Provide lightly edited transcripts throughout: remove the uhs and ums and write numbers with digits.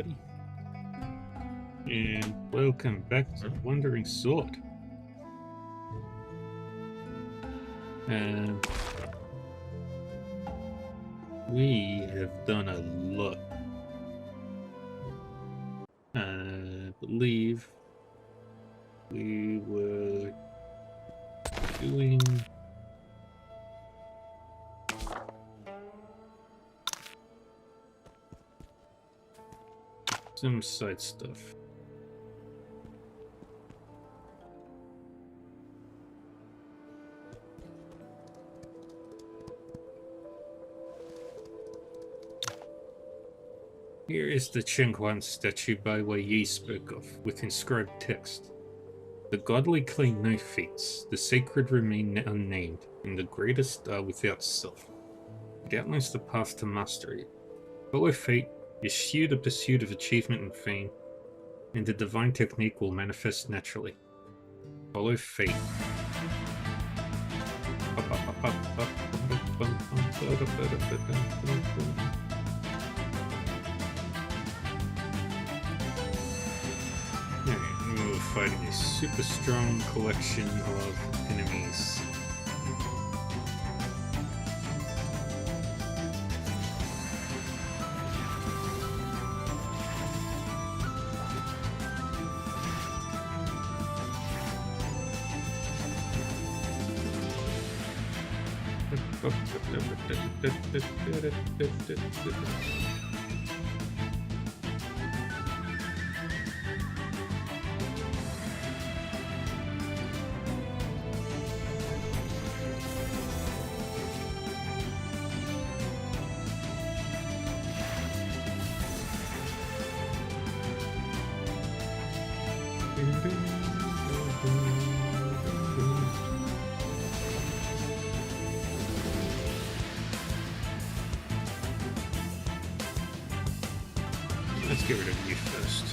everybody. And welcome back to Wandering Sword. We have done a lot. I believe we were doing some side stuff. Here is the Chenghuan statue Bai Weiyi spoke of, with inscribed text. The godly claim no feats, the sacred remain unnamed, and the greatest are without self. It outlines the path to mastery. Follow fate, eschew the pursuit of achievement and fame, and the divine technique will manifest naturally. Follow fate. We're fighting a super strong collection of enemies. Let's get rid of you first.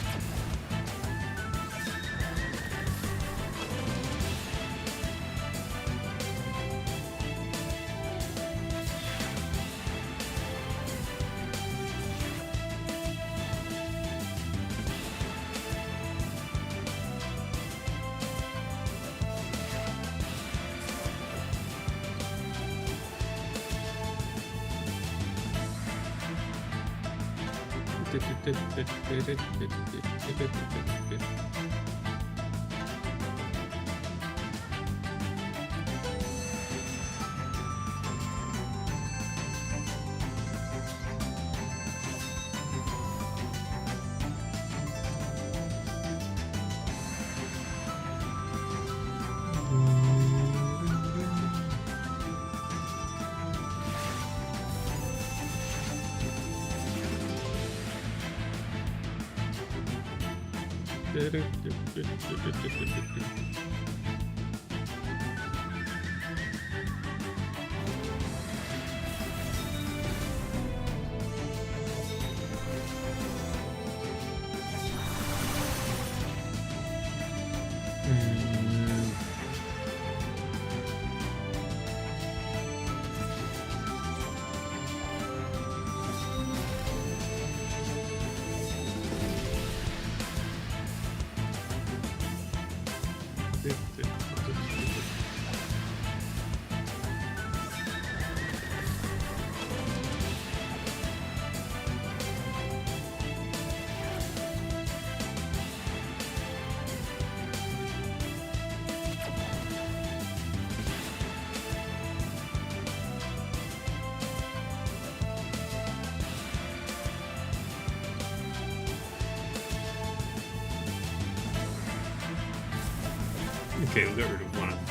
Okay, we got rid of one of them.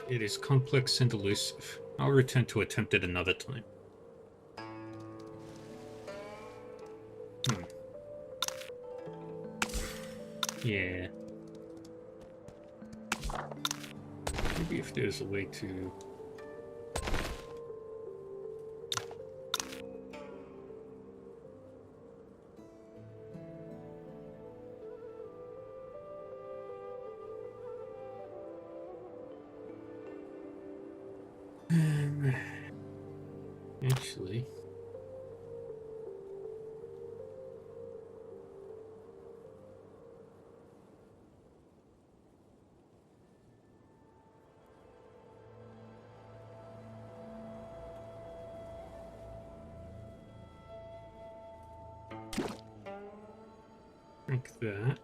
It is complex and elusive. I'll return to attempt it another time. Yeah. Maybe if there's a way to... Actually... Like that.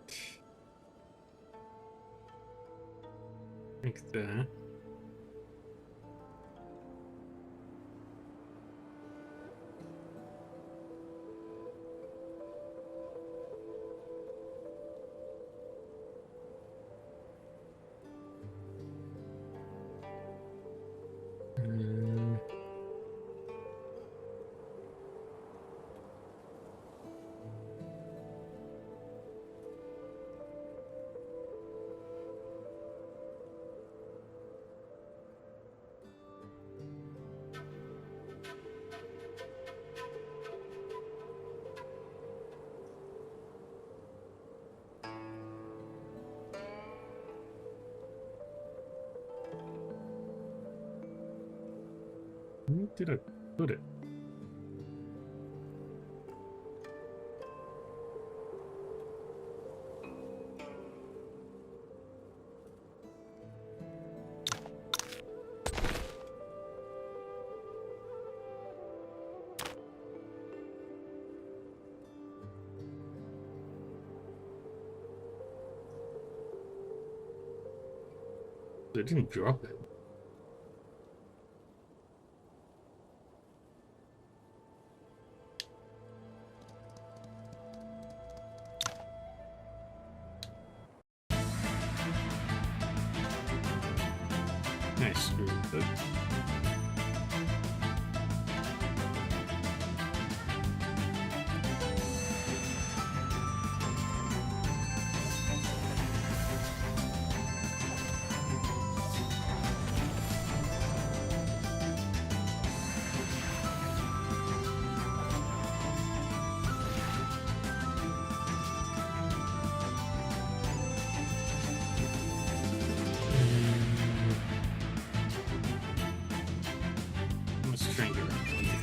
Like that. Where did I put it? I didn't drop it. Nice, screw with it. Let's try and get around here.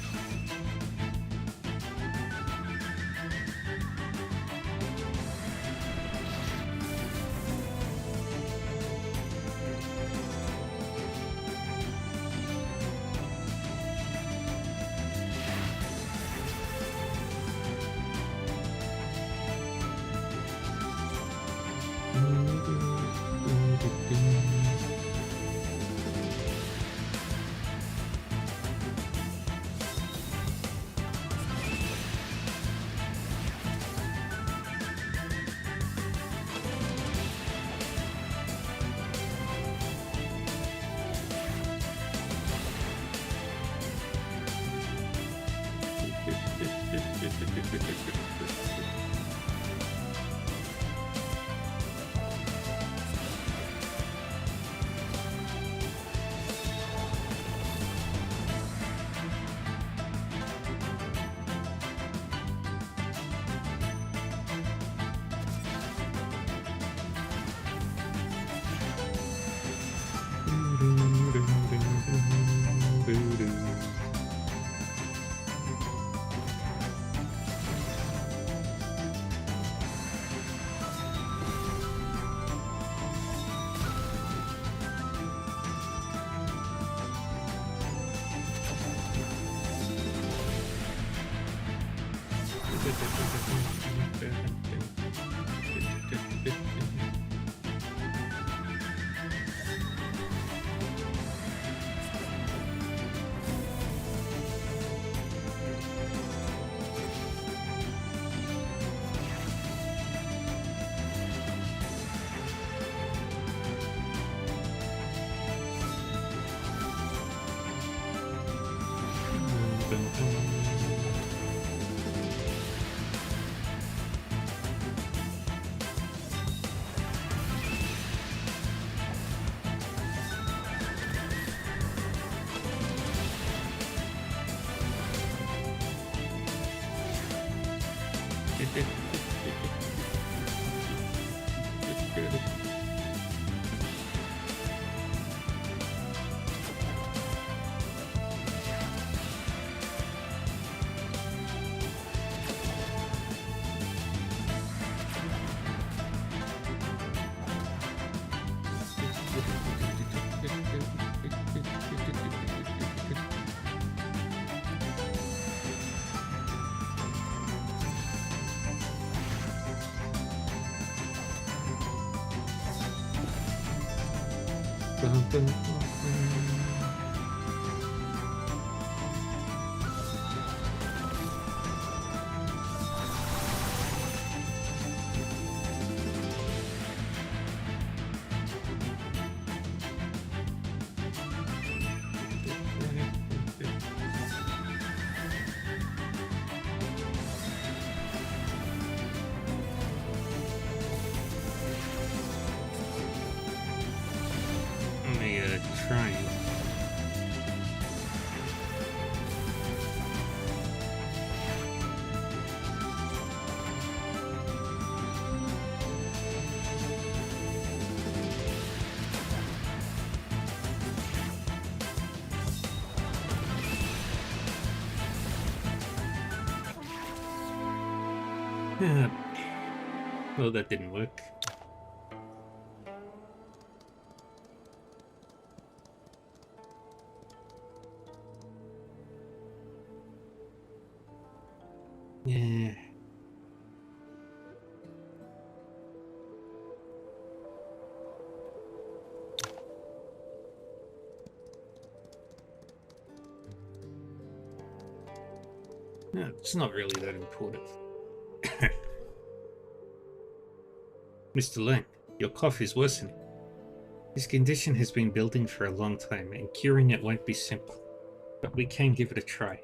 Bum, bum, bum. Let me try. Well, that didn't work. Yeah. No, it's not really that important. Mr. Lang, your cough is worsening. This condition has been building for a long time, and curing it won't be simple. But we can give it a try.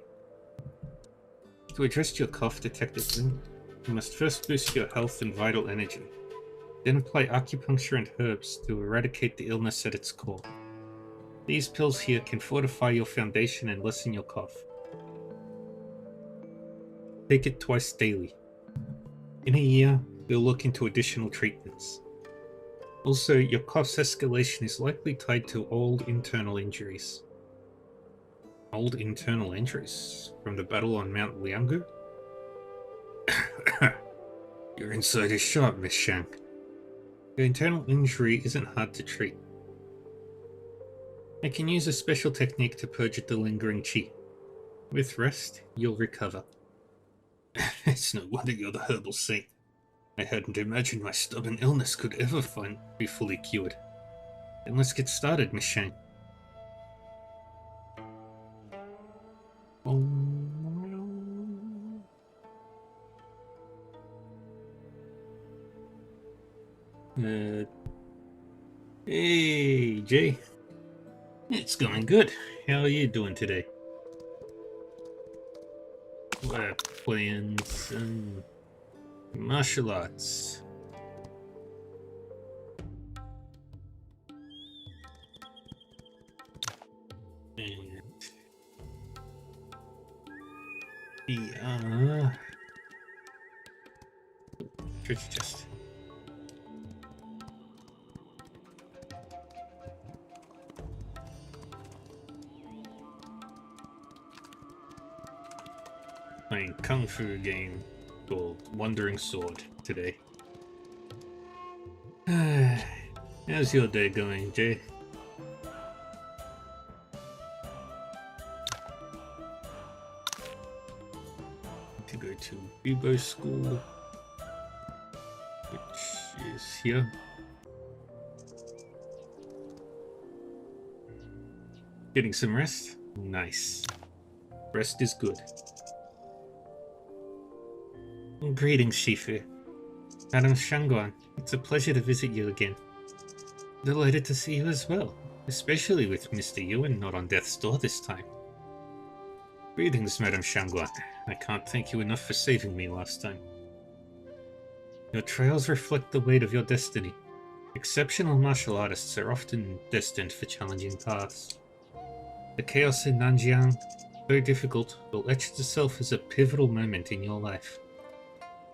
To address your cough detectively, you must first boost your health and vital energy. Then apply acupuncture and herbs to eradicate the illness at its core. These pills here can fortify your foundation and lessen your cough. Take it twice daily. In a year, we'll look into additional treatments. Also, your cough's escalation is likely tied to old internal injuries. Old internal injuries? From the battle on Mount Liangu? Your insight is sharp, Miss Shang. Your internal injury isn't hard to treat. I can use a special technique to purge the lingering qi. With rest, you'll recover. It's no wonder you're the herbal saint. I hadn't imagined my stubborn illness could ever be fully cured. Then let's get started, Miss Shang. Hey, Jay. It's going good. How are you doing today? Playing some martial arts. And the treasure chest. Playing Kung Fu game called Wandering Sword today. How's your day going, Jay? To go to Bibo School, which is here. Getting some rest? Nice. Rest is good. Greetings, Shifu. Madam Shangguan, it's a pleasure to visit you again. Delighted to see you as well, especially with Mr. Yuan not on death's door this time. Greetings, Madam Shangguan. I can't thank you enough for saving me last time. Your trials reflect the weight of your destiny. Exceptional martial artists are often destined for challenging paths. The chaos in Nanjiang, though difficult, will etch itself as a pivotal moment in your life.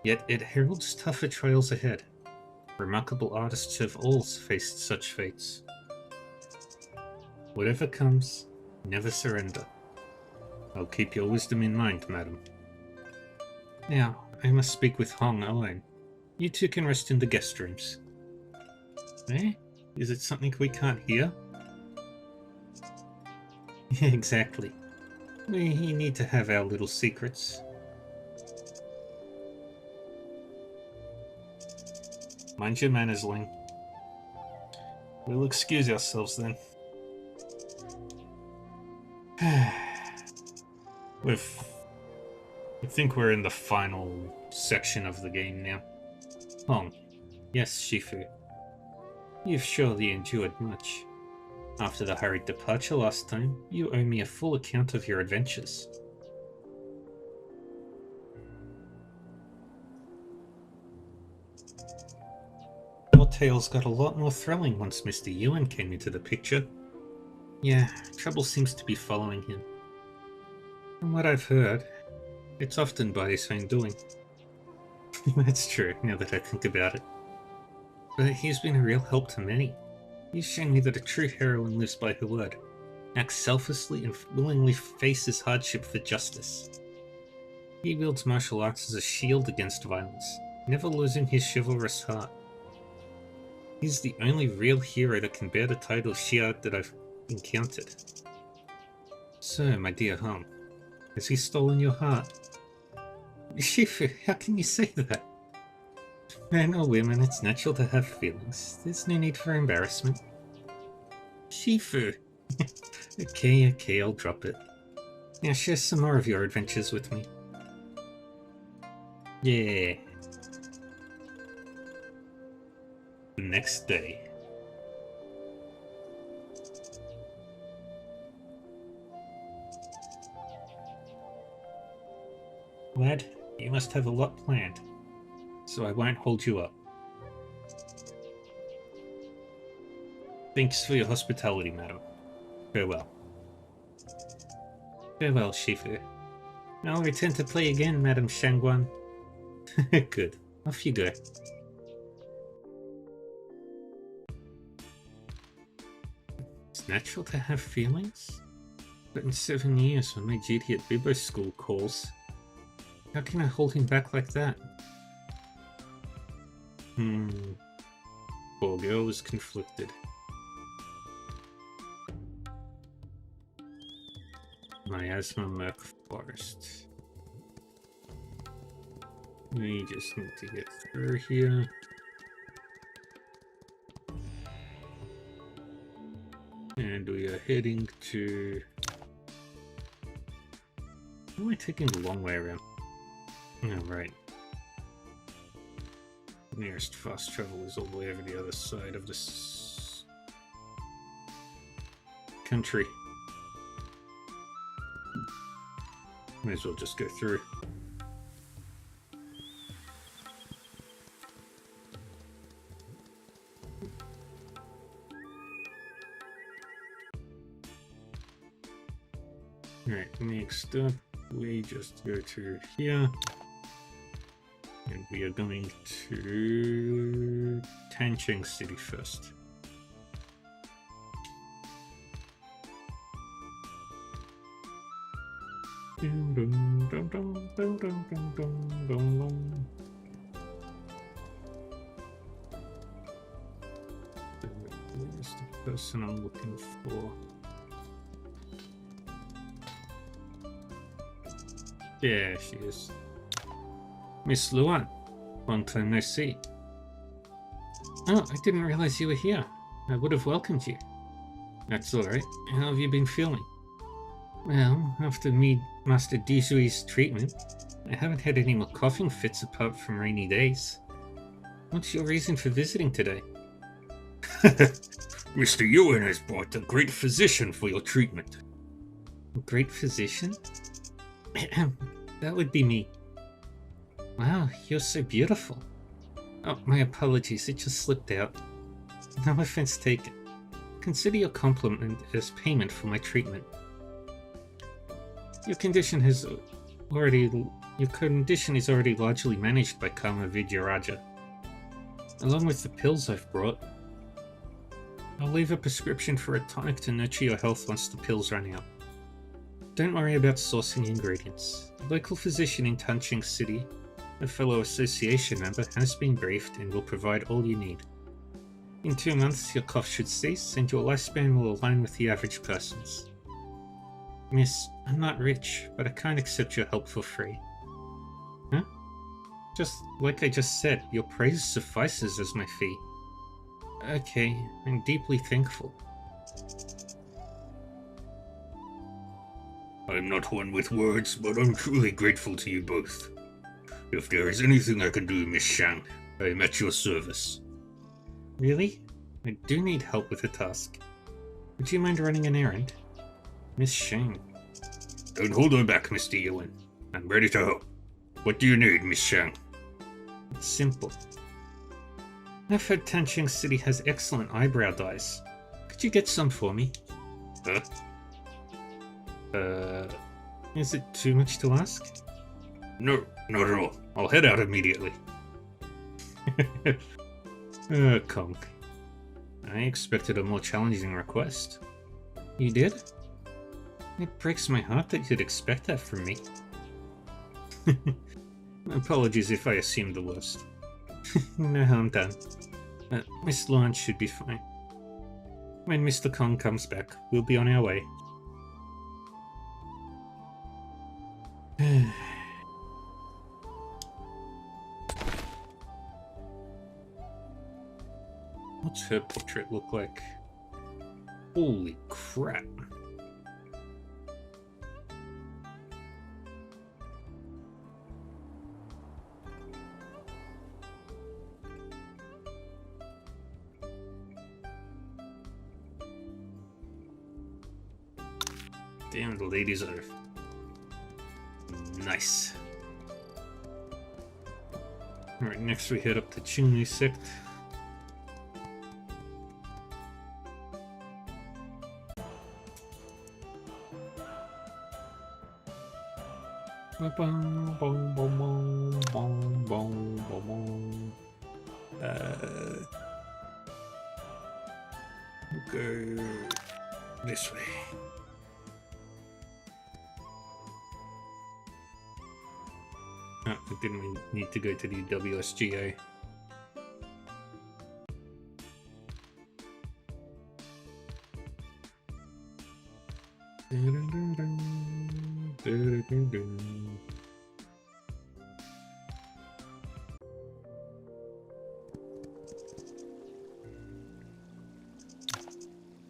Yet it heralds tougher trials ahead. Remarkable artists have all faced such fates. Whatever comes, never surrender. I'll keep your wisdom in mind, madam. Now, I must speak with Hong alone. You two can rest in the guest rooms. Eh? Is it something we can't hear? Exactly. We need to have our little secrets. Mind your manners, Ling. We'll excuse ourselves then. I think we're in the final section of the game now. Hong. Yes, Shifu. You've surely endured much. After the hurried departure last time, you owe me a full account of your adventures. Your tales got a lot more thrilling once Mr. Yuan came into the picture. Yeah, trouble seems to be following him. From what I've heard, it's often by his own doing. That's true, now that I think about it. But he's been a real help to many. He's shown me that a true heroine lives by her word, acts selflessly and willingly faces hardship for justice. He wields martial arts as a shield against violence, never losing his chivalrous heart. He's the only real hero that can bear the title of Xia that I've encountered. So, my dear Hong, has he stolen your heart? Shifu, how can you say that? Men or women, it's natural to have feelings. There's no need for embarrassment. Shifu! Okay, I'll drop it. Now share some more of your adventures with me. Yeah. The next day. Lad, you must have a lot planned, so I won't hold you up. Thanks for your hospitality, madam. Farewell. Farewell, Shifu. I'll return to play again, Madam Shangguan. Good. Off you go. It's natural to have feelings? But in 7 years, when my duty at Bibo School calls, how can I hold him back like that? Poor girl is conflicted. Miasma Merc Forest. We just need to get through here. And we are heading to... Why am I taking the long way around? Oh, right. The nearest fast travel is all the way over the other side of this country. May as well just go through. Alright, next up, we just go to here. And we are going to Tancheng City first. Where's the person I'm looking for? Yeah, she is. Miss Luan, long time no see. Oh, I didn't realize you were here. I would have welcomed you. That's alright. How have you been feeling? Well, after Master Dizui's treatment, I haven't had any more coughing fits apart from rainy days. What's your reason for visiting today? Mr. Yuan has brought a great physician for your treatment. A great physician? That would be me. Wow, you're so beautiful. Oh, my apologies, it just slipped out. No offense taken. Consider your compliment as payment for my treatment. Your condition is already largely managed by Kama Vidyaraja. Along with the pills I've brought, I'll leave a prescription for a tonic to nurture your health once the pills run out. Don't worry about sourcing ingredients. The local physician in Tancheng City, a fellow association member, has been briefed and will provide all you need. In 2 months, your cough should cease and your lifespan will align with the average person's. Miss, I'm not rich, but I can't accept your help for free. Huh? Just like I just said, your praise suffices as my fee. Okay, I'm deeply thankful. I'm not one with words, but I'm truly grateful to you both. If there is anything I can do, Miss Shang, I am at your service. Really? I do need help with a task. Would you mind running an errand? Miss Shang. Don't hold her back, Mr. Ewan. I'm ready to help. What do you need, Miss Shang? It's simple. I've heard Tancheng City has excellent eyebrow dyes. Could you get some for me? Huh? Is it too much to ask? No, not at all. I'll head out immediately. Kong. I expected a more challenging request. You did? It breaks my heart that you'd expect that from me. Apologies if I assumed the worst. No, I'm done. Miss Lawrence should be fine. When Mr. Kong comes back, we'll be on our way. What's her portrait look like? Holy crap. Damn, the ladies are nice. Alright, next we head up to Qinglu Sect. Go this way. Oh, we didn't need to go to the WSGA.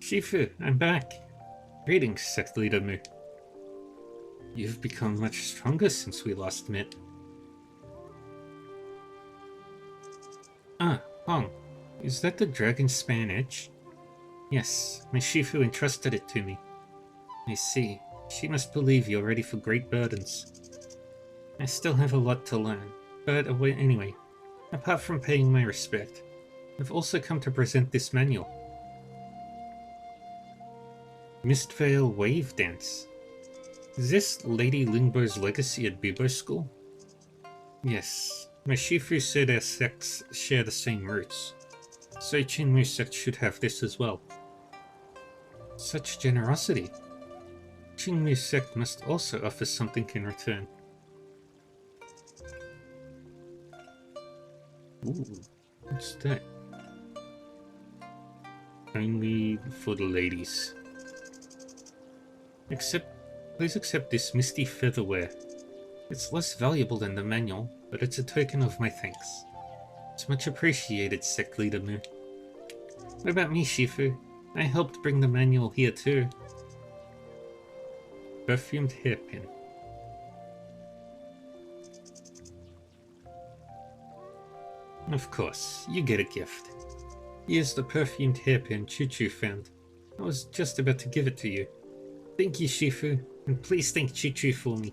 Shifu, I'm back. Greetings, Sect Leader Mu. You've become much stronger since we last met. Ah, Hong. Is that the Dragon Span Edge? Yes, my Shifu entrusted it to me. I see. She must believe you're ready for great burdens. I still have a lot to learn, but anyway, apart from paying my respect, I've also come to present this manual. Mistvale Wave Dance. Is this Lady Lingbo's legacy at Bibo School? Yes, my Shifu said our sects share the same roots, so Qingmu sect should have this as well. Such generosity. Qingmu sect must also offer something in return. Ooh, what's that? Only for the ladies. Please accept this misty featherware. It's less valuable than the manual, but it's a token of my thanks. It's much appreciated, Sect Leader Mu. What about me, Shifu? I helped bring the manual here too. Perfumed hairpin. Of course, you get a gift. Here's the perfumed hairpin Chuchu found. I was just about to give it to you. Thank you, Shifu, and please thank Chuchu for me.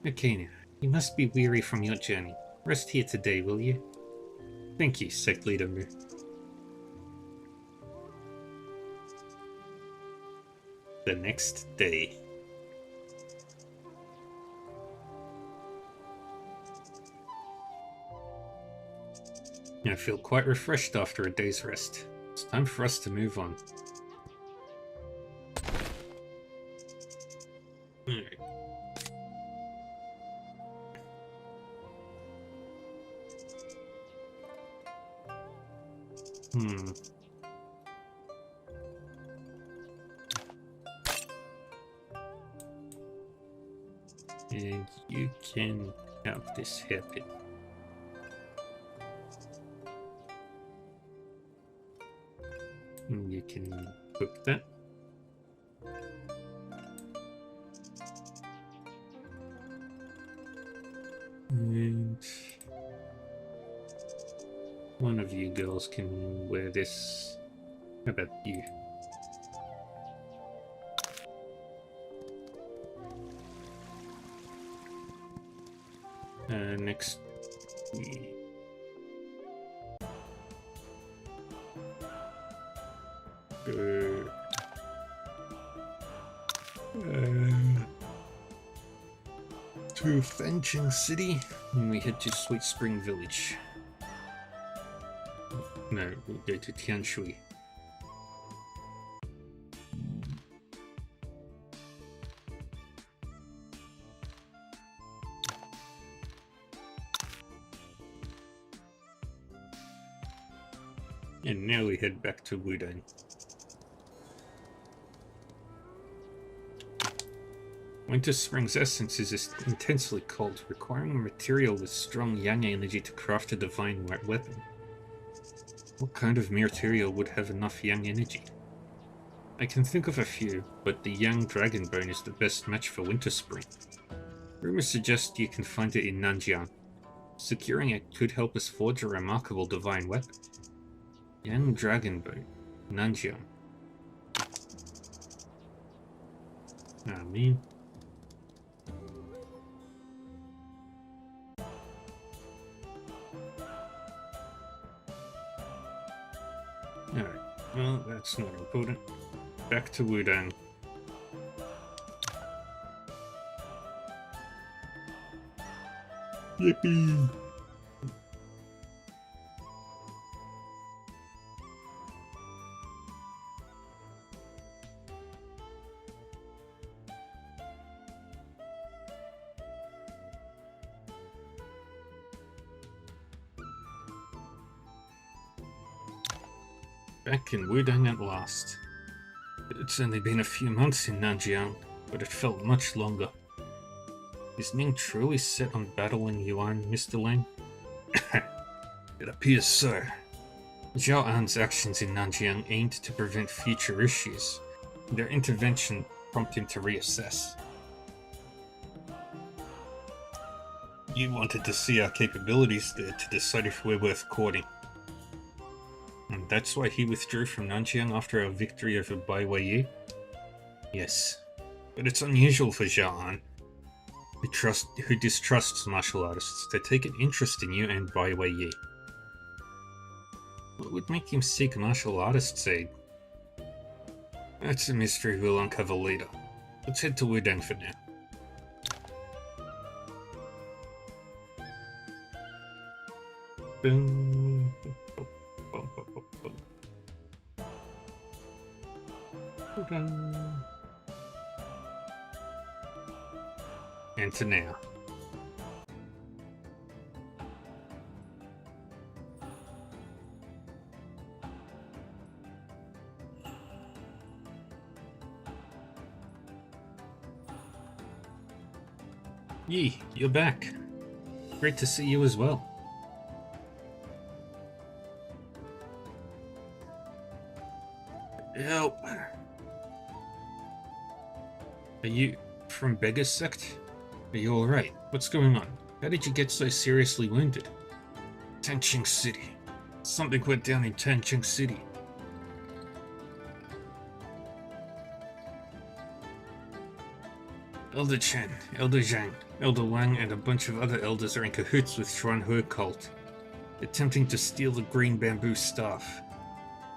Okay now, you must be weary from your journey. Rest here today, will you? Thank you, Sect Leader Mu. The next day. I feel quite refreshed after a day's rest. It's time for us to move on. Alright. And you can have this hairpin. And you can cook that. And one of you girls can wear this. How about you? Next. Go. To Fancheng City, and we head to Sweet Spring Village. No, we'll go to Tianshui. And now we head back to Wudang. Winter Spring's essence is intensely cold, requiring a material with strong yang energy to craft a divine weapon. What kind of material would have enough yang energy? I can think of a few, but the yang dragon bone is the best match for Winter Spring. Rumors suggest you can find it in Nanjiang. Securing it could help us forge a remarkable divine weapon. Yang dragon bone, Nanjiang. Ah, man. Alright, well, that's not important. Back to Wudang. Yippee! Back in Wudang at last. It's only been a few months in Nanjiang, but it felt much longer. Is Ning truly set on battling Yuan, Mr. Lang? It appears so. Zhao An's actions in Nanjiang aimed to prevent future issues. Their intervention prompted him to reassess. You wanted to see our capabilities there to decide if we're worth courting. And that's why he withdrew from Nanjiang after our victory over Bai Weiyi? Yes, but it's unusual for Zhao An, who distrusts martial artists, to take an interest in you and Bai Weiyi. What would make him seek martial artists' aid? That's a mystery we'll uncover later. Let's head to Wudang for now. Boom. And to now. Yi, you're back. Great to see you as well. Help. Are you from Beggar's Sect? Are you alright? What's going on? How did you get so seriously wounded? Tanqing City. Something went down in Tanqing City. Elder Chen, Elder Zhang, Elder Wang, and a bunch of other elders are in cahoots with Xuanhe cult, attempting to steal the green bamboo staff.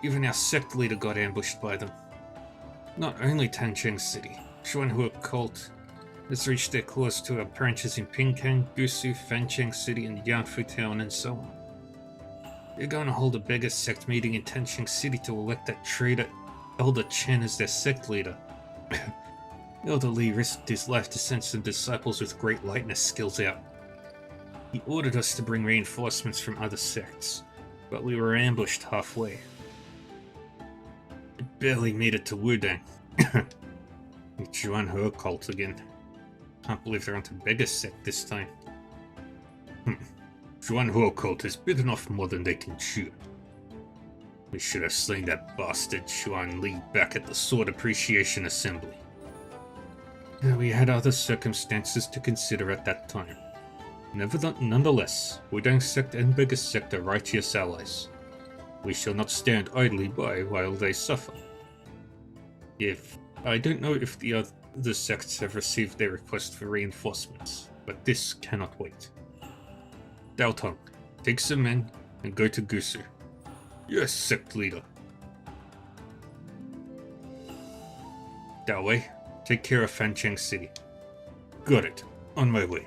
Even our sect leader got ambushed by them. Not only Tanqing City, Xuanhe cult has reached their claws to our branches in Pinkang, Gusu, Fancheng City, and Yanfu Town, and so on. They're going to hold a beggar sect meeting in Tanqing City to elect that traitor Elder Chen as their sect leader. Elder Li risked his life to send some disciples with great lightness skills out. He ordered us to bring reinforcements from other sects, but we were ambushed halfway. It barely made it to Wudang. Xuanhe cult again. Can't believe they're onto beggar sect this time. Xuanhe cult has bitten off more than they can chew. We should have slain that bastard Xuan Li back at the Sword Appreciation Assembly. We had other circumstances to consider at that time. Nonetheless, Wudang sect and Bega sect are righteous allies. We shall not stand idly by while they suffer. I don't know if the other sects have received their request for reinforcements, but this cannot wait. Dao Tong, take some men and go to Gusu. Yes, sect leader. Dao Wei, take care of Fancheng City. Got it. On my way.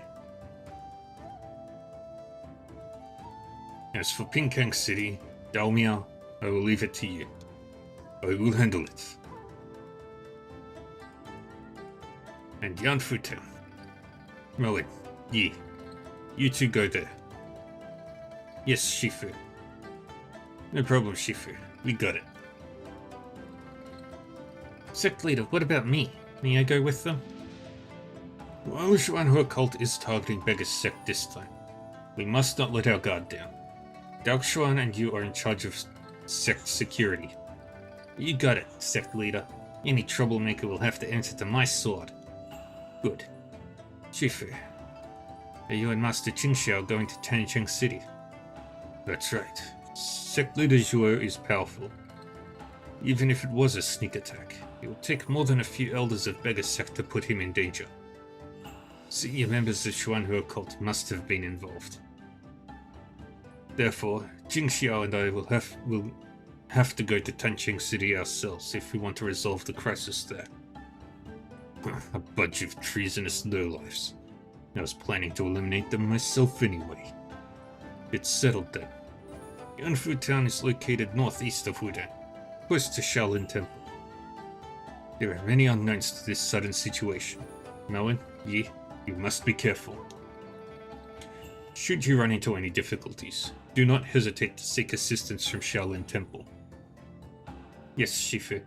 As for Pinkang City, Dao Miao, I will leave it to you. I will handle it. And Yanfu Town. Melon, Yi, you two go there. Yes, Shifu. No problem, Shifu. We got it. Sect leader, what about me? May I go with them? While Xuanhua cult is targeting Bega's sect this time, we must not let our guard down. Daoxuan and you are in charge of sect security. You got it, sect leader. Any troublemaker will have to answer to my sword. Good. Shifu, are you and Master Qingxiao going to Tancheng City? That's right. Sect leader Zhuo is powerful. Even if it was a sneak attack, it would take more than a few elders of Bega sect to put him in danger. Senior members of Xuanhua cult must have been involved. Therefore, Qingxiao and I will have to go to Tancheng City ourselves if we want to resolve the crisis there. A bunch of treasonous lowlifes. I was planning to eliminate them myself anyway. It's settled then. Yanfu Town is located northeast of Wudang, close to Shaolin Temple. There are many unknowns to this sudden situation. Melon, Yi, you must be careful. Should you run into any difficulties, do not hesitate to seek assistance from Shaolin Temple. Yes, Shifu.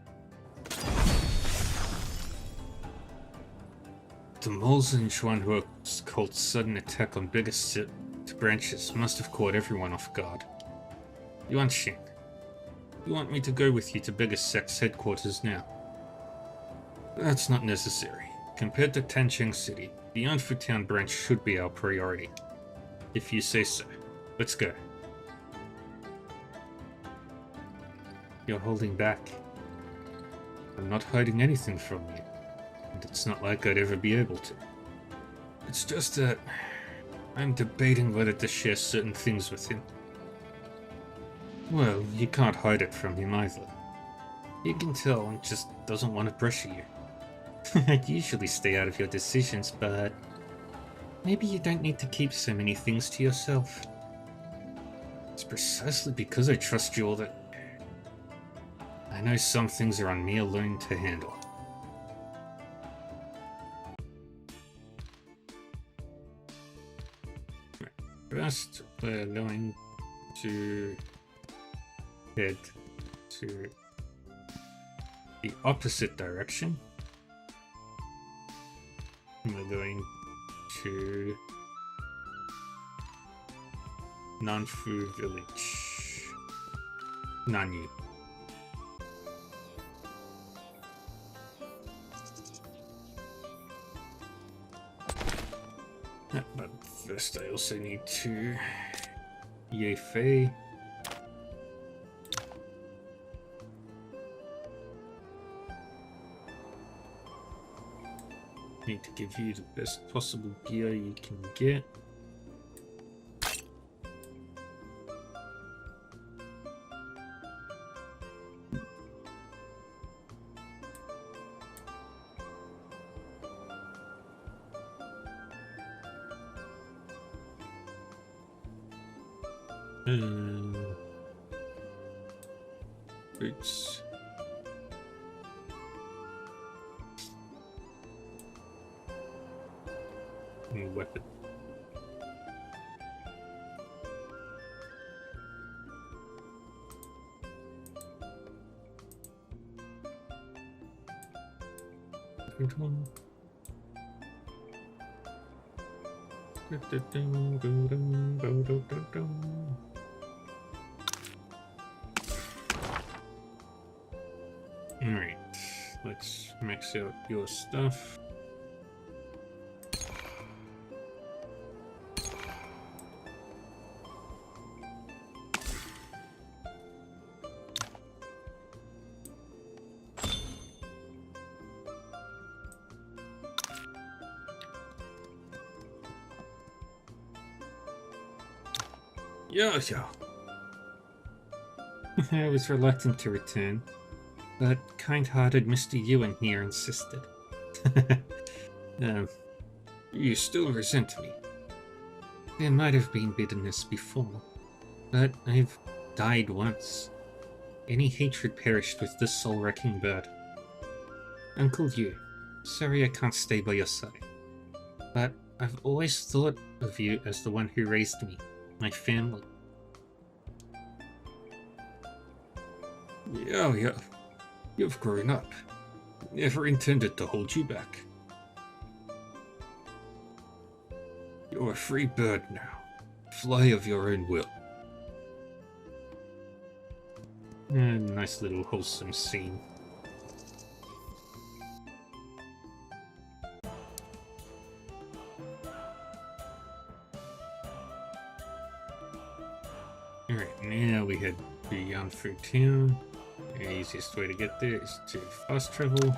The moles in Xuanhua's cult's sudden attack on biggest branches must have caught everyone off guard. Yuanxing, you want me to go with you to biggest sect's headquarters now? That's not necessary. Compared to Tancheng City, the Yanfu Town branch should be our priority. If you say so. Let's go. You're holding back. I'm not hiding anything from you. And it's not like I'd ever be able to. It's just that I'm debating whether to share certain things with him. Well, you can't hide it from him either. You can tell he just doesn't want to pressure you. I'd usually stay out of your decisions, but maybe you don't need to keep so many things to yourself. It's precisely because I trust you all that I know some things are on me alone to handle. First, we're going to head to the opposite direction. We're going to Nanfu Village. Nanyu. But first I also need to Ye Fei. Need to give you the best possible gear you can get. Boots. New weapon. Good one. Alright, let's max out your stuff. Yeah. I was reluctant to return, but kind-hearted Mr. Ewan here insisted. You still resent me. There might have been bitterness before, but I've died once. Any hatred perished with this soul-wrecking bird. Uncle Yu, sorry I can't stay by your side, but I've always thought of you as the one who raised me, my family. Yeah. You've grown up. Never intended to hold you back. You're a free bird now. Fly of your own will. Nice little wholesome scene. Alright, now we head beyond Fu Town. The easiest way to get there is to fast travel.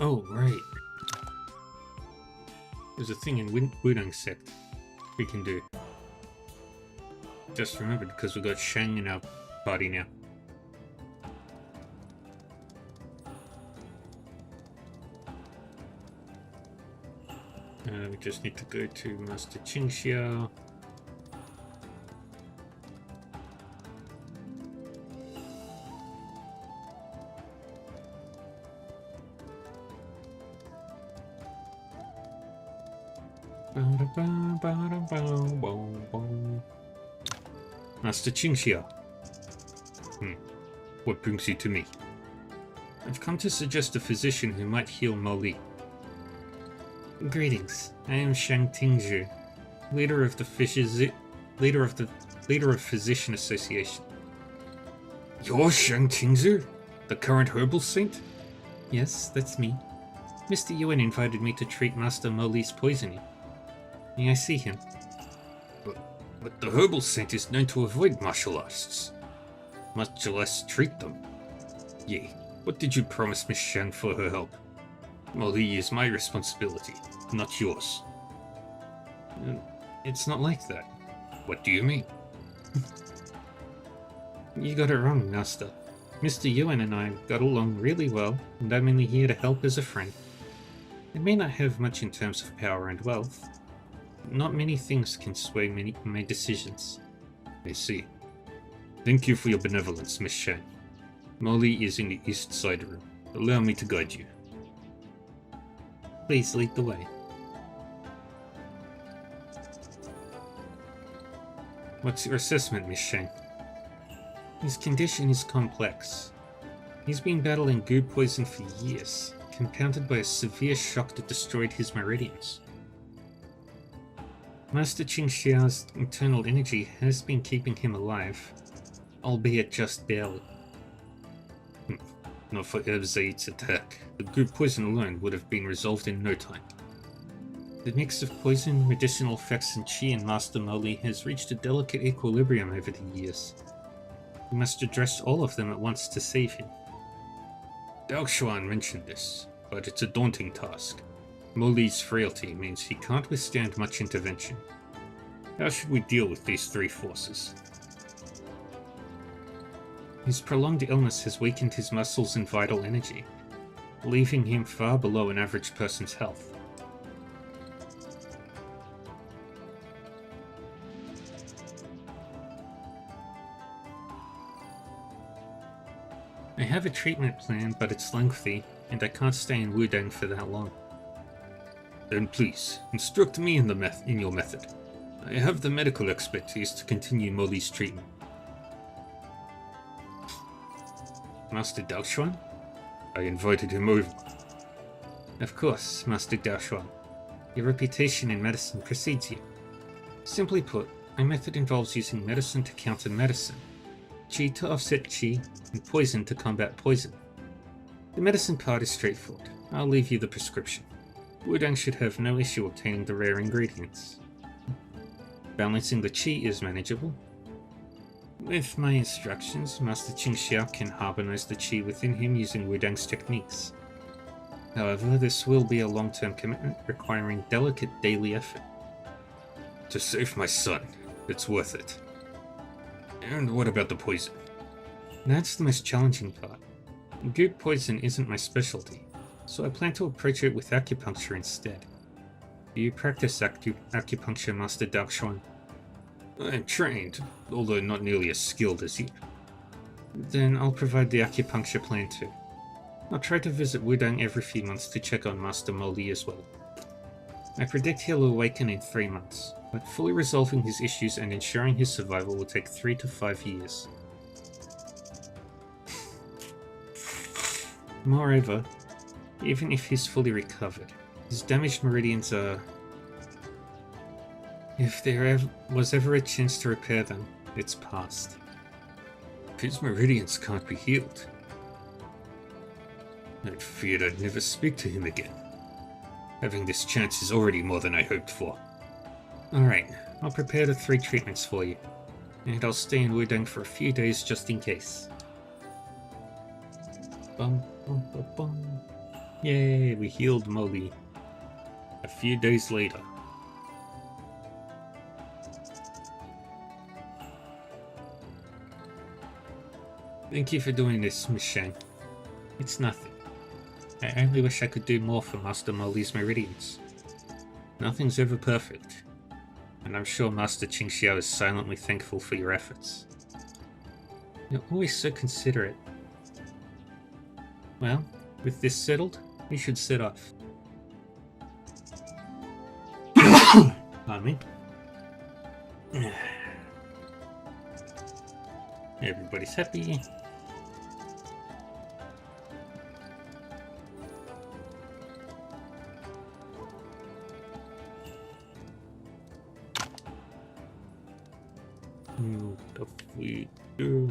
Oh, right. There's a thing in Wudang Sect we can do. Just remembered because we got Shang in our party now. We just need to go to Master Qingxia. Master Qingxia. What brings you to me? I've come to suggest a physician who might heal Mo Li. Greetings. I am Shang Tingzhu, leader of the Physician Association. You're Shang Tingzhu, the current herbal saint? Yes, that's me. Mr. Yuan invited me to treat Master Mo Li's poisoning. May I see him? But the herbal saint is known to avoid martial arts, much less treat them. Yea, what did you promise Miss Shang for her help? Mo Li is my responsibility, not yours. It's not like that. What do you mean? You got it wrong, Master. Mr. Yuan and I got along really well, and I'm only here to help as a friend. I may not have much in terms of power and wealth. Not many things can sway my decisions. I see. Thank you for your benevolence, Miss Shang. Mo Li is in the east side room. Allow me to guide you. Please lead the way. What's your assessment, Miss Shang? His condition is complex. He's been battling goo poison for years, compounded by a severe shock that destroyed his meridians. Master Qingxia's internal energy has been keeping him alive, albeit just barely. Not for Erbzaid's attack. The goo poison alone would have been resolved in no time. The mix of poison, medicinal effects, and qi in Master Mo Li has reached a delicate equilibrium over the years. We must address all of them at once to save him. Dao Xuan mentioned this, but it's a daunting task. Mo Li's frailty means he can't withstand much intervention. How should we deal with these three forces? His prolonged illness has weakened his muscles and vital energy, leaving him far below an average person's health. I have a treatment plan, but it's lengthy, and I can't stay in Wudang for that long. Then please, instruct me in your method. I have the medical expertise to continue Molly's treatment. Master Daoxuan? I invited him over. Of course, Master Daoxuan. Your reputation in medicine precedes you. Simply put, my method involves using medicine to counter medicine, qi to offset qi, and poison to combat poison. The medicine part is straightforward. I'll leave you the prescription. Wudang should have no issue obtaining the rare ingredients. Balancing the qi is manageable. With my instructions, Master Qingxiao can harmonize the qi within him using Wudang's techniques. However, this will be a long-term commitment requiring delicate daily effort. To save my son, it's worth it. And what about the poison? That's the most challenging part. Goop poison isn't my specialty, so I plan to approach it with acupuncture instead. Do you practice acupuncture, Master Daoxuan? I'm trained, although not nearly as skilled as you. Then I'll provide the acupuncture plan too. I'll try to visit Wudang every few months to check on Master Molly as well. I predict he'll awaken in 3 months, but fully resolving his issues and ensuring his survival will take 3 to 5 years. Moreover, even if he's fully recovered, his damaged meridians are... If there was ever a chance to repair them, it's past. His meridians can't be healed. I feared I'd never speak to him again. Having this chance is already more than I hoped for. Alright, I'll prepare the 3 treatments for you, and I'll stay in Wudang for a few days just in case. Bum, bum, bum, bum. Yay, we healed Molly. A few days later. Thank you for doing this, Miss Shang. It's nothing. I only wish I could do more for Master Molly's meridians. Nothing's ever perfect, and I'm sure Master Qingxiao is silently thankful for your efforts. You're always so considerate. Well, with this settled, we should set off. Pardon me. Everybody's happy. What if we do?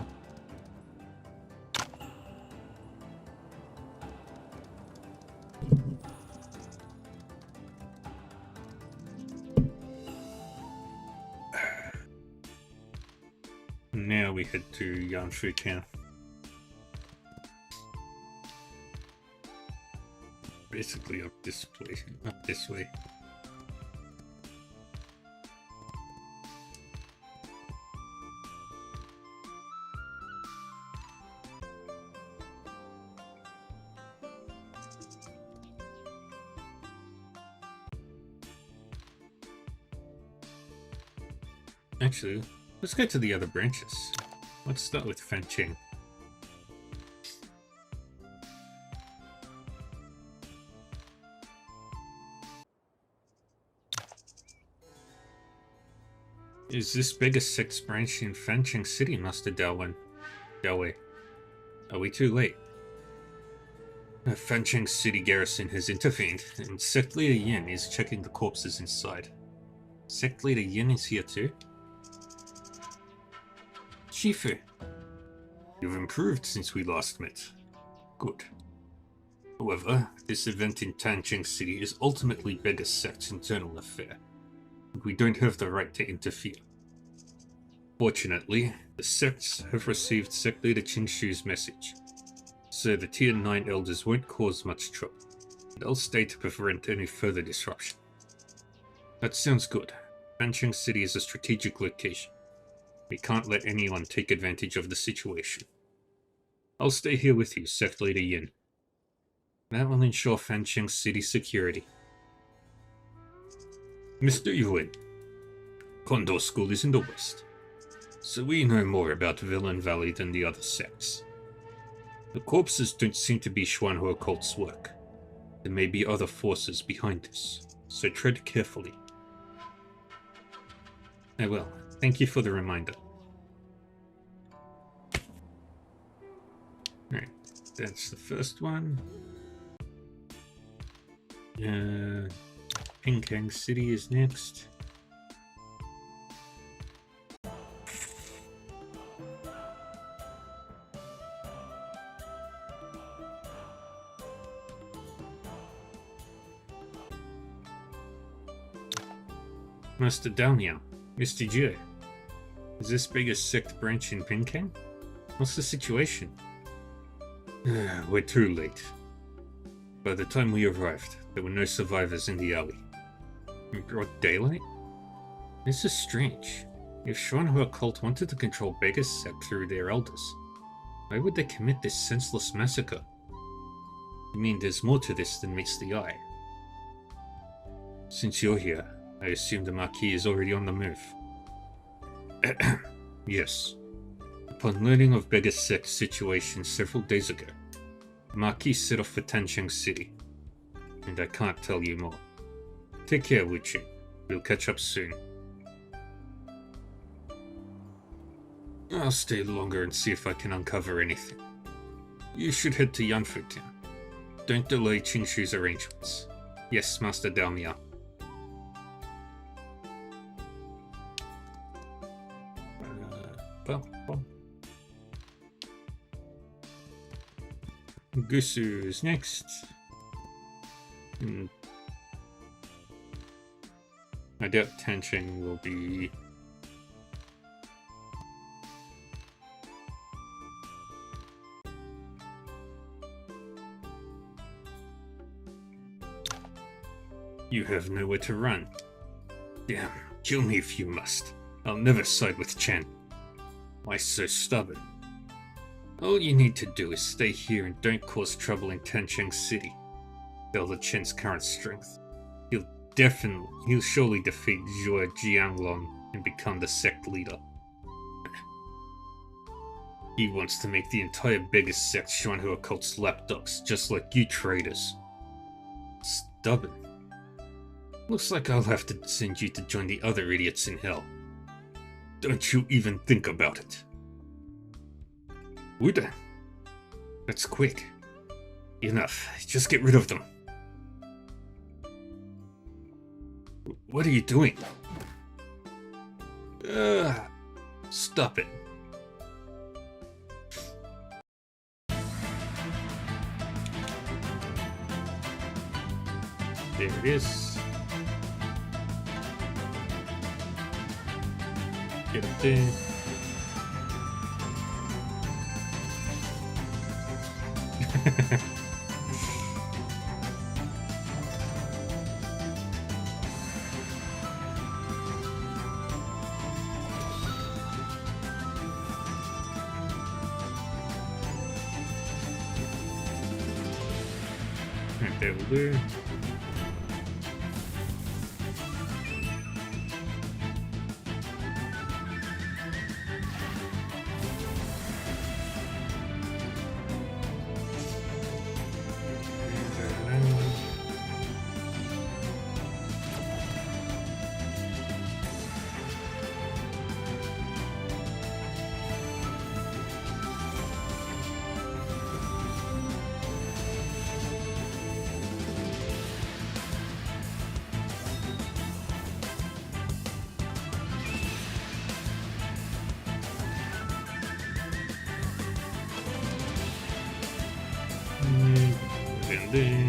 Now we head to Yanshui Town. Basically up this place, up this way. Actually, let's go to the other branches. Let's start with Fanqing. Is this biggest sect's branch in Fanqing City, Master Daowei? Are we too late? Fanqing City garrison has intervened, and Sect Leader Yin is checking the corpses inside. Sect Leader Yin is here too? Shifu, you've improved since we last met. Good. However, this event in Fanqing City is ultimately Beggar Sect's internal affair, and we don't have the right to interfere. Fortunately, the sects have received Sect Leader Qingshu's message, so the Tier 9 elders won't cause much trouble. They'll stay to prevent any further disruption. That sounds good. Fanqing City is a strategic location. We can't let anyone take advantage of the situation. I'll stay here with you, Sect Leader Yin. That will ensure Fanqing City security. Mr. Yuan, Kondo School is in the west, so we know more about Villain Valley than the other sects. The corpses don't seem to be Xuanhua cult's work. There may be other forces behind this. so tread carefully. I will. Thank you for the reminder. Alright, that's the first one. Pinkang City is next. Master Dalmiao, Mr. Jie, is this biggest sect branch in Pinkang? What's the situation? We're too late. By the time we arrived, there were no survivors in the alley. In broad daylight? This is strange. If Xuanhua cult wanted to control Bega's sect through their elders, why would they commit this senseless massacre? You mean there's more to this than meets the eye? Since you're here, I assume the Marquis is already on the move. Yes. Upon learning of Bega's sect's situation several days ago, the Marquis set off for Tancheng City, and I can't tell you more. Take care, Wuqing. We'll catch up soon. I'll stay longer and see if I can uncover anything. You should head to Yanfu Town. Don't delay Qingshu's arrangements. Yes, Master Dalmiao. Gusu is next. I doubt Tancheng will be... You have nowhere to run. Damn, kill me if you must. I'll never side with Chen. Why so stubborn? All you need to do is stay here and don't cause trouble in Tancheng City. Elder Chen's current strength. He'll surely defeat Zhuo Jianglong and become the sect leader. He wants to make the entire biggest sect Xuanhua cult's lapdogs, just like you traitors. Stubborn. Looks like I'll have to send you to join the other idiots in hell. Don't you even think about it. Wuda, that's quick. Enough. Just get rid of them. What are you doing? Stop it. There it is. Get up there. Right, there will do. Vender.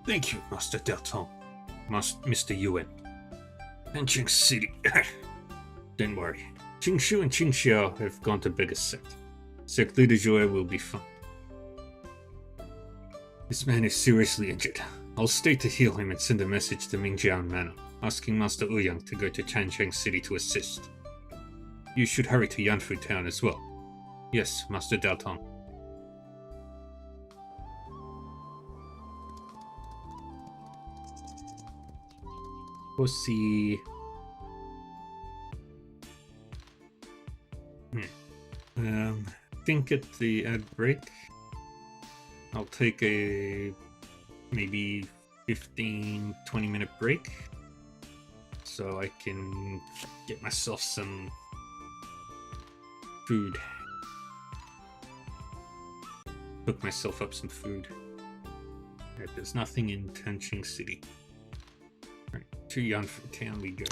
Thank you, Master Delton. Mr. Yuan. Nanjing City. Don't worry. Qingshu and Qingxiao have gone to bigger sect. Sect Leader Joy will be fine. This man is seriously injured. I'll stay to heal him and send a message to Mingjiang Manor, asking Master Ouyang to go to Changcheng City to assist. You should hurry to Yanfu Town as well. Yes, Master Dao Tong. Pussy. Think at the ad break, I'll take a maybe 15-20 minute break so I can get myself some food. Cook myself up some food. Right, there's nothing in Tanqing City. Right, to Yanfu Town we go.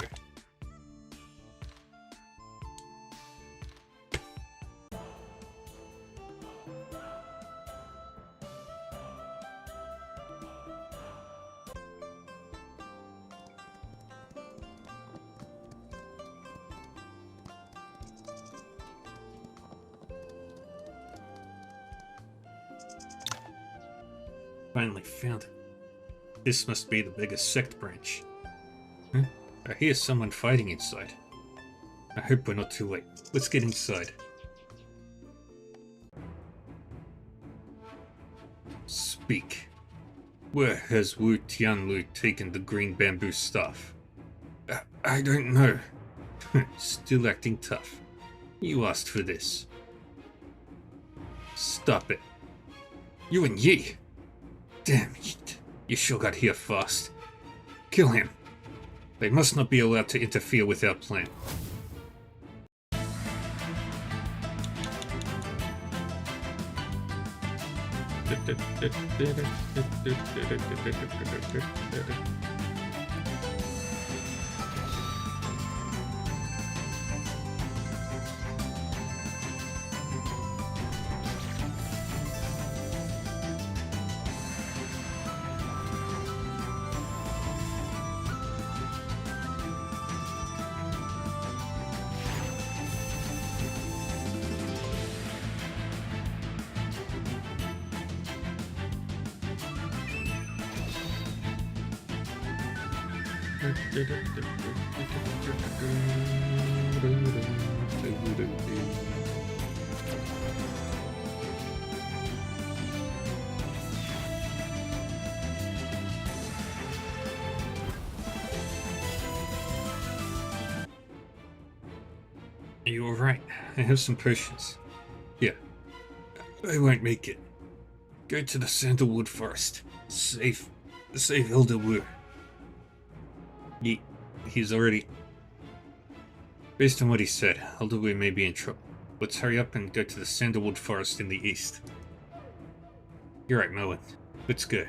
Finally found it. This must be the biggest sect branch. Huh? I hear someone fighting inside. I hope we're not too late. Let's get inside. Speak. Where has Wu Tianlu taken the green bamboo staff? I don't know. Still acting tough. You asked for this. Stop it. You and Yi. Damn it. You sure got here fast. Kill him. They must not be allowed to interfere with our plan. Are you alright? I have some potions. Yeah. I won't make it. Go to the Sandalwood Forest. Save Elder Wu. He's already... Based on what he said, Elder Wu may be in trouble. Let's hurry up and go to the Sandalwood Forest in the east. You're right, Moen. Let's go.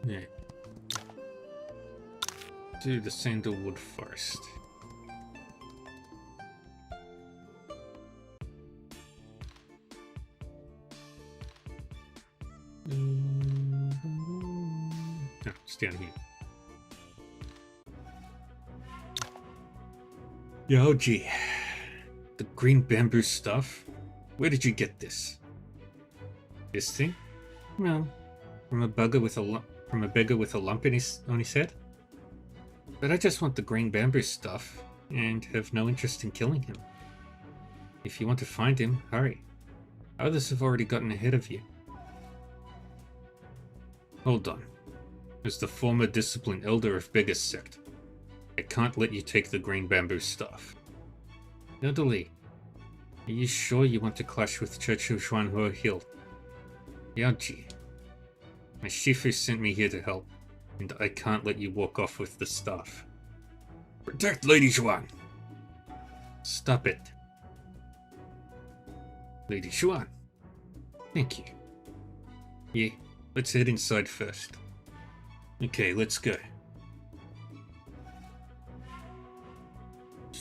Yeah. To the Sandalwood Forest. No, it's down here. Yoji, the green bamboo stuff? Where did you get this? This thing? Well, from a beggar with a lump in on his head. But I just want the green bamboo stuff and have no interest in killing him. If you want to find him, hurry. Others have already gotten ahead of you. Hold on. As the former disciplined elder of Beggar's Sect, I can't let you take the green bamboo stuff. Elderly, are you sure you want to clash with Churchill Xuanhua Hill? Yaoji, my Shifu sent me here to help, and I can't let you walk off with the stuff. Protect Lady Xuan! Stop it. Lady Xuan. Thank you. Yeah, let's head inside first. Okay, let's go.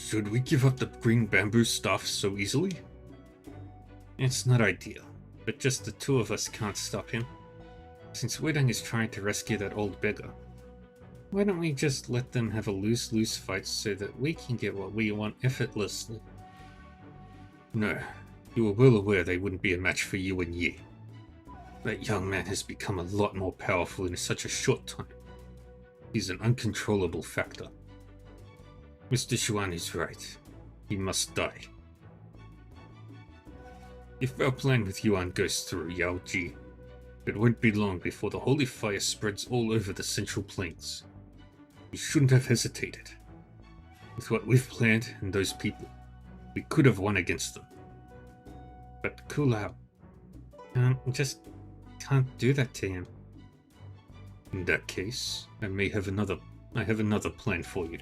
Should we give up the green bamboo stuff so easily? It's not ideal, but just the two of us can't stop him. Since Weidong is trying to rescue that old beggar, why don't we just let them have a lose-lose fight so that we can get what we want effortlessly? No, you are well aware they wouldn't be a match for you and Yi. That young man has become a lot more powerful in such a short time. He's an uncontrollable factor. Mr. Xuan is right. He must die. If our plan with Yuan goes through, Yao Ji, it won't be long before the holy fire spreads all over the Central Plains. You shouldn't have hesitated. With what we've planned and those people, we could have won against them. But cool out. Just can't do that to him. In that case, I have another plan for you.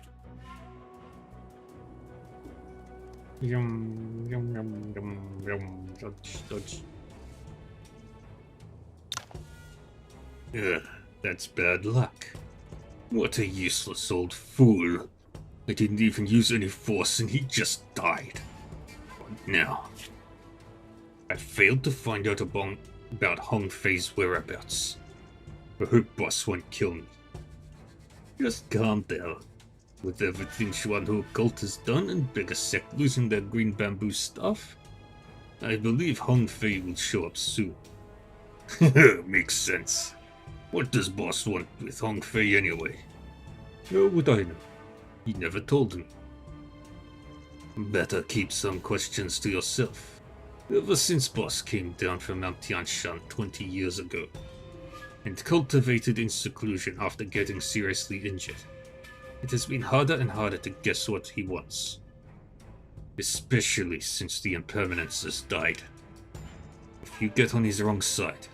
Yum, yum, yum, yum, yum, dodge, dodge. Ugh, that's bad luck. What a useless old fool. I didn't even use any force and he just died. But now, I failed to find out about Hong Fei's whereabouts. I hope Boss won't kill me. Just calm down. With everything Xuanhu Occult has done and Beggar Sect losing their green bamboo stuff, I believe Hong Fei will show up soon. Makes sense. What does Boss want with Hong Fei anyway? How would I know? He never told me. Better keep some questions to yourself. Ever since Boss came down from Mount Tianshan 20 years ago, and cultivated in seclusion after getting seriously injured, it has been harder and harder to guess what he wants. Especially since the Impermanences died. If you get on his wrong side,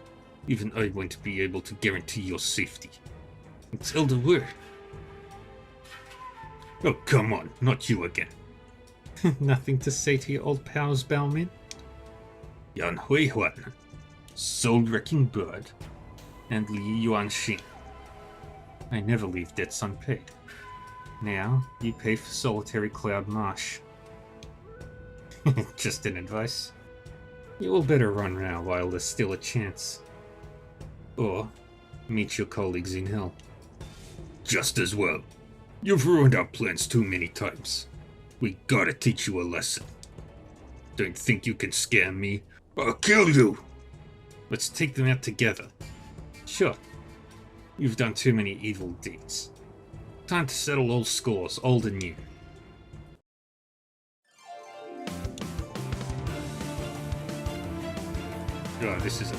even I won't be able to guarantee your safety. Tell the word. Oh, come on, not you again. Nothing to say to your old pals, Baomin? Yan Huihuan, Soul-Wrecking Bird, and Li Yuanxing. I never leave debts unpaid. Now, you pay for Solitary Cloud Marsh. Just an advice. You all better run now while there's still a chance. Or, meet your colleagues in hell. Just as well. You've ruined our plans too many times. We gotta teach you a lesson. Don't think you can scare me. I'll kill you! Let's take them out together. Sure. You've done too many evil deeds. Time to settle all scores, old and new. Oh, this is a...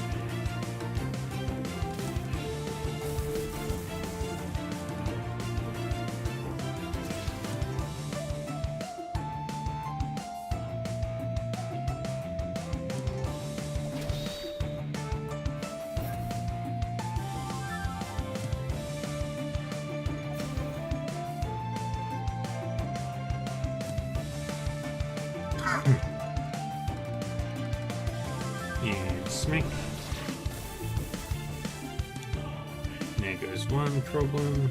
And smack. There goes one problem.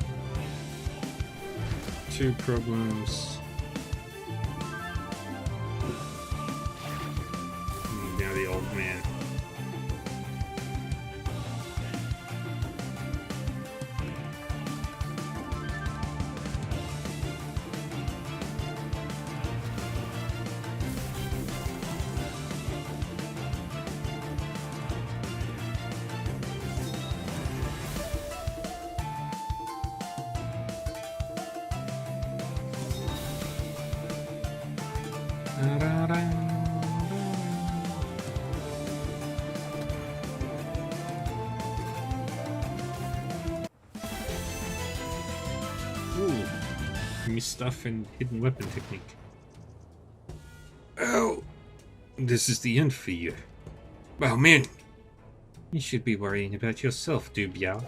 Two problems. And now the old man. Ooh, new stuff and hidden weapon technique. Oh, this is the end for you. Oh man, you should be worrying about yourself, Du Biao.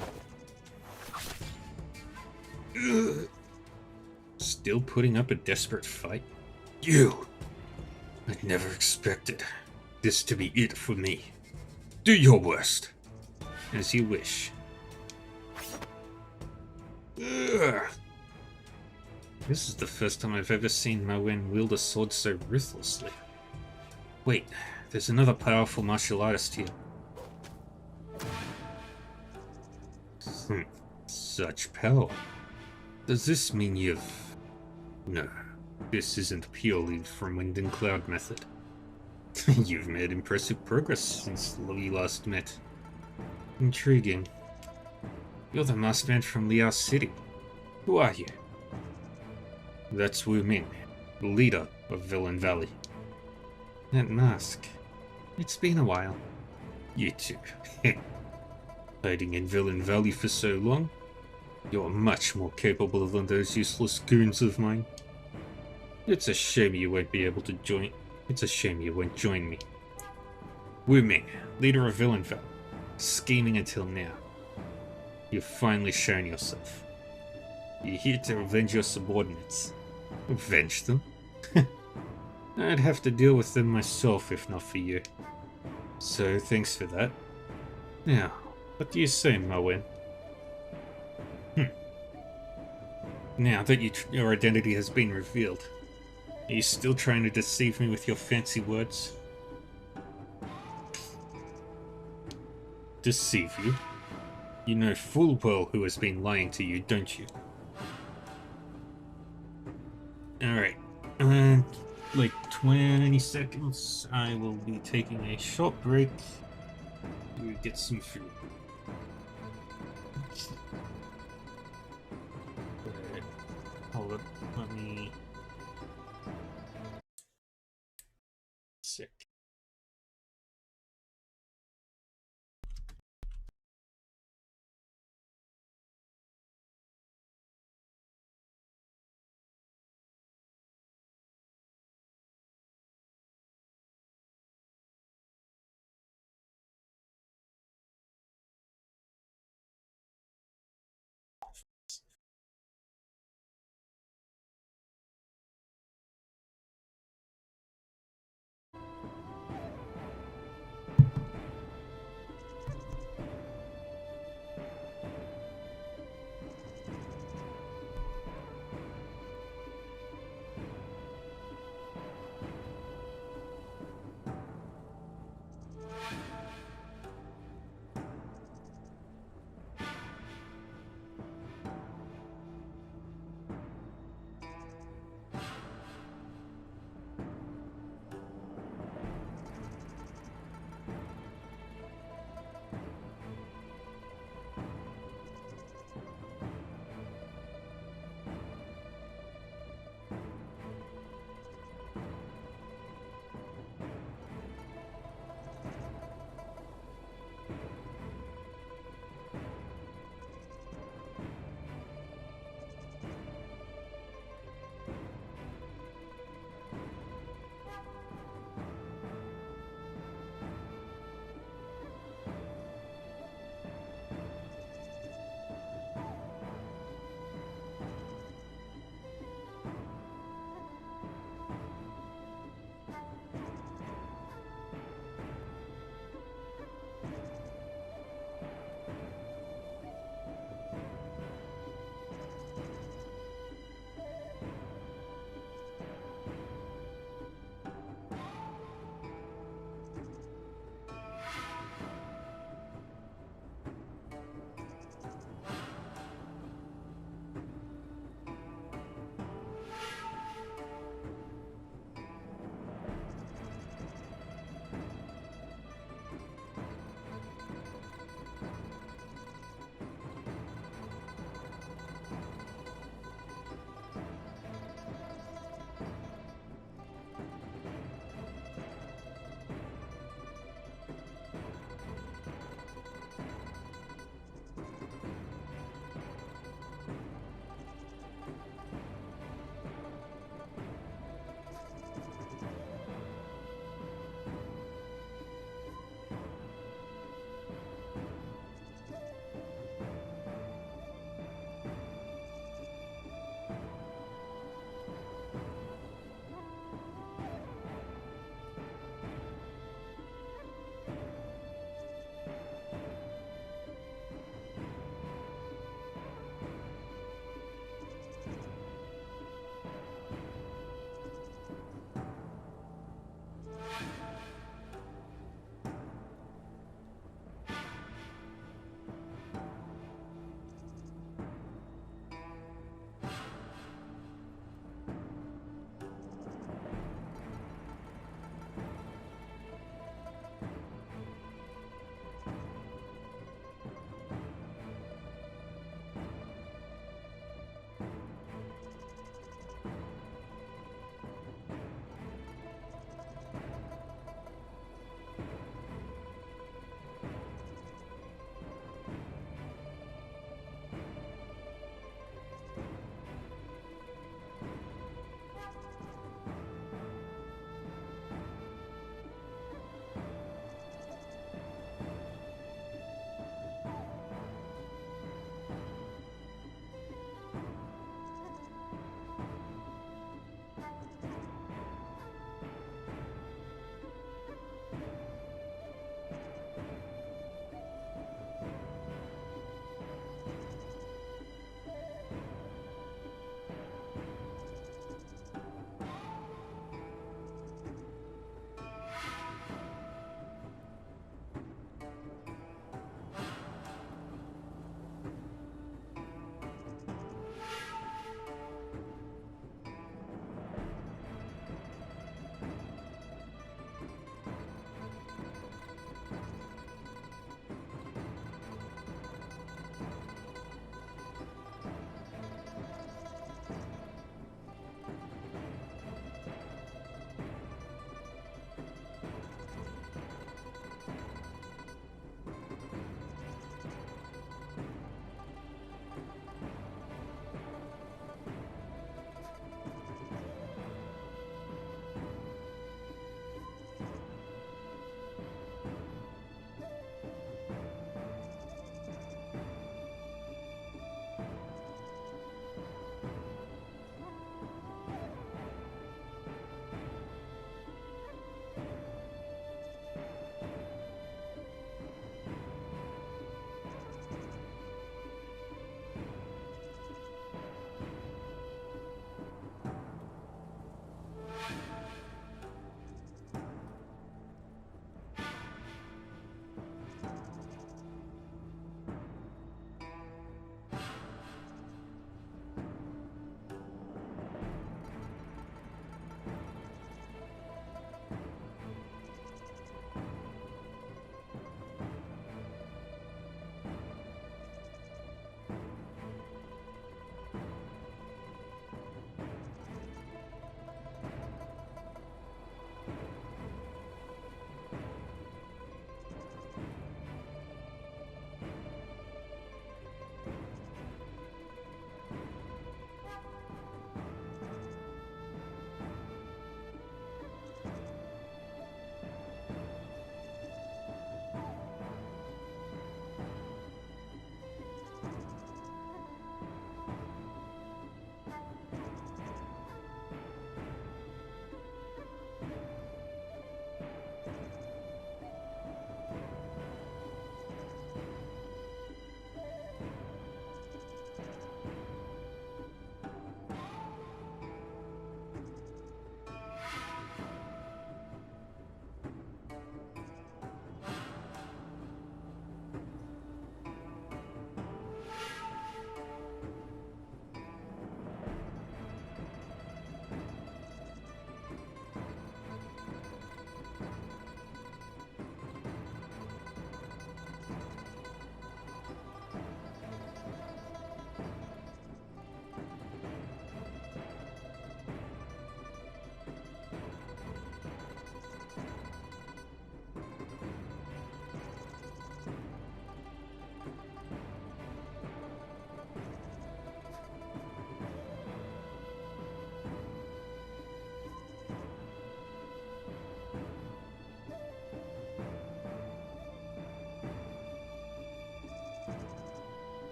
Still putting up a desperate fight? You! I never expected this to be it for me. Do your worst. As you wish. This is the first time I've ever seen Moen wield a sword so ruthlessly. Wait, there's another powerful martial artist here. Such power. Does this mean you've... No, this isn't purely from Wind and Cloud method. You've made impressive progress since we last met. Intriguing. You're the masked man from Liao City. Who are you? That's Wu Ming, the leader of Villain Valley. That mask. It's been a while. You too. Hiding in Villain Valley for so long? You're much more capable than those useless goons of mine. It's a shame you won't be able to join. It's a shame you won't join me. Wu Ming, leader of Villain Valley. Scheming until now. You've finally shown yourself. You're here to avenge your subordinates. Avenge them? I'd have to deal with them myself if not for you. So thanks for that. Now, what do you say, Moen? Now that your identity has been revealed, are you still trying to deceive me with your fancy words? Deceive you? You know full well who has been lying to you, don't you? Alright, like 20 seconds, I will be taking a short break to get some food. Hold up, let me... Sick.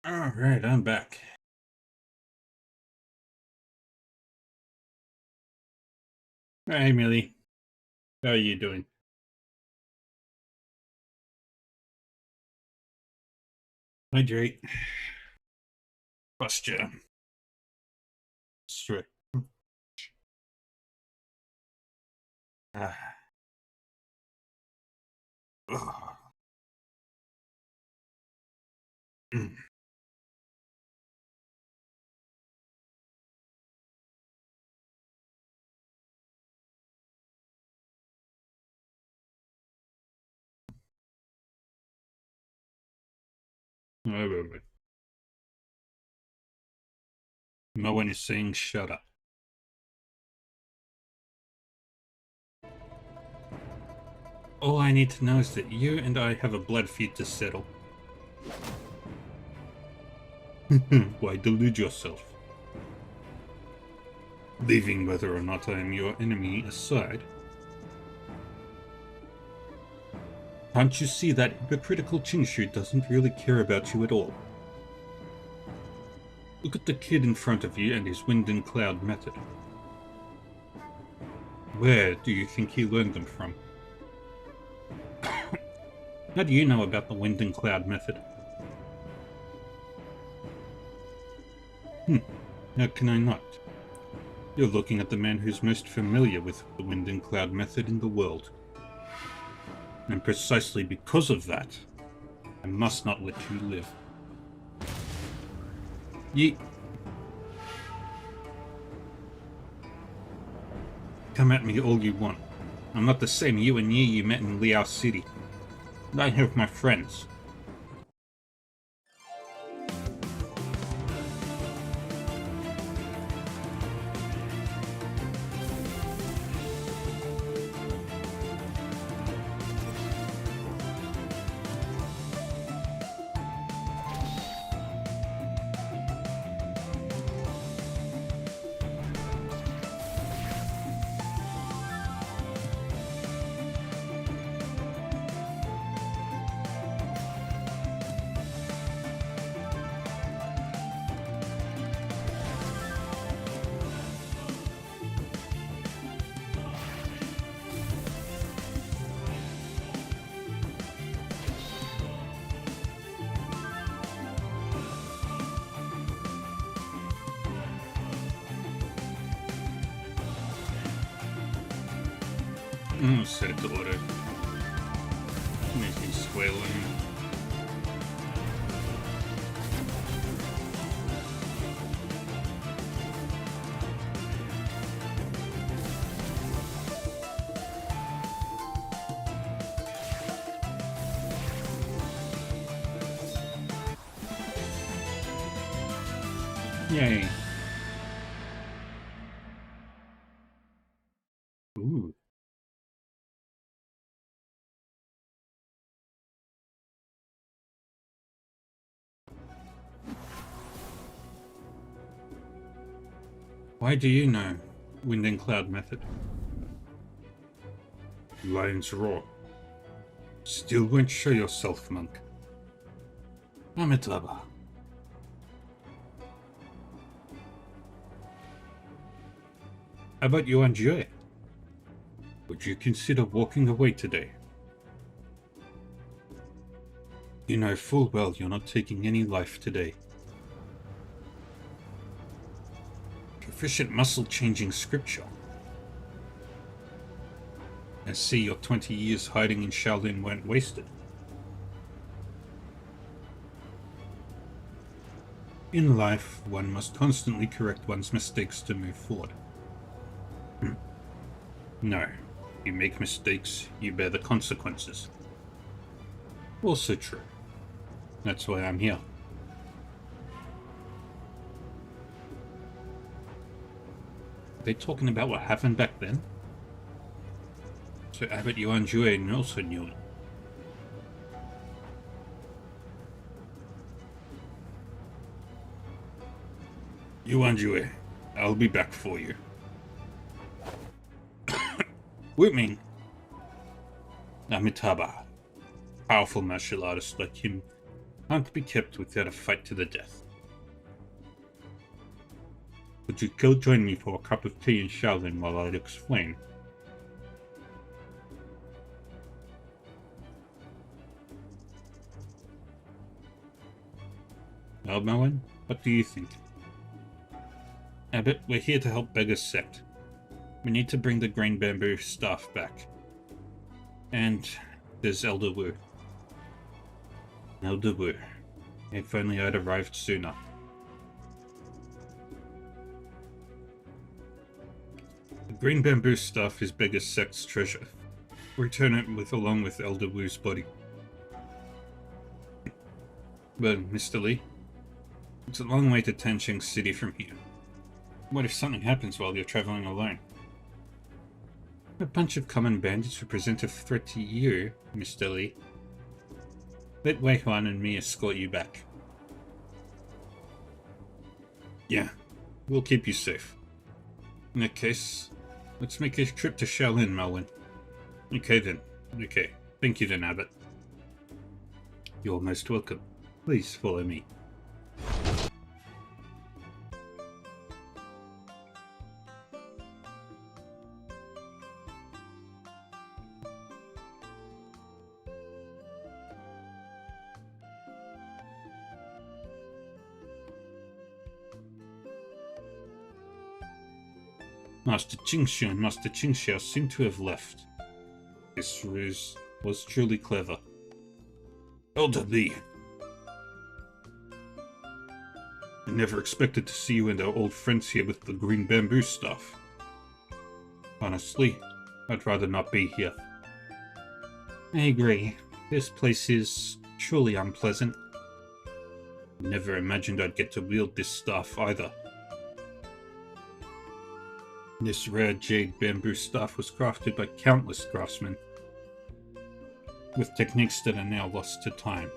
All right, I'm back. Hi, Millie. How are you doing? Hydrate. Posture. Straight. Ah. Ugh. Mm. Wait, wait, wait. No one is saying shut up. All I need to know is that you and I have a blood feud to settle. Why delude yourself? Leaving whether or not I am your enemy aside, can't you see that hypocritical Chingshu doesn't really care about you at all? Look at the kid in front of you and his wind and cloud method. Where do you think he learned them from? How do you know about the wind and cloud method? How can I not? You're looking at the man who's most familiar with the wind and cloud method in the world. And precisely because of that, I must not let you live. Come at me all you want. I'm not the same you and you met in Liao City. I have my friends. Said daughter. Making squealing. Yay. Ooh. Why do you know wind and cloud method? Lion's roar. Still won't show yourself, monk. Amitabha. How about you, Anjue? Would you consider walking away today? You know full well you're not taking any life today. Proficient muscle-changing scripture. I see your 20 years hiding in Shaolin weren't wasted. In life, one must constantly correct one's mistakes to move forward. No, you make mistakes, you bear the consequences. Also true. That's why I'm here. Are they talking about what happened back then? So Abbot Yuan Jue also knew it. Yuan Jue, I'll be back for you. Wu Ming. Amitabha. Powerful martial artist like him Can't be kept without a fight to the death. Would you go join me for a cup of tea in Shaolin while I explain? Well, Melon, what do you think? Abbot, we're here to help Beggar's sect. We need to bring the green bamboo staff back. And there's Elder Wu. Elder Wu. If only I'd arrived sooner. The green bamboo staff is Beggar's sect's treasure. Return it along with Elder Wu's body. But, Mr. Lee, it's a long way to Tancheng City from here. What if something happens while you're traveling alone? A bunch of common bandits who present a threat to you, Mr. Lee. Let Wei Huan and me escort you back. Yeah, we'll keep you safe. In that case, let's make a trip to Shaolin, Melwin. Okay then. Okay. Thank you then, Abbot. You're most welcome. Please follow me. Master Qingxu and Master Qingxiao seem to have left. This ruse was truly clever. Elder Lee. I never expected to see you and our old friends here with the green bamboo stuff. Honestly, I'd rather not be here. I agree. This place is truly unpleasant. Never imagined I'd get to wield this staff either. This rare jade bamboo staff was crafted by countless craftsmen, with techniques that are now lost to time.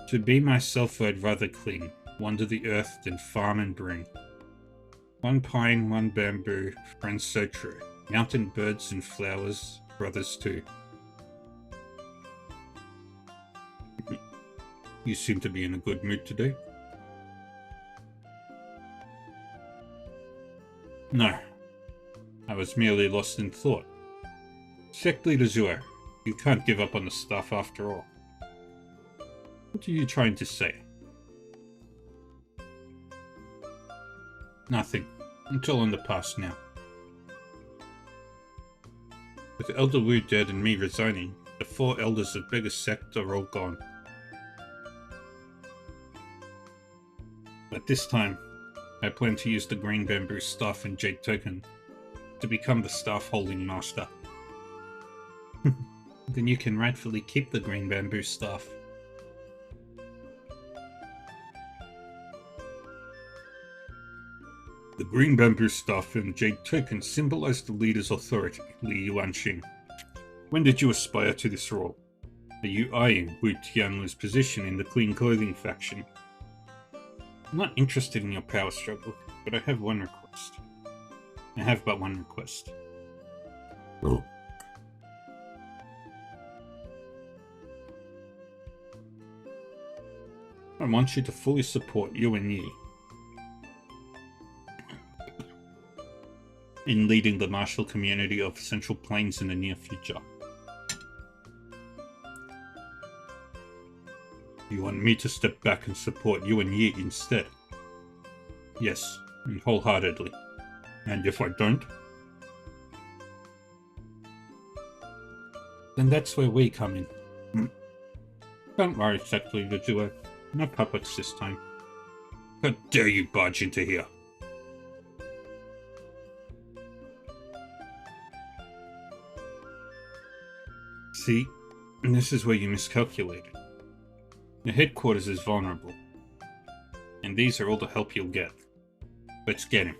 To be myself, I'd rather cling, wander the earth than farm and bring. One pine, one bamboo, friends so true. Mountain birds and flowers, brothers too. You seem to be in a good mood today. No, I was merely lost in thought. Sect Leader Zuo, you can't give up on the staff after all. What are you trying to say? Nothing. It's all in the past now. With Elder Wu dead and me resigning, the 4 elders of Beggar's sect are all gone. But this time, I plan to use the green bamboo staff and jade token to become the staff holding master. Then you can rightfully keep the green bamboo staff. The green bamboo staff and jade token symbolize the leader's authority, Li Yuanxing. When did you aspire to this role? Are you eyeing Wu Tianlu's position in the Clean Clothing faction? I'm not interested in your power struggle, but I have one request. I have but one request. Oh. I want you to fully support Yuan Yi in leading the martial community of Central Plains in the near future. You want me to step back and support Yuan Yi instead? Yes, and wholeheartedly. And if I don't? Then that's where we come in. Don't worry, Sect Leader Zuo. No puppets this time. How dare you barge into here? See, this is where you miscalculated. Your headquarters is vulnerable, and these are all the help you'll get. Let's get him.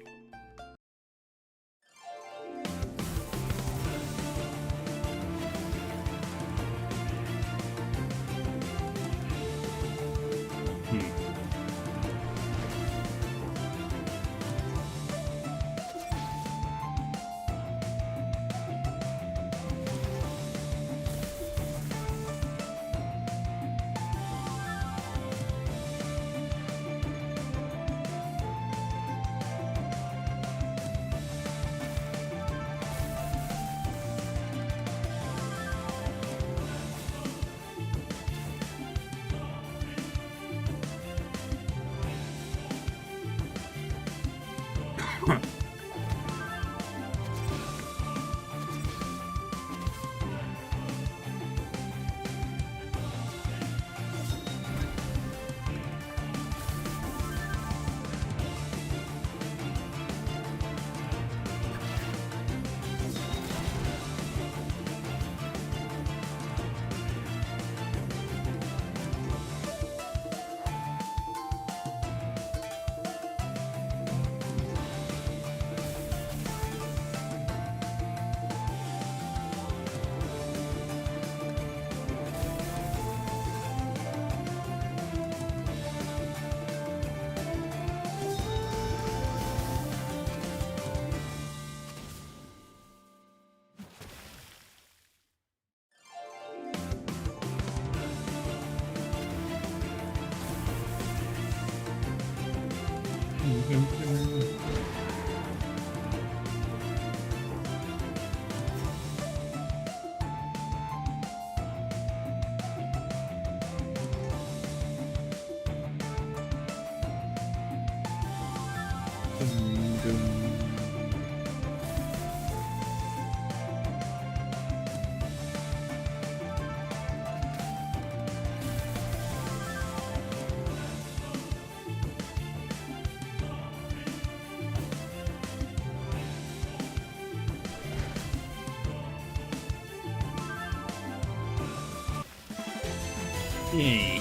Yay.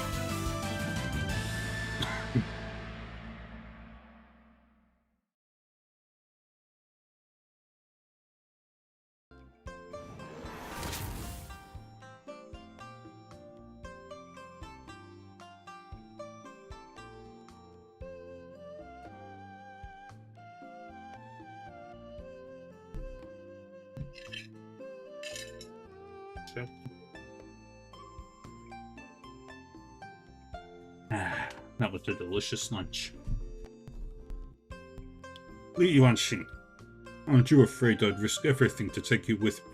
That was a delicious lunch. Li Yuanxing, aren't you afraid I'd risk everything to take you with me?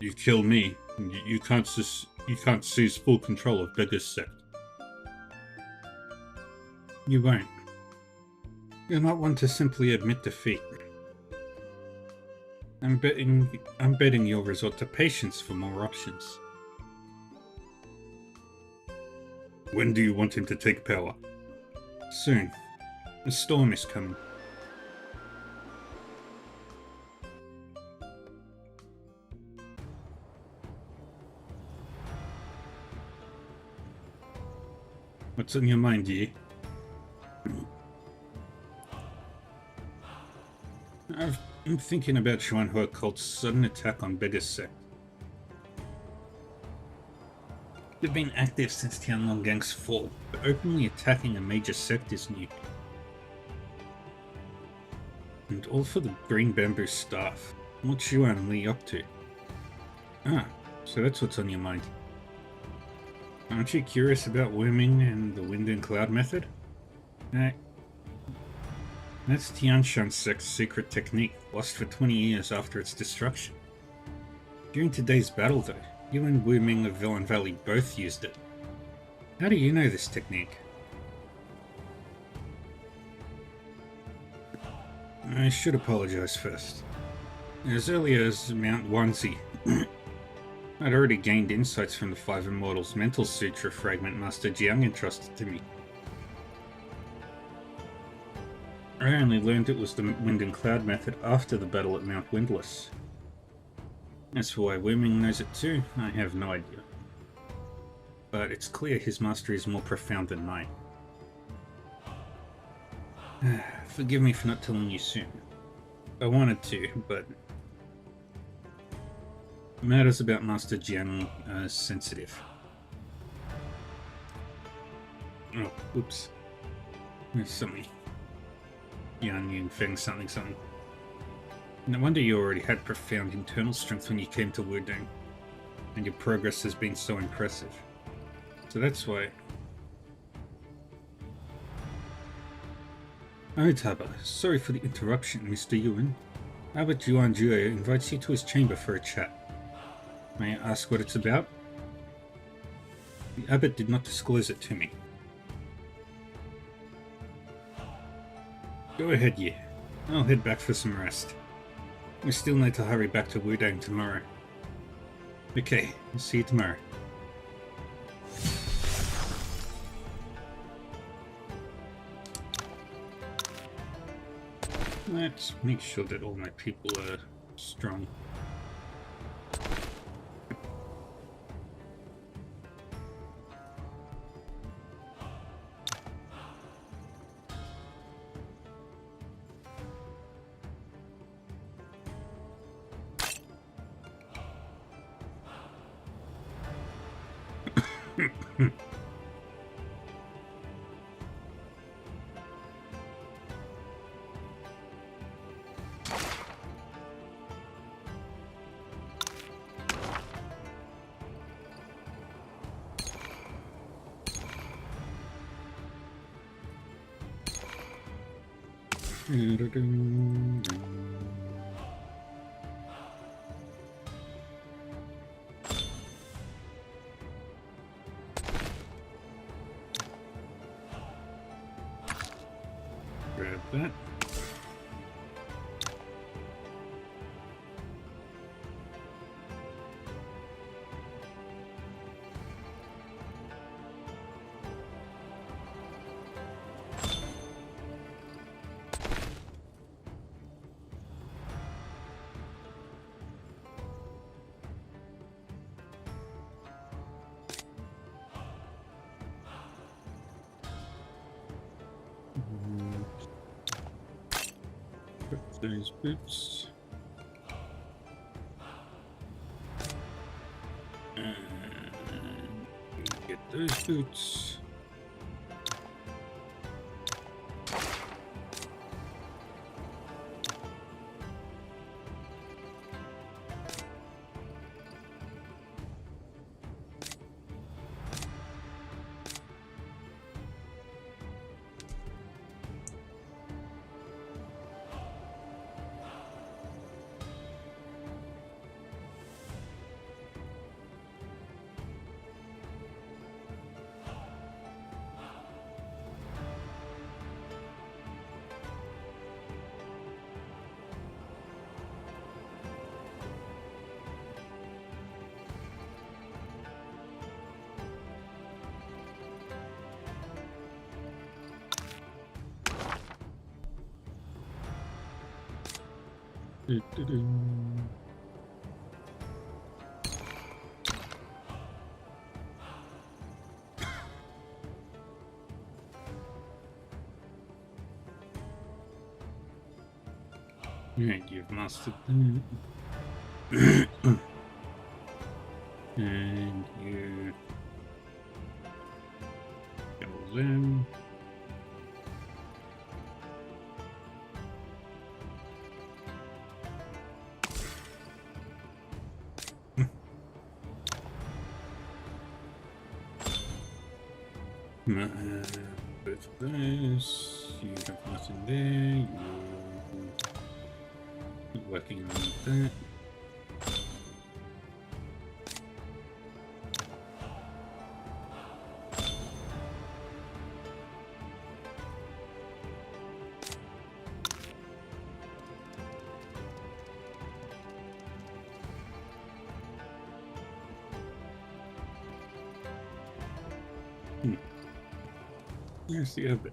You kill me, and you can't seize full control of Beggar's Sect. You won't. You're not one to simply admit defeat. I'm betting you'll resort to patience for more options. When do you want him to take power? Soon. A storm is coming. What's on your mind, Yi? I'm thinking about Xuanhua Cult's sudden attack on Beggar's Sect. They've been active since Tianlong Gang's fall, but openly attacking a major sect is new. And all for the Green Bamboo staff. What's Yuan and Li up to? Ah, so that's what's on your mind. Aren't you curious about worming and the wind and cloud method? That's Tianshan Sect's secret technique, lost for 20 years after its destruction. During today's battle, though, you and Wu Ming of Villain Valley both used it. How do you know this technique? I should apologize first. As early as Mount Wanzi, I'd already gained insights from the Five Immortals' mental sutra fragment Master Jiang entrusted to me. I only learned it was the wind and cloud method after the battle at Mount Windless. As for why Wu Ming knows it too, I have no idea. But it's clear his mastery is more profound than mine. Forgive me for not telling you soon. I wanted to, but matters about Master Jiang are sensitive. Oh, oops. There's something. Yan Yun Feng something. No wonder you already had profound internal strength when you came to Wudong, and your progress has been so impressive. So that's why... Oh, Taba, sorry for the interruption, Mr. Yuan. Abbot Yuan Jue invites you to his chamber for a chat. May I ask what it's about? The abbot did not disclose it to me. Go ahead, Yi. I'll head back for some rest. We still need to hurry back to Wudang tomorrow. Okay, I'll see you tomorrow. Let's make sure that all my people are strong. Grab that. those boots. And get those boots. Do-do-do. Right, you've mastered them. And you kill them. Both of those. You have nothing there. You're working on that. Here's the other.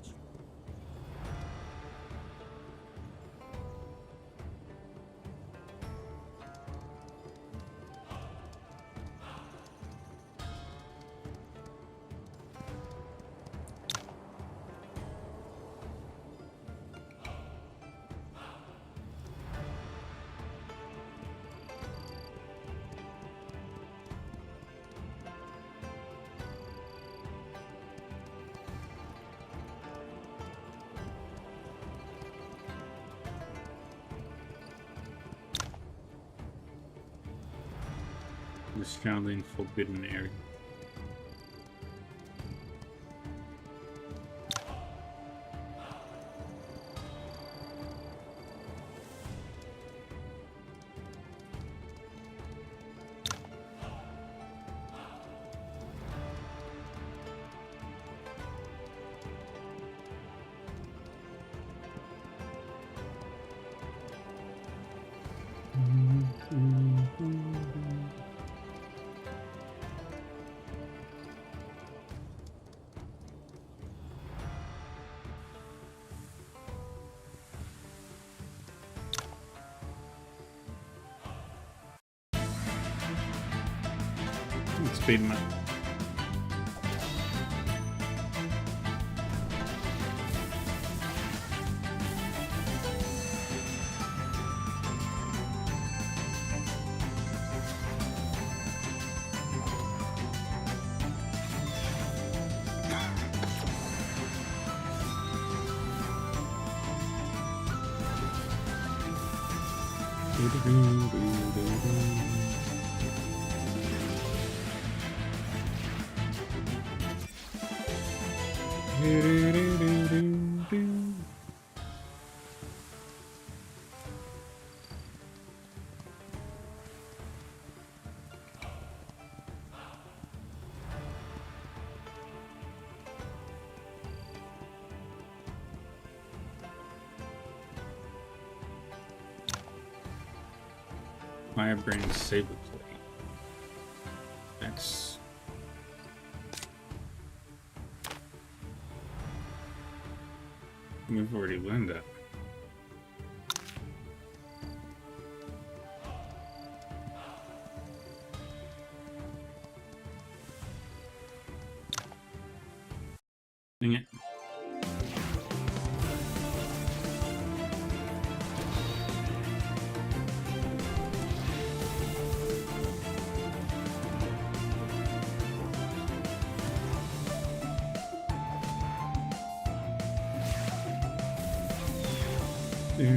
This founding forbidden area. It's been my Firebrand Saber Plate. That's we've already learned that. Dang it. Alright,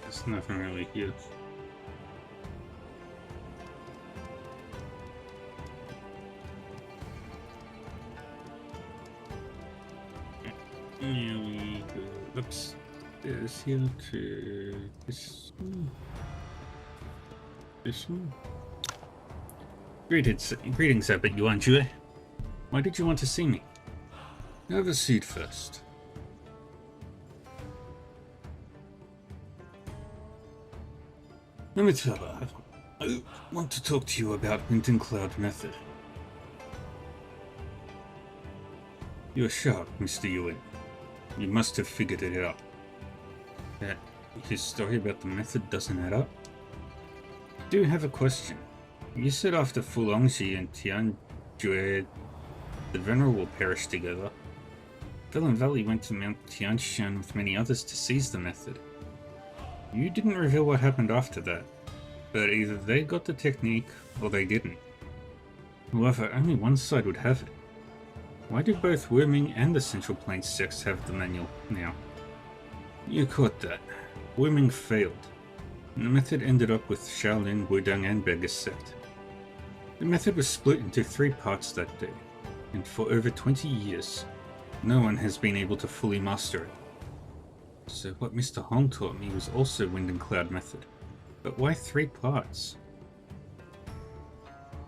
there's nothing really here. Here we go upstairs here to this one. This one. Greetings, Abbot Yuan Jue. Why did you want to see me? Have a seat first. Amitabha, I want to talk to you about Wind and Cloud Method. You're sharp, Mr. Yuan. You must have figured it out. That his story about the method doesn't add up? I do have a question. You said after Fulongji and Tianjue, the Venerable perished together. Felon Valley went to Mount Tianshan with many others to seize the method. You didn't reveal what happened after that, but either they got the technique or they didn't. However, only one side would have it. Why did both Wurming and the Central Plains sects have the manual now? You caught that. Wurming failed, and the method ended up with Shaolin, Wudang, and Beggar's sect. The method was split into 3 parts that day, and for over 20 years, no one has been able to fully master it. So what Mr. Hong taught me was also Wind and Cloud Method. But why 3 parts?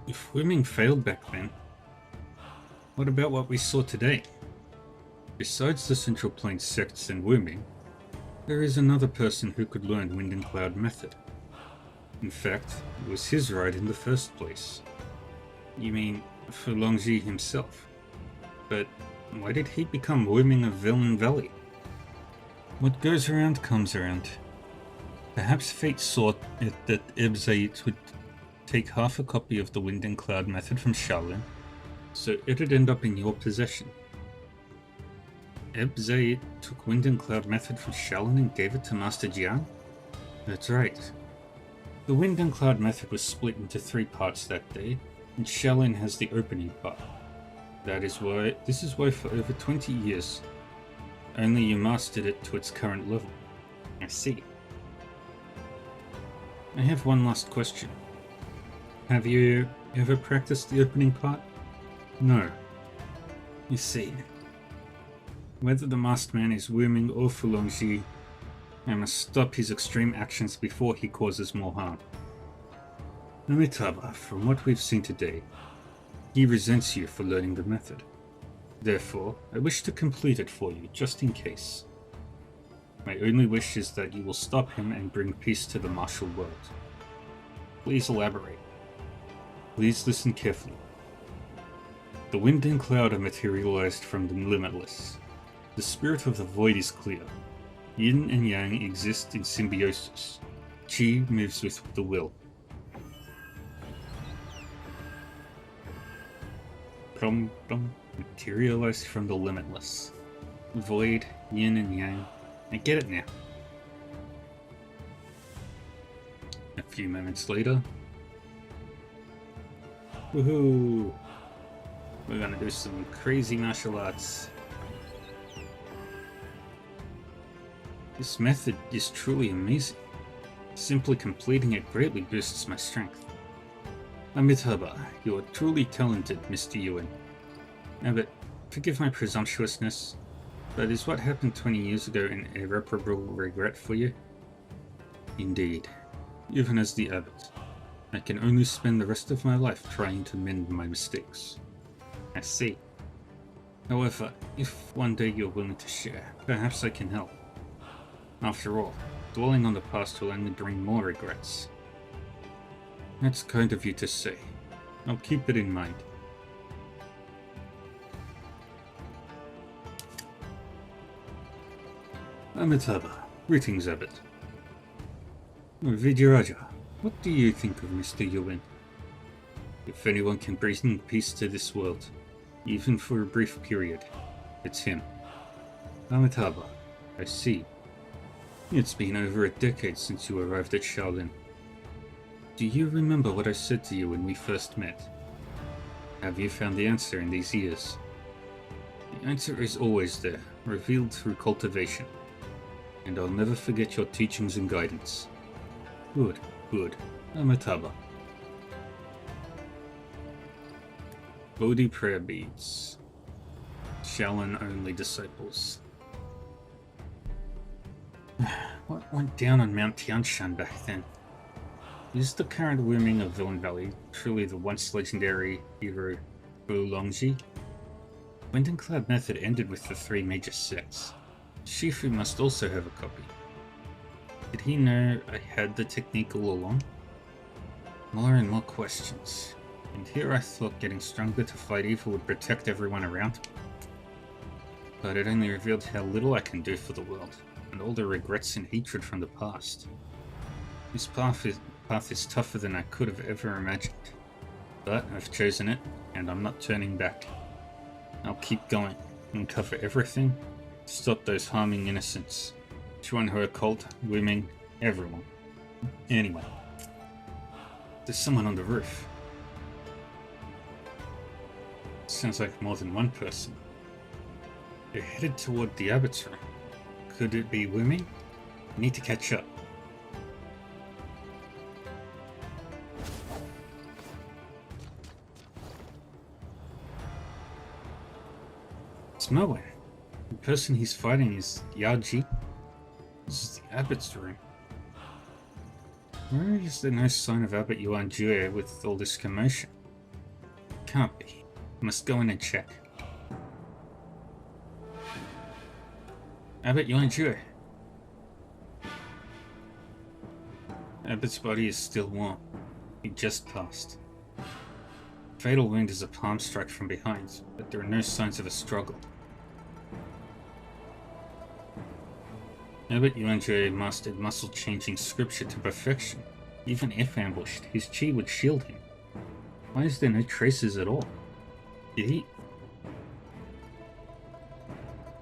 If Wurming failed back then, what about what we saw today? Besides the Central Plains sects and Wurming, there is another person who could learn Wind and Cloud Method. In fact, it was his right in the first place. You mean Fulongji himself? But why did he become Wurming of Velin Valley? What goes around comes around. Perhaps fate saw it that Ebzait would take half a copy of the Wind and Cloud Method from Shaolin, so it'd end up in your possession. Ebzait took Wind and Cloud Method from Shaolin and gave it to Master Jiang? That's right. The Wind and Cloud Method was split into 3 parts that day, and Shaolin has the opening part. This is why for over 20 years, only you mastered it to its current level. I see. I have one last question. Have you ever practiced the opening part? No. You see. Whether the masked man is Wurming or Fulongji, I must stop his extreme actions before he causes more harm. Amitabha, from what we've seen today, he resents you for learning the method. Therefore, I wish to complete it for you, just in case. My only wish is that you will stop him and bring peace to the martial world. Please elaborate. Please listen carefully. The wind and cloud are materialized from the limitless. The spirit of the void is clear. Yin and yang exist in symbiosis. Qi moves with the will. Materialized from the limitless. Void, yin and yang. I get it now. A few moments later. Woohoo! We're gonna do some crazy martial arts. This method is truly amazing. Simply completing it greatly boosts my strength. Amitabha, you are truly talented, Mr. Yuan. But forgive my presumptuousness, but is what happened 20 years ago an irreparable regret for you? Indeed. Even as the abbot, I can only spend the rest of my life trying to mend my mistakes. I see. However, if one day you're willing to share, perhaps I can help. After all, dwelling on the past will only bring more regrets. That's kind of you to say. I'll keep it in mind. Amitabha, greetings, Abbot. Vidyaraja, What do you think of Mr. Yuan? If anyone can bring peace to this world, even for a brief period, it's him. Amitabha, I see. It's been over a decade since you arrived at Shaolin. Do you remember what I said to you when we first met? Have you found the answer in these years? The answer is always there, revealed through cultivation. And I'll never forget your teachings and guidance. Good, good. Amitabha. Bodhi prayer beads. Shaolin only disciples. What went down on Mount Tianshan back then? Is the current Wuming of Villain Valley truly the once legendary hero Wu Longji? Wind and Cloud Method ended with the three major sects. Shifu must also have a copy. Did he know I had the technique all along? More and more questions. And here I thought getting stronger to fight evil would protect everyone around me. But it only revealed how little I can do for the world, and all the regrets and hatred from the past. This path is tougher than I could have ever imagined. But I've chosen it, and I'm not turning back. I'll keep going, uncover everything, stop those harming innocents. Chuan Ho cult, women, everyone. Anyway. There's someone on the roof. Sounds like more than one person. They're headed toward the abbot's room. Could it be women? I need to catch up. It's Moen. The person he's fighting is Yaji. This is the abbot's room. Where is there no sign of Abbot Yuan Jue with all this commotion? Can't be. I must go in and check. Abbot Yuan Jue. Abbot's body is still warm. He just passed. Fatal wound is a palm strike from behind, but there are no signs of a struggle. Abbot Yuan Jue mastered muscle-changing scripture to perfection. Even if ambushed, his chi would shield him. Why is there no traces at all? Did he...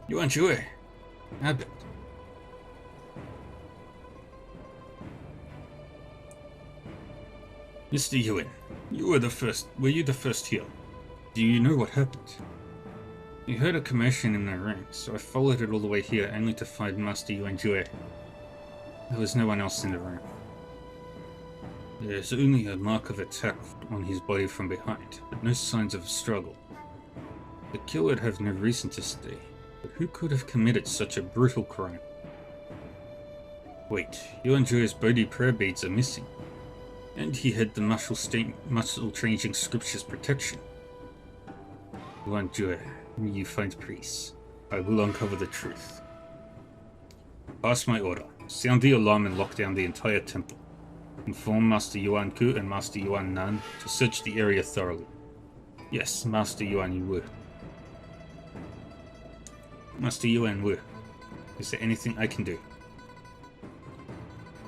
Yuan Jue! Abbot. Mr. Yuan, were you the first here? Do you know what happened? We heard a commotion in my room, so I followed it all the way here only to find Master Yuan Jue. There was no one else in the room. There's only a mark of attack on his body from behind, but no signs of a struggle. The killer would have no reason to stay, but who could have committed such a brutal crime? Wait, Yuan Jue's Bodhi prayer beads are missing. And he had the muscle-changing scripture's protection. Yuan Jue, may you find peace. I will uncover the truth. Pass my order. Sound the alarm and lock down the entire temple. Inform Master Yuan Ku and Master Yuan Nan to search the area thoroughly. Yes, Master Yuan Wu. Master Yuan Wu, is there anything I can do?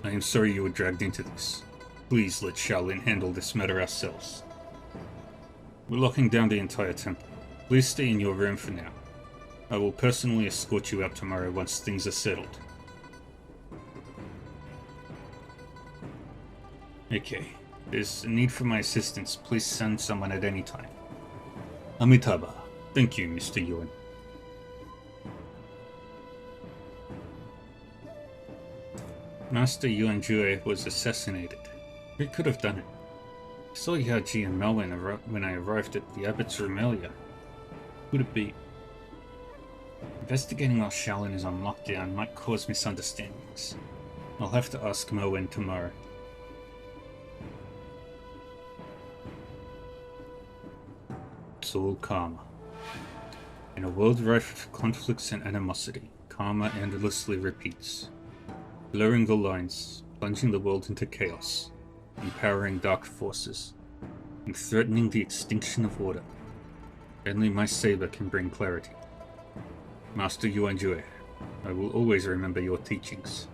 I am sorry you were dragged into this. Please let Shaolin handle this matter ourselves. We're locking down the entire temple. Please stay in your room for now. I will personally escort you out tomorrow once things are settled. Okay. If there's a need for my assistance, please send someone at any time. Amitabha. Thank you, Mr. Yuan. Master Yuan Jue was assassinated. Who could have done it? I saw Yaji and Melwin when I arrived at the Abbot's room earlier. Who'd it be? Investigating while Shaolin is on lockdown might cause misunderstandings. I'll have to ask Melwin tomorrow. It's all karma. In a world rife with conflicts and animosity, karma endlessly repeats, blurring the lines, plunging the world into chaos, empowering dark forces, and threatening the extinction of order. Only my saber can bring clarity. Master Yuan Jue, I will always remember your teachings.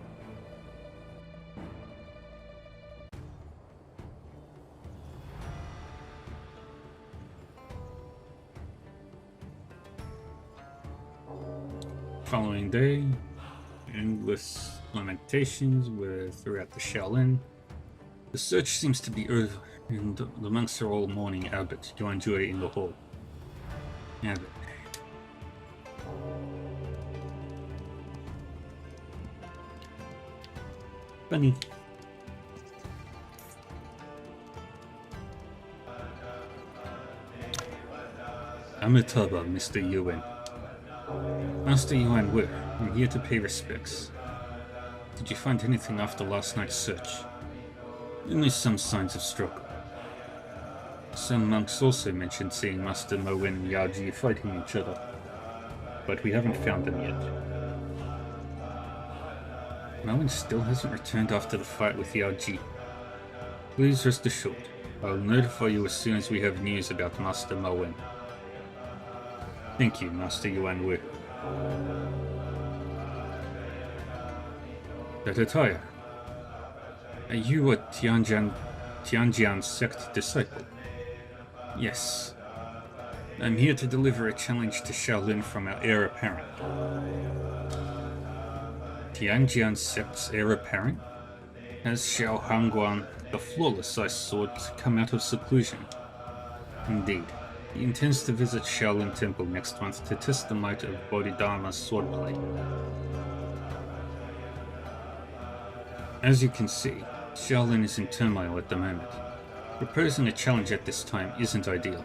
Following day, endless lamentations were throughout the Shaolin. The search seems to be over, and the monks are all mourning Abbot Yuanjue in the hall. Abbot. Funny. Amitabha, Mr. Yuan. Master Yuan Wu, I'm here to pay respects. Did you find anything after last night's search? Only some signs of struggle. Some monks also mentioned seeing Master Mo Wen and Yao Ji fighting each other, but we haven't found them yet. Mo Wen still hasn't returned after the fight with Yao Ji. Please rest assured, I'll notify you as soon as we have news about Master Mo Wen. Thank you, Master Yuan Wu. Tatataya, are you a Tianjian sect disciple? Yes. I'm here to deliver a challenge to Shaolin from our heir apparent. Tianjian sect's heir apparent? Has Xiao Hangguan, the flawless ice sword, come out of seclusion? Indeed. He intends to visit Shaolin Temple next month to test the might of Bodhidharma's swordplay. As you can see, Shaolin is in turmoil at the moment. Proposing a challenge at this time isn't ideal.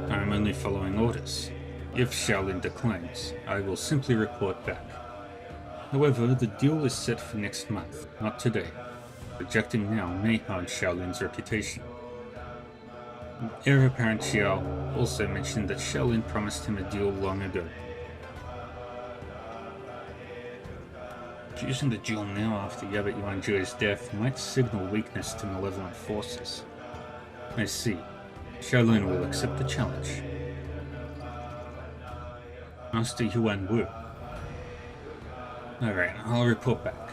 I'm only following orders. If Shaolin declines, I will simply report back. However, the duel is set for next month, not today. Rejecting now may harm Shaolin's reputation. Heir apparent Xiao also mentioned that Shaolin promised him a duel long ago. Choosing the duel now after Abbot Yuanjue's death might signal weakness to malevolent forces. I see. Shaolin will accept the challenge. Master Yuan Wu. Alright, I'll report back.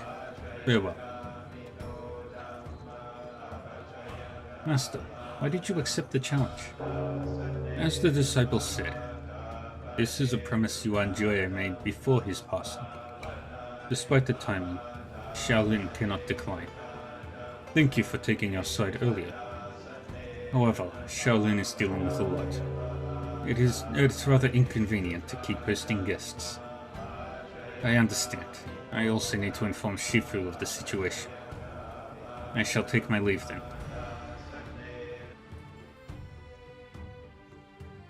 Farewell. Master, why did you accept the challenge? As the disciple said, this is a promise Yuan Jue made before his passing. Despite the timing, Shaolin cannot decline. Thank you for taking our side earlier. However, Shaolin is dealing with a lot. It's rather inconvenient to keep hosting guests. I understand. I also need to inform Shifu of the situation. I shall take my leave then.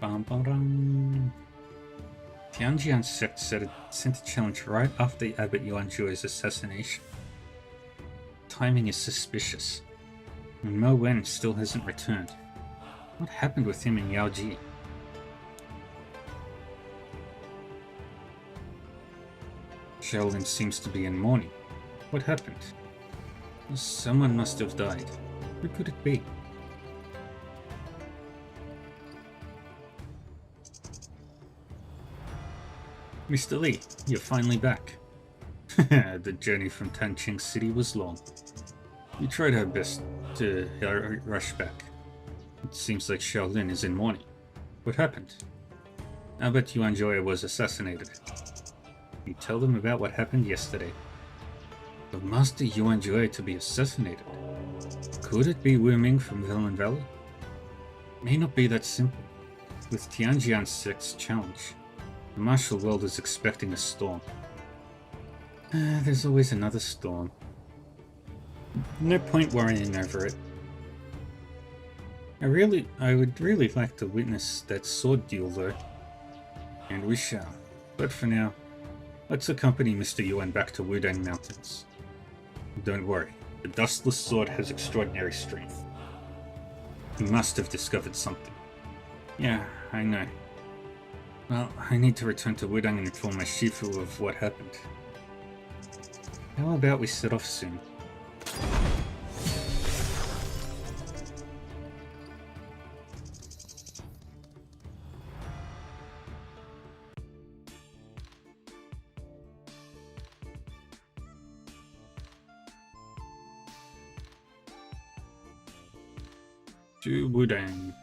Bam-ba-dum. Tianjian sect sent a challenge right after Abbot Yuanjue's assassination. Timing is suspicious. And Mo Wen still hasn't returned. What happened with him and Yao Ji? Shaolin seems to be in mourning. What happened? Someone must have died. Who could it be? Mr. Li, you're finally back. The journey from Tanqing City was long. We tried our best to rush back. It seems like Shaolin is in mourning. What happened? Abbot Yuanjue was assassinated. You tell them about what happened yesterday. The Master Yuanjue to be assassinated? Could it be Wu Ming from Velin Valley? May not be that simple. With Tianjian sect's challenge, the martial world is expecting a storm. There's always another storm. No point worrying over it. I would really like to witness that sword duel though. And we shall. But for now, let's accompany Mr. Yuan back to Wudang Mountains. Don't worry, the dustless sword has extraordinary strength. He must have discovered something. Yeah, I know. Well, I need to return to Wudang and inform my Shifu of what happened. How about we set off soon? To Wudang.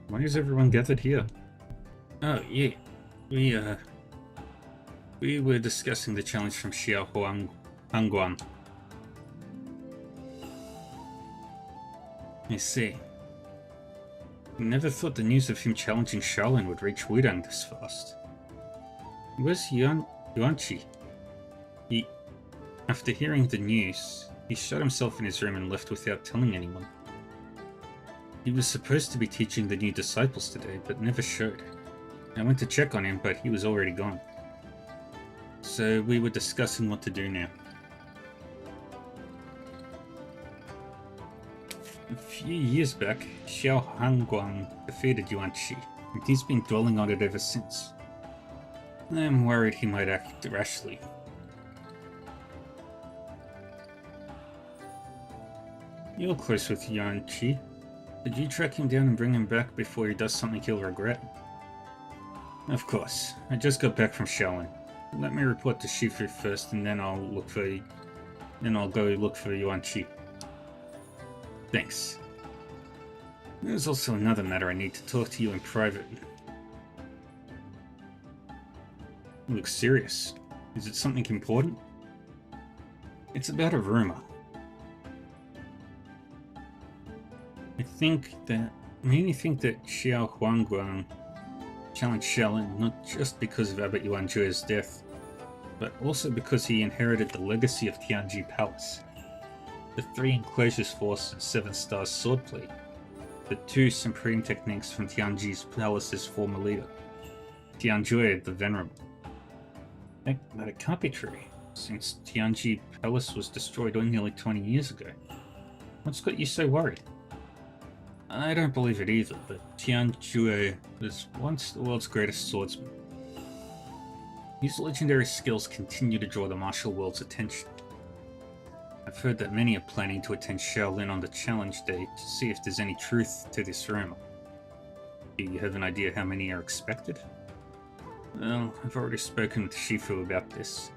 Why is everyone gathered here? Oh, yeah. We were discussing the challenge from Xiao Hangguan. I see. Never thought the news of him challenging Shaolin would reach Wudang this fast. Where's Yuanqi? After hearing the news, he shut himself in his room and left without telling anyone. He was supposed to be teaching the new disciples today, but never showed. I went to check on him, but he was already gone. So we were discussing what to do now. A few years back, Xiao Hangguang defeated Yuanqi, and he's been dwelling on it ever since. I'm worried he might act rashly. You're close with Yuanqi. Did you track him down and bring him back before he does something he'll regret? Of course. I just got back from Shaolin. Let me report to Shifu first, and then I'll go look for Yuanqi. Thanks. There's also another matter I need to talk to you in private. You look serious. Is it something important? It's about a rumor. I mainly think that Xiao Huangguang challenged Shaolin not just because of Abbot Yuan Jue's death, but also because he inherited the legacy of Tianji Palace. The 3 Enclosures Force and 7 Stars Swordplay, the 2 supreme techniques from Tianji's Palace's former leader, Tianjue the Venerable. But it can't be true, since Tianji Palace was destroyed nearly 20 years ago. What's got you so worried? I don't believe it either, but Tianjue was once the world's greatest swordsman. His legendary skills continue to draw the martial world's attention. I've heard that many are planning to attend Shaolin on the challenge day to see if there's any truth to this rumor. Do you have an idea how many are expected? Well, I've already spoken with Shifu about this.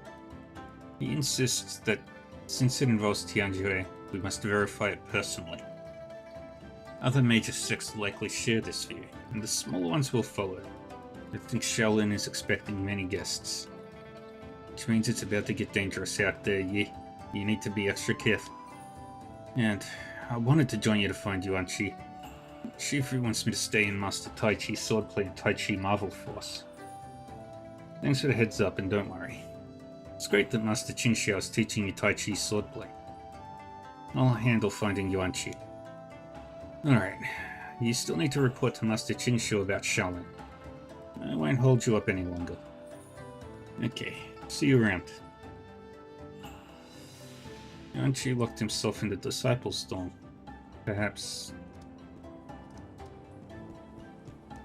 He insists that since it involves Tianjue, we must verify it personally. Other major sects likely share this view, and the smaller ones will follow. I think Shaolin is expecting many guests. Which means it's about to get dangerous out there, you need to be extra careful. And I wanted to join you to find Yuanqi. Shifu wants me to stay and master Tai Chi Swordplay and Tai Chi Marvel Force. Thanks for the heads up, and don't worry. It's great that Master Qingxiao is teaching you Tai Chi Swordplay. I'll handle finding Yuanqi. Alright, you still need to report to Master Qingxiao about Shaolin. I won't hold you up any longer. Okay, see you around. Yuanqi locked himself in the Disciples' Dorm. Perhaps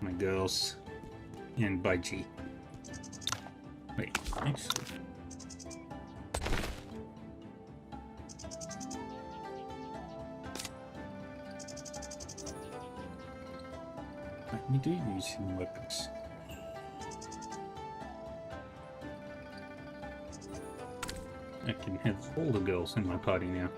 my girls and Baiji. Wait, actually. Let me do using weapons. I can have all the girls in my party now.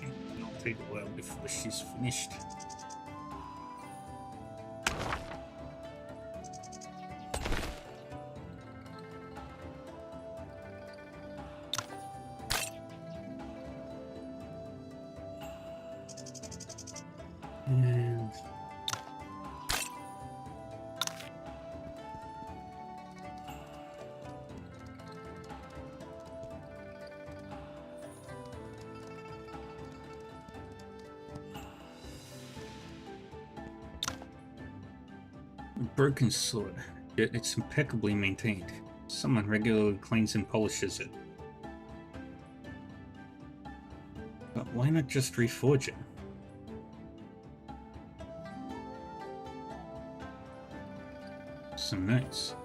It'll take a while before she's finished. And broken sword, yet it's impeccably maintained. Someone regularly cleans and polishes it. But why not just reforge it? Some notes.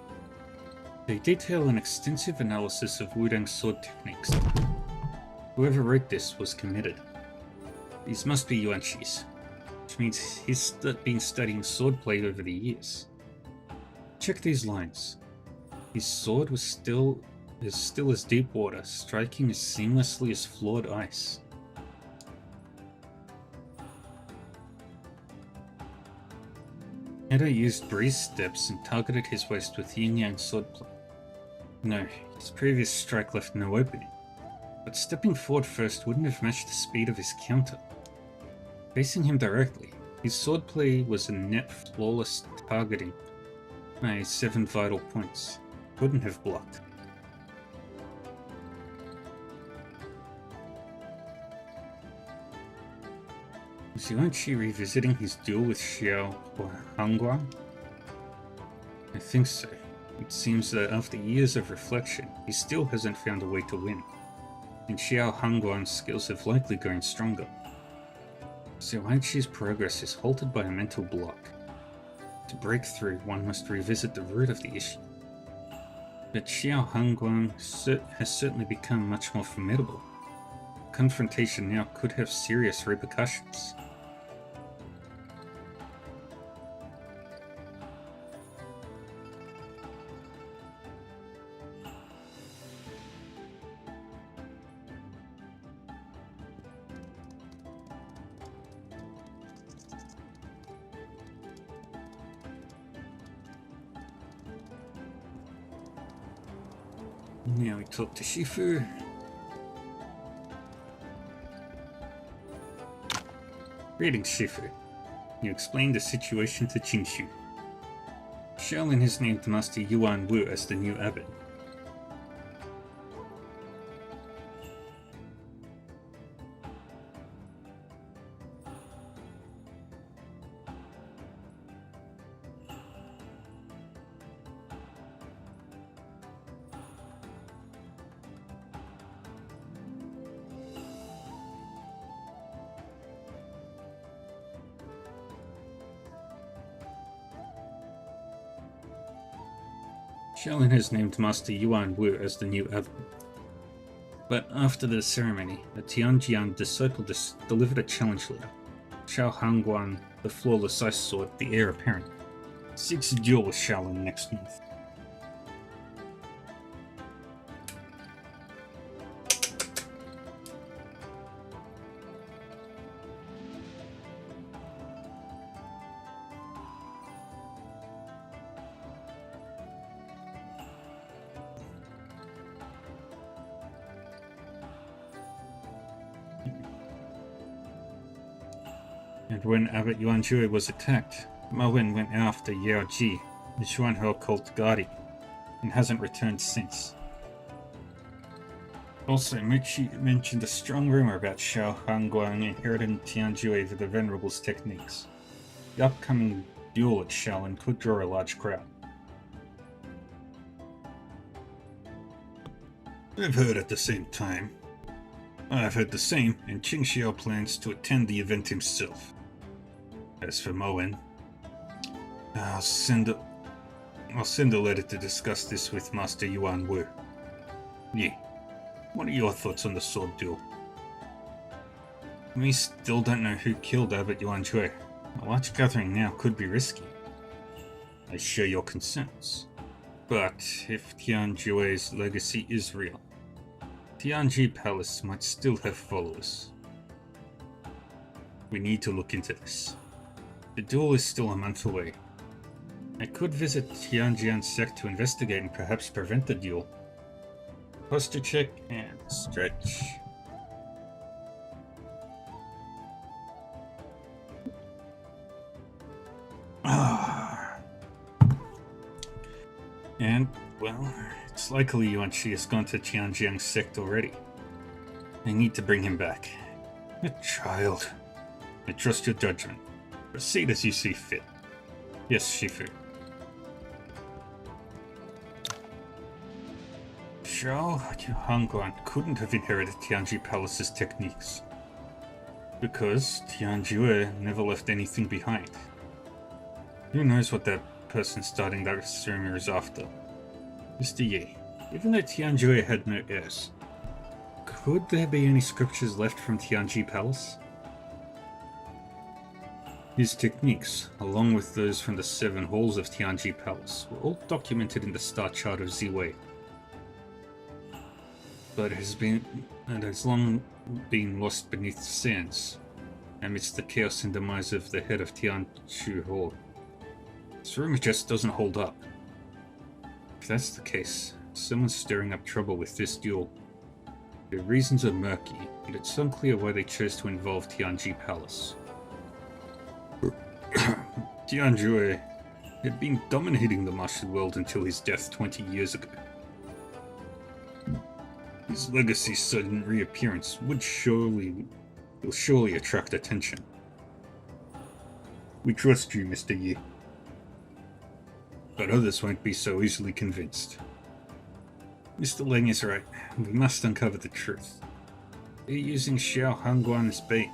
They detail an extensive analysis of Wudang sword techniques. Whoever wrote this was committed. These must be Yuan-Shi's, which means he's been studying swordplay over the years. Check these lines. His sword was still as deep water, striking as seamlessly as floored ice. Edo used breeze steps and targeted his waist with yin-yang swordplay. No, his previous strike left no opening, but stepping forward first wouldn't have matched the speed of his counter. Facing him directly, his swordplay was a net flawless targeting by 7 vital points. Couldn't have blocked. Was Yuan-Shi revisiting his duel with Xiao Hangguang? I think so. It seems that after years of reflection, he still hasn't found a way to win, and Xiao Hangguang's skills have likely grown stronger. So Yuan-Shi's progress is halted by a mental block. To break through, one must revisit the root of the issue. But Xiao Hangguang has certainly become much more formidable. Confrontation now could have serious repercussions. Now we talk to Shifu. Greetings, Shifu. You explained the situation to Jinshu. Shaolin has named Master Yuan Wu as the new abbot. Shaolin has named Master Yuan Wu as the new abbot. But after the ceremony, a Tianjian disciple delivered a challenge letter. Xiao Hangguan, the flawless ice sword, the heir apparent, seeks a duel with Shaolin next month. And when Abbot Yuanjue was attacked, Ma Wen went after Yao Ji, the Xuanhou cult guardian, and hasn't returned since. Also, Muchi mentioned a strong rumor about Xiao Hangguang inheriting Tianjue with the Venerable's techniques. The upcoming duel at Shaolin could draw a large crowd. I've heard at the same time. I've heard the same, and Qing Xiao plans to attend the event himself. As for Ma Wen, I'll send a letter to discuss this with Master Yuan Wu. Yi, what are your thoughts on the sword duel? We still don't know who killed Abbot Yuanjue. A large gathering now could be risky. I share your concerns. But if Tianjue's legacy is real, Tianji Palace might still have followers. We need to look into this. The duel is still a month away. I could visit Tianjian sect to investigate and perhaps prevent the duel. Posture check and stretch. And, well, it's likely Yuan Shi has gone to Tianjiang sect already. I need to bring him back. A child. I trust your judgment. Proceed as you see fit. Yes, Shifu. Xiao Hangguan couldn't have inherited Tianji Palace's techniques, because Tianjue never left anything behind. Who knows what that person starting that rumor is after? Mr. Yi, even though Tianjue had no heirs, could there be any scriptures left from Tianji Palace? His techniques, along with those from the 7 halls of Tianji Palace, were all documented in the star chart of Ziwei. But it has long been lost beneath the sands, amidst the chaos and demise of the head of Tianchu Hall. This rumor just doesn't hold up. If that's the case, someone's stirring up trouble with this duel. The reasons are murky, and it's unclear why they chose to involve Tianji Palace. Tianjue had been dominating the martial world until his death 20 years ago. His legacy's sudden reappearance will surely attract attention. We trust you, Mr. Yi. But others won't be so easily convinced. Mr. Leng is right. We must uncover the truth. They're using Xiao Hangguan as bait,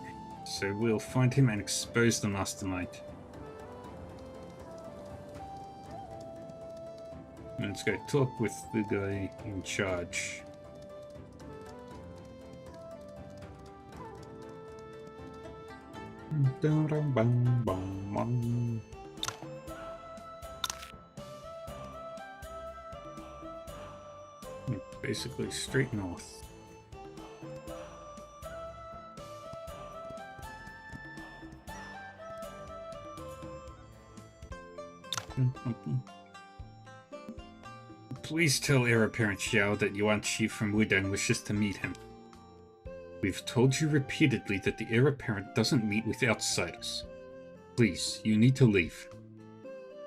so we'll find him and expose the mastermind. Let's go talk with the guy in charge. Basically straight north. Please tell Heir Apparent Xiao that Yuan Shi from Wudang wishes to meet him. We've told you repeatedly that the Heir Apparent doesn't meet with outsiders. Please, you need to leave.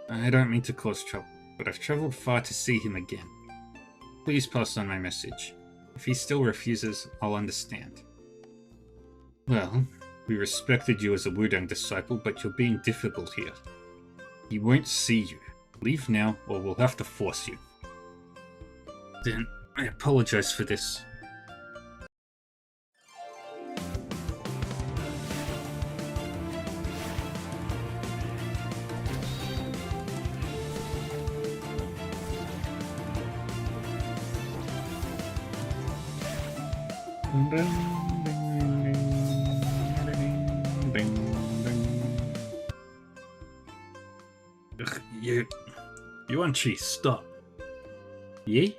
I don't mean to cause trouble, but I've traveled far to see him again. Please pass on my message. If he still refuses, I'll understand. Well, we respected you as a Wudang disciple, but you're being difficult here. He won't see you. Leave now, or we'll have to force you. Then, I apologize for this. Ugh, Yuan Chi, stop. Ye?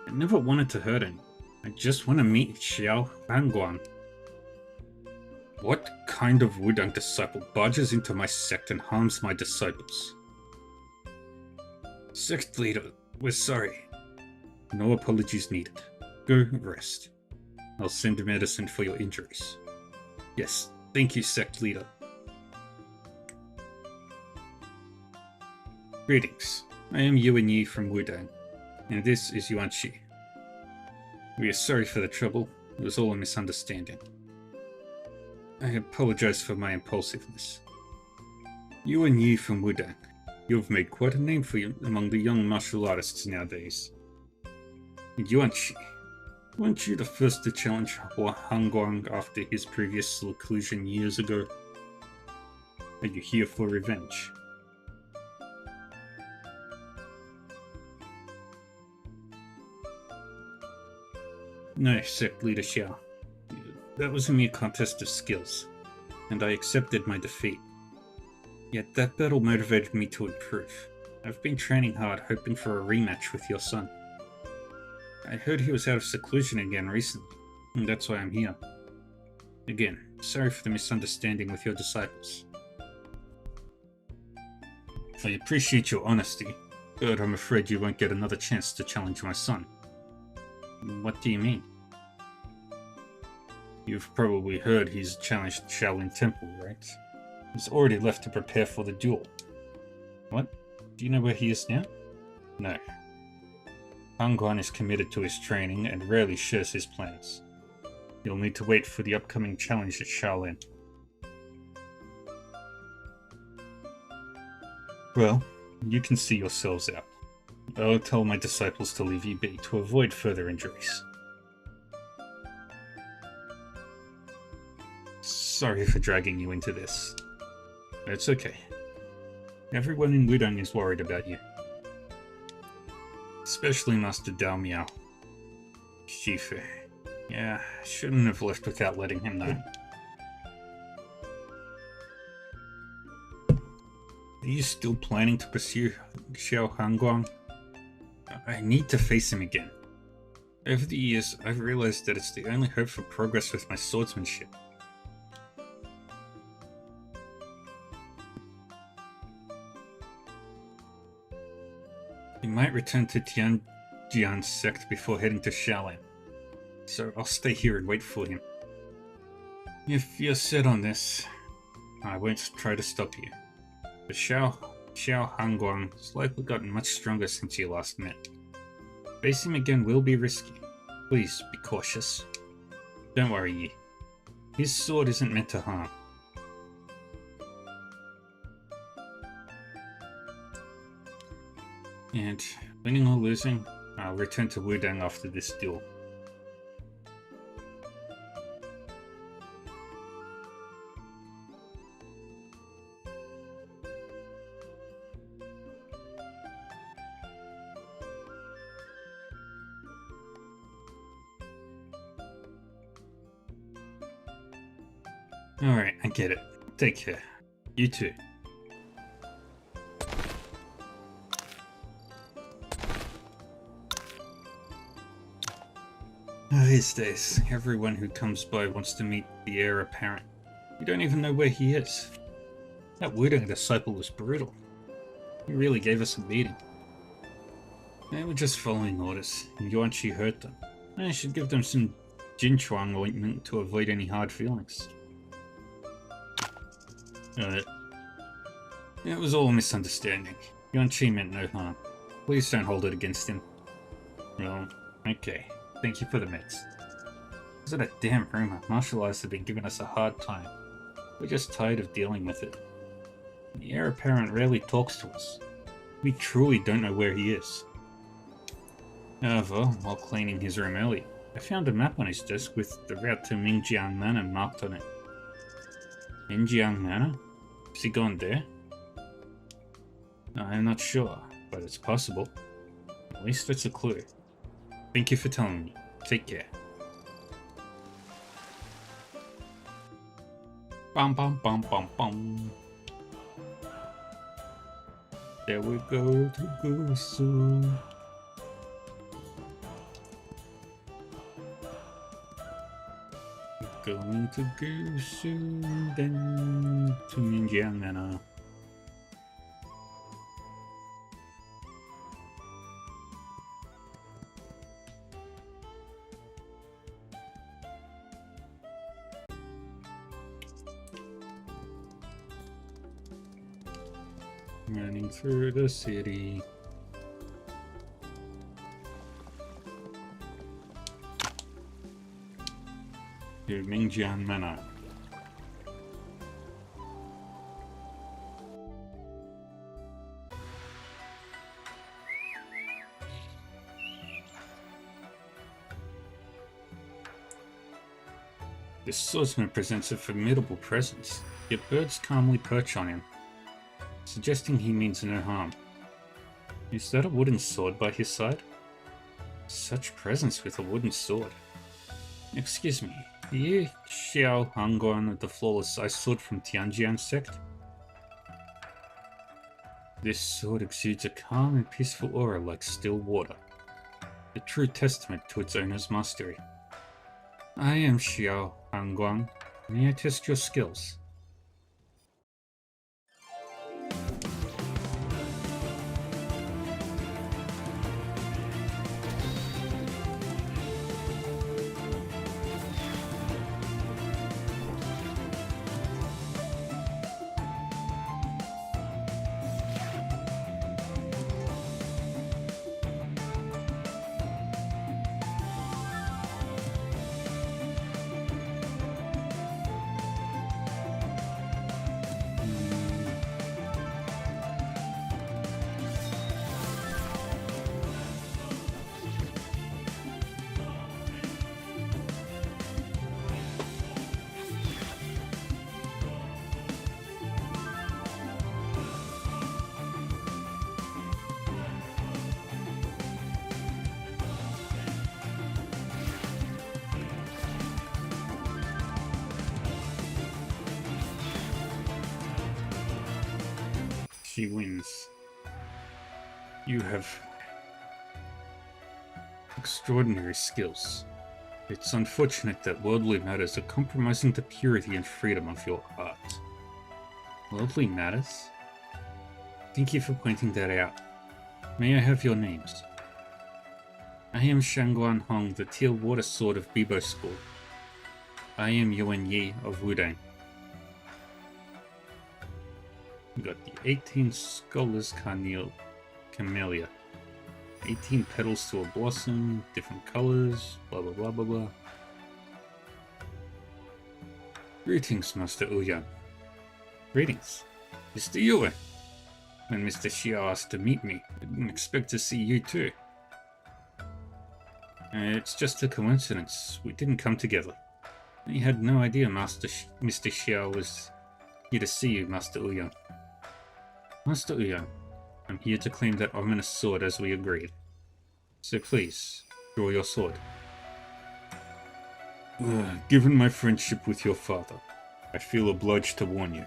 I never wanted to hurt him. I just want to meet Xiao Hanguang. What kind of Wudang disciple barges into my sect and harms my disciples? Sect leader, we're sorry. No apologies needed. Go rest. I'll send medicine for your injuries. Yes, thank you, sect leader. Greetings. I am Yuan Yi from Wudang, and this is Yuan Chi. We are sorry for the trouble. It was all a misunderstanding. I apologize for my impulsiveness. Yuan Yi from Wudang. You've made quite a name for you among the young martial artists nowadays. Yuan Chi, weren't you the first to challenge Hanguang after his previous seclusion years ago? Are you here for revenge? No, Sect Leader Xiao. That was a mere contest of skills, and I accepted my defeat. Yet that battle motivated me to improve. I've been training hard, hoping for a rematch with your son. I heard he was out of seclusion again recently, and that's why I'm here. Again, sorry for the misunderstanding with your disciples. I appreciate your honesty, but I'm afraid you won't get another chance to challenge my son. What do you mean? You've probably heard he's challenged Shaolin Temple, right? He's already left to prepare for the duel. What? Do you know where he is now? No. Hanguang is committed to his training and rarely shares his plans. You'll need to wait for the upcoming challenge at Shaolin. Well, you can see yourselves out. I'll tell my disciples to leave you be to avoid further injuries. Sorry for dragging you into this. It's okay. Everyone in Wudang is worried about you. Especially Master Dao Miao. Shifu. Yeah, shouldn't have left without letting him know. Are you still planning to pursue Xiao Hanguang? I need to face him again. Over the years, I've realized that it's the only hope for progress with my swordsmanship. He might return to Tianjian's sect before heading to Shaolin, so I'll stay here and wait for him. If you're set on this, I won't try to stop you. But Xiao Hanguang has likely gotten much stronger since you last met. Facing him again will be risky. Please be cautious. Don't worry, Yi. His sword isn't meant to harm. And winning or losing, I'll return to Wudang after this duel. Alright, I get it. Take care. You too. These days, everyone who comes by wants to meet the heir apparent. You don't even know where he is. That Wudang disciple was brutal. He really gave us a beating. They were just following orders, and Yuan Chi hurt them. I should give them some Jinchuang ointment to avoid any hard feelings. It was all a misunderstanding. Yuan Chi meant no harm. Please don't hold it against him. Well, okay. Thank you for the meds. Is it a damn rumor? Martial arts have been giving us a hard time. We're just tired of dealing with it. The heir apparent rarely talks to us. We truly don't know where he is. However, while cleaning his room earlier, I found a map on his desk with the route to Mingjiang Manor marked on it. Mingjiang Manor? Has he gone there? I'm not sure, but it's possible. At least it's a clue. Thank you for telling me. Take care. Bum bum bum bum bum. There we go to Gusu. Going to Gusu, then to Minjiang Manor. Running through the city. To Mingjiang Manor. This swordsman presents a formidable presence, yet birds calmly perch on him, suggesting he means no harm. Is that a wooden sword by his side? Such presence with a wooden sword. Excuse me, are you Xiao Hangguan of the Flawless Ice Sword from Tianjian sect? This sword exudes a calm and peaceful aura like still water, a true testament to its owner's mastery. I am Xiao Hangguan. May I test your skills? She wins. You have extraordinary skills. It's unfortunate that worldly matters are compromising the purity and freedom of your art. Worldly matters? Thank you for pointing that out. May I have your names? I am Shangguan Hong, the Teal Water Sword of Bibo School. I am Yuan Yi of Wudang. We got the 18 Scholars Camellia. 18 petals to a blossom, different colors, blah blah blah blah blah. Greetings, Master Ouyang. Greetings. Mr. Yuan. When Mr. Xiao asked to meet me, I didn't expect to see you too. It's just a coincidence. We didn't come together. I had no idea Mr. Xiao was here to see you, Master Ouyang. Master Ouyang, I'm here to claim that ominous sword as we agreed. So please, draw your sword. Given my friendship with your father, I feel obliged to warn you.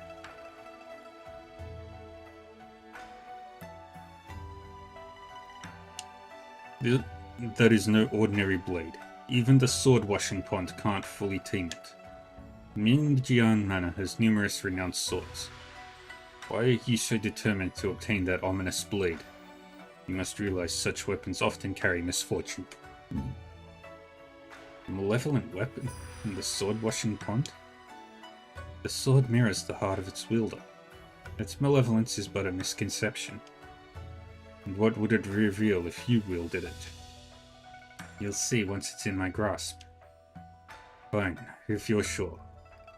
That is no ordinary blade. Even the sword-washing pond can't fully tame it. Mingjiang Manor has numerous renowned swords. Why are you so determined to obtain that ominous blade? You must realize such weapons often carry misfortune. A malevolent weapon in the sword-washing pond? The sword mirrors the heart of its wielder. Its malevolence is but a misconception. And what would it reveal if you wielded it? You'll see once it's in my grasp. Fine, if you're sure.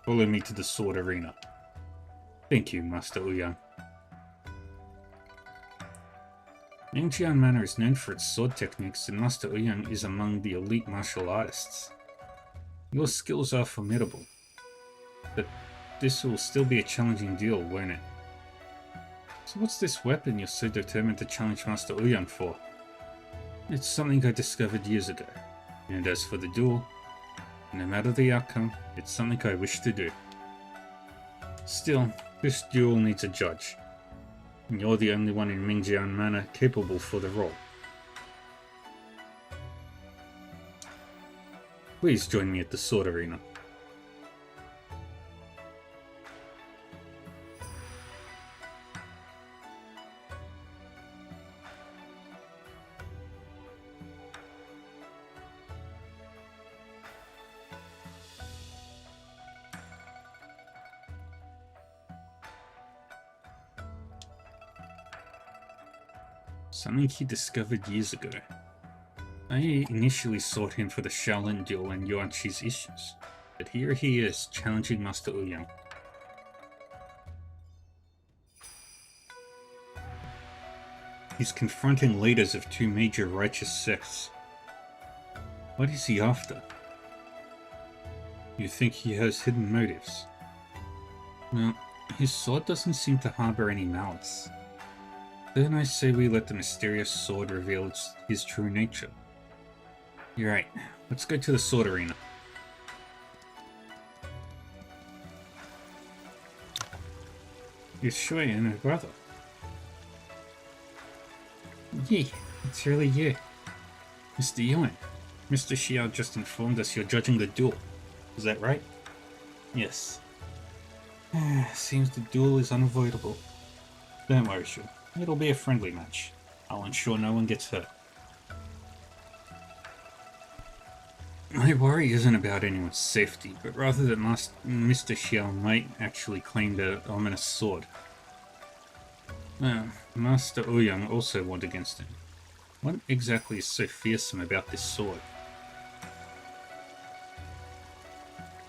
Follow me to the sword arena. Thank you, Master Ouyang. Mingjiang Manor is known for its sword techniques, and Master Ouyang is among the elite martial artists. Your skills are formidable, but this will still be a challenging deal, won't it? So what's this weapon you're so determined to challenge Master Ouyang for? It's something I discovered years ago, and as for the duel, no matter the outcome, it's something I wish to do. Still, this duel needs a judge, and you're the only one in Mingjian Manor capable for the role. Please join me at the sword arena. Something he discovered years ago. I initially sought him for the Shaolin duel and Yuan Shi's issues, but here he is, challenging Master Ouyang. He's confronting leaders of two major righteous sects. What is he after? You think he has hidden motives? Well, his sword doesn't seem to harbor any malice. Then I say we let the mysterious sword reveal his true nature. You're right. Let's go to the sword arena. It's Shui and her brother. Yeah, it's really you. Mr. Yuan. Mr. Xiao just informed us you're judging the duel. Is that right? Yes. Seems the duel is unavoidable. Don't worry, Shu. It'll be a friendly match. I'll ensure no one gets hurt. My worry isn't about anyone's safety, but rather that Mr. Xiao might actually claim the ominous sword. Master Ouyang also warned against him. What exactly is so fearsome about this sword?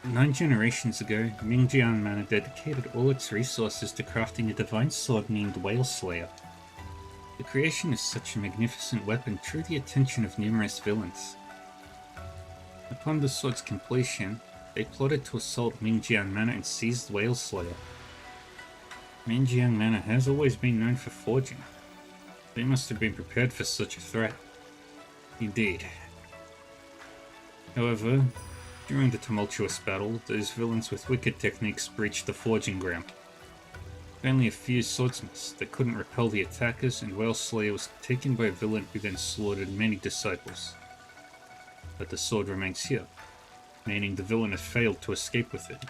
9 generations ago, Mingjian Manor dedicated all its resources to crafting a divine sword named Whale Slayer. The creation of such a magnificent weapon drew the attention of numerous villains. Upon the sword's completion, they plotted to assault Mingjian Manor and seize Whale Slayer. Mingjian Manor has always been known for forging. They must have been prepared for such a threat. Indeed. However, during the tumultuous battle, those villains with wicked techniques breached the forging ground. Only a few swordsmiths that couldn't repel the attackers, and Whale Slayer was taken by a villain who then slaughtered many disciples. But the sword remains here, meaning the villain has failed to escape with it.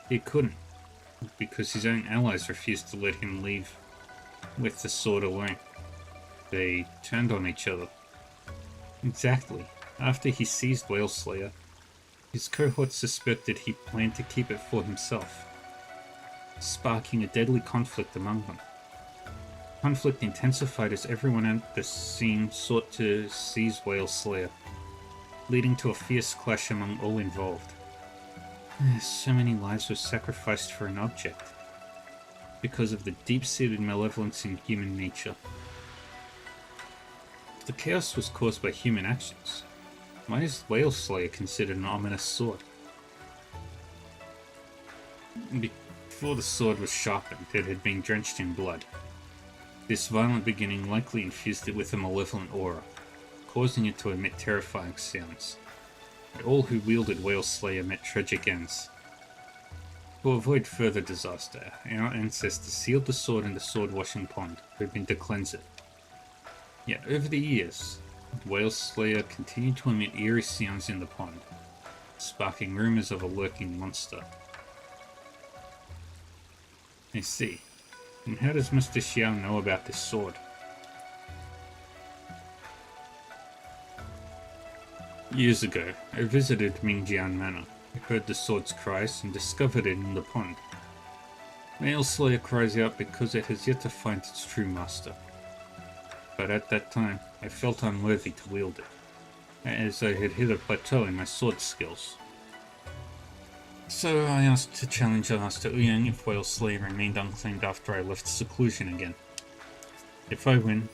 He couldn't, because his own allies refused to let him leave with the sword alone. They turned on each other. Exactly. After he seized Whale Slayer, his cohorts suspected he planned to keep it for himself, sparking a deadly conflict among them. Conflict intensified as everyone at the scene sought to seize Whale Slayer, leading to a fierce clash among all involved. So many lives were sacrificed for an object, because of the deep-seated malevolence in human nature. If the chaos was caused by human actions, why is Whale Slayer considered an ominous sword? Before the sword was sharpened, it had been drenched in blood. This violent beginning likely infused it with a malevolent aura, causing it to emit terrifying sounds. All who wielded Whale Slayer met tragic ends. To avoid further disaster, our ancestors sealed the sword in the sword washing pond, hoping to cleanse it. Yet over the years, Whale Slayer continued to emit eerie sounds in the pond, sparking rumors of a lurking monster. I see. And how does Mr. Xiao know about this sword? Years ago, I visited Mingjian Manor. I heard the sword's cries and discovered it in the pond. Whale Slayer cries out because it has yet to find its true master. But at that time, I felt unworthy to wield it, as I had hit a plateau in my sword skills. So I asked to challenge Master Ouyang if Whale Slayer remained unclaimed after I left seclusion again. If I win,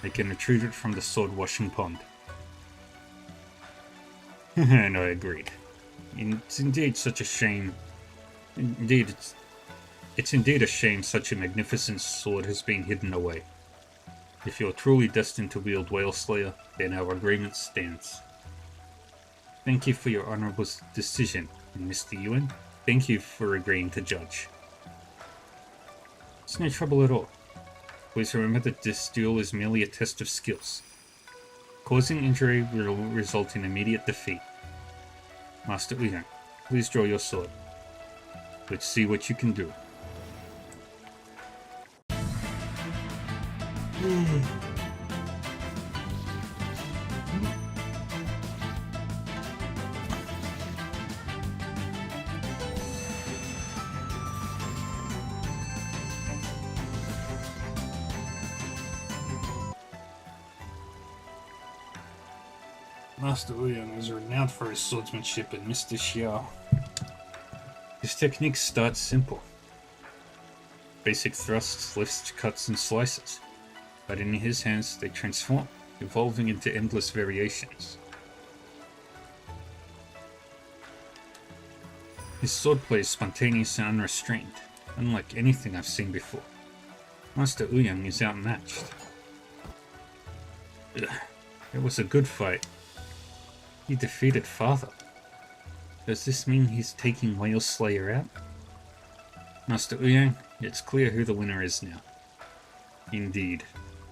I can retrieve it from the sword washing pond. And I agreed. It's indeed such a shame. It's indeed a shame such a magnificent sword has been hidden away. If you're truly destined to wield Whale Slayer, then our agreement stands. Thank you for your honorable decision, and Mr. Yuan, thank you for agreeing to judge. It's no trouble at all. Please remember that this duel is merely a test of skills. Causing injury will result in immediate defeat. Master Uyang, please draw your sword. Let's see what you can do. Master Uyang is renowned for his swordsmanship and Mr. Xiao. His techniques start simple. Basic thrusts, lifts, cuts, and slices. But in his hands they transform, evolving into endless variations. His swordplay is spontaneous and unrestrained, unlike anything I've seen before. Master Uyang is outmatched. Ugh, it was a good fight. He defeated Father. Does this mean he's taking Whale Slayer out? Master Uyang, it's clear who the winner is now. Indeed.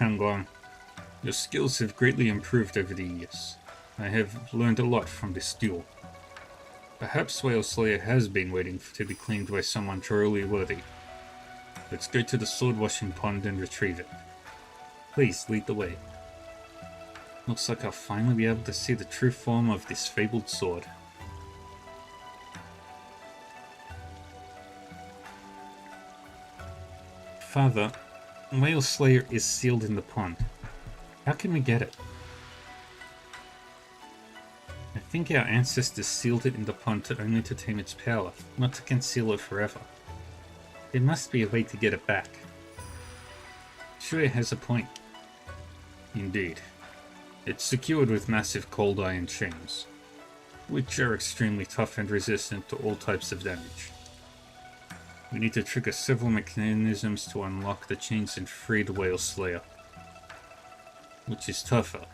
Hanguang, your skills have greatly improved over the years. I have learned a lot from this duel. Perhaps Whale Slayer has been waiting to be claimed by someone truly worthy. Let's go to the sword washing pond and retrieve it. Please lead the way. Looks like I'll finally be able to see the true form of this fabled sword. Father, Whale Slayer is sealed in the pond. How can we get it? I think our ancestors sealed it in the pond only to tame its power, not to conceal it forever. There must be a way to get it back. Shuya has a point. Indeed. It's secured with massive cold iron chains, which are extremely tough and resistant to all types of damage. We need to trigger several mechanisms to unlock the chains and free the Whale Slayer. Which is tougher,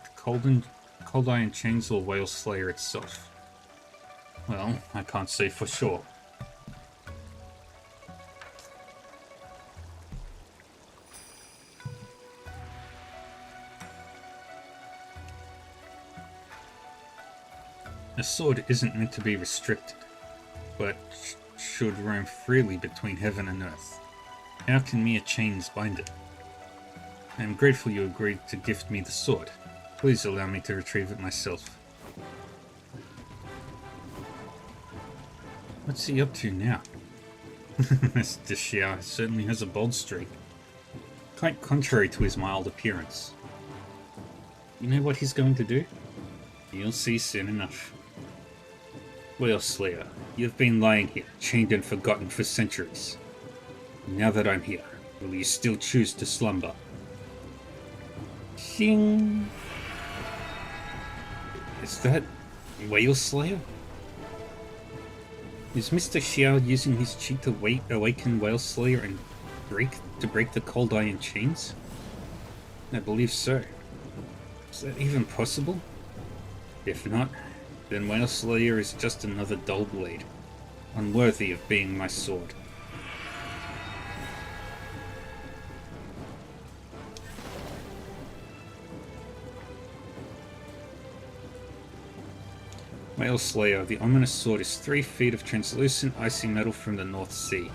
the cold iron chains or Whale Slayer itself? Well, I can't say for sure. A sword isn't meant to be restricted, but should roam freely between heaven and earth. How can mere chains bind it? I am grateful you agreed to gift me the sword. Please allow me to retrieve it myself. What's he up to now? Mr. Xiao certainly has a bold streak. Quite contrary to his mild appearance. You know what he's going to do? You'll see soon enough. Whale Slayer, you've been lying here, chained and forgotten for centuries. Now that I'm here, will you still choose to slumber? Xing! Is that Whale Slayer? Is Mr. Xiao using his chi to awaken Whale Slayer and break the cold iron chains? I believe so. Is that even possible? If not, then Whale Slayer is just another dull blade, unworthy of being my sword. Whale Slayer, the ominous sword is 3 feet of translucent icy metal from the North Sea.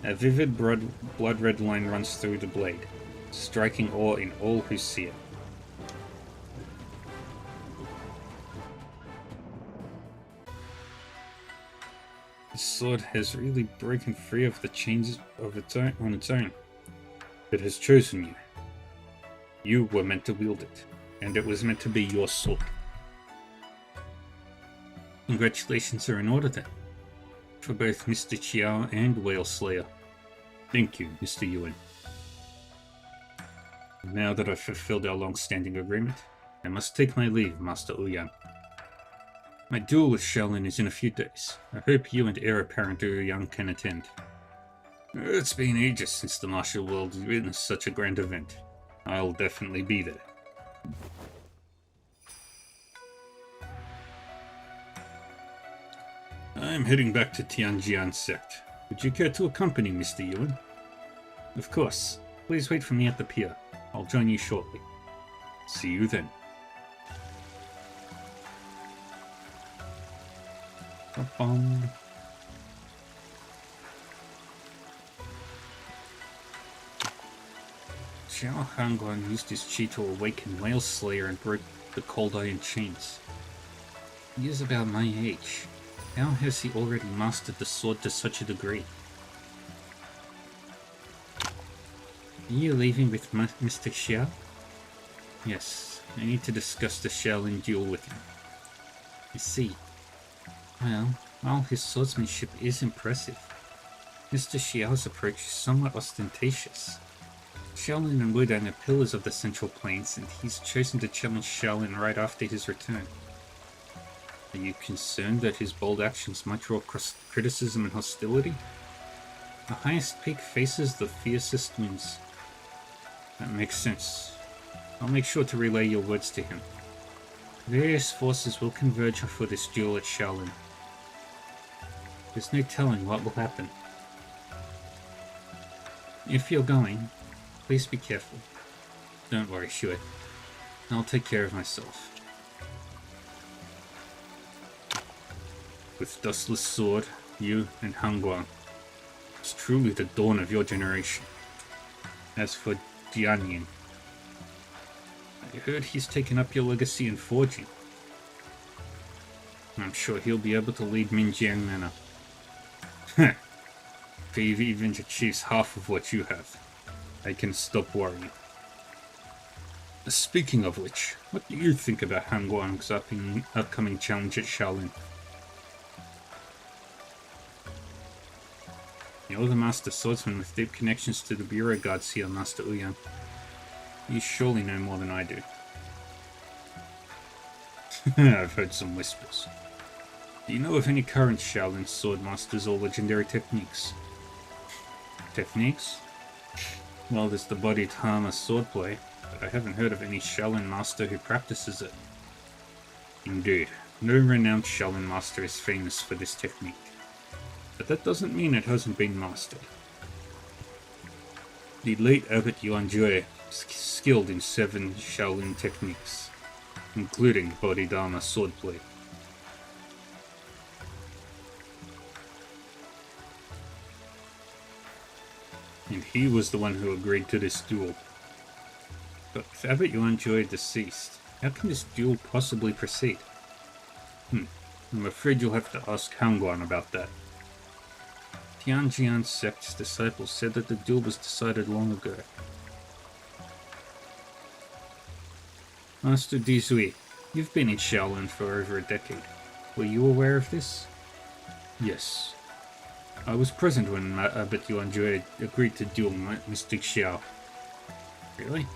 A vivid blood-red line runs through the blade, striking awe in all who see it. The sword has really broken free of the chains of on its own. It has chosen you. You were meant to wield it, and it was meant to be your sword. Congratulations are in order then, for both Mr. Xiao and Whale Slayer. Thank you, Mr. Yuan. Now that I've fulfilled our long-standing agreement, I must take my leave, Master Uyang. My duel with Shaolin is in a few days. I hope you and Heir Apparent Uyang can attend. It's been ages since the martial world witnessed such a grand event. I'll definitely be there. I'm heading back to Tianjian Sect. Would you care to accompany Mr. Yuan? Of course. Please wait for me at the pier. I'll join you shortly. See you then. Ba-bum. Xiao Hangguan used his chi to awaken Whale Slayer and broke the cold iron chains. He is about my age. How has he already mastered the sword to such a degree? Are you leaving with Mr. Xiao? Yes, I need to discuss the Shaolin duel with him. I see. Well, while his swordsmanship is impressive, Mr. Xiao's approach is somewhat ostentatious. Shaolin and Wudang are pillars of the Central Plains, and he's chosen to challenge Shaolin right after his return. Are you concerned that his bold actions might draw criticism and hostility? The highest peak faces the fiercest winds. That makes sense. I'll make sure to relay your words to him. Various forces will converge for this duel at Shaolin. There's no telling what will happen. If you're going, please be careful. Don't worry, Shui. I'll take care of myself. With Dustless Sword, you and Hangguan. It's truly the dawn of your generation. As for Jianyin, I heard he's taken up your legacy in forging. I'm sure he'll be able to lead Minjiang Manor. Heh. If he even achieves half of what you have, I can stop worrying. Speaking of which, what do you think about Hangguan's upcoming challenge at Shaolin? You're the Master Swordsman with deep connections to the Bureau Guards here, Master Ouyang. You surely know more than I do. I've heard some whispers. Do you know of any current Shaolin sword masters or legendary techniques? Techniques? Well, there's the Bodhidharma swordplay, but I haven't heard of any Shaolin master who practices it. Indeed, no renowned Shaolin master is famous for this technique. But that doesn't mean it hasn't been mastered. The late Abbot Yuan Jue is skilled in 7 Shaolin techniques, including Bodhidharma swordplay. And he was the one who agreed to this duel. But with Abbot Yuan Jue deceased, how can this duel possibly proceed? I'm afraid you'll have to ask Hangguan about that. Tianjian Sect's disciples said that the duel was decided long ago. Master Dizui, you've been in Shaolin for over a decade. Were you aware of this? Yes. I was present when Abbot Yuan Jue agreed to duel Mystic Xiao. Really?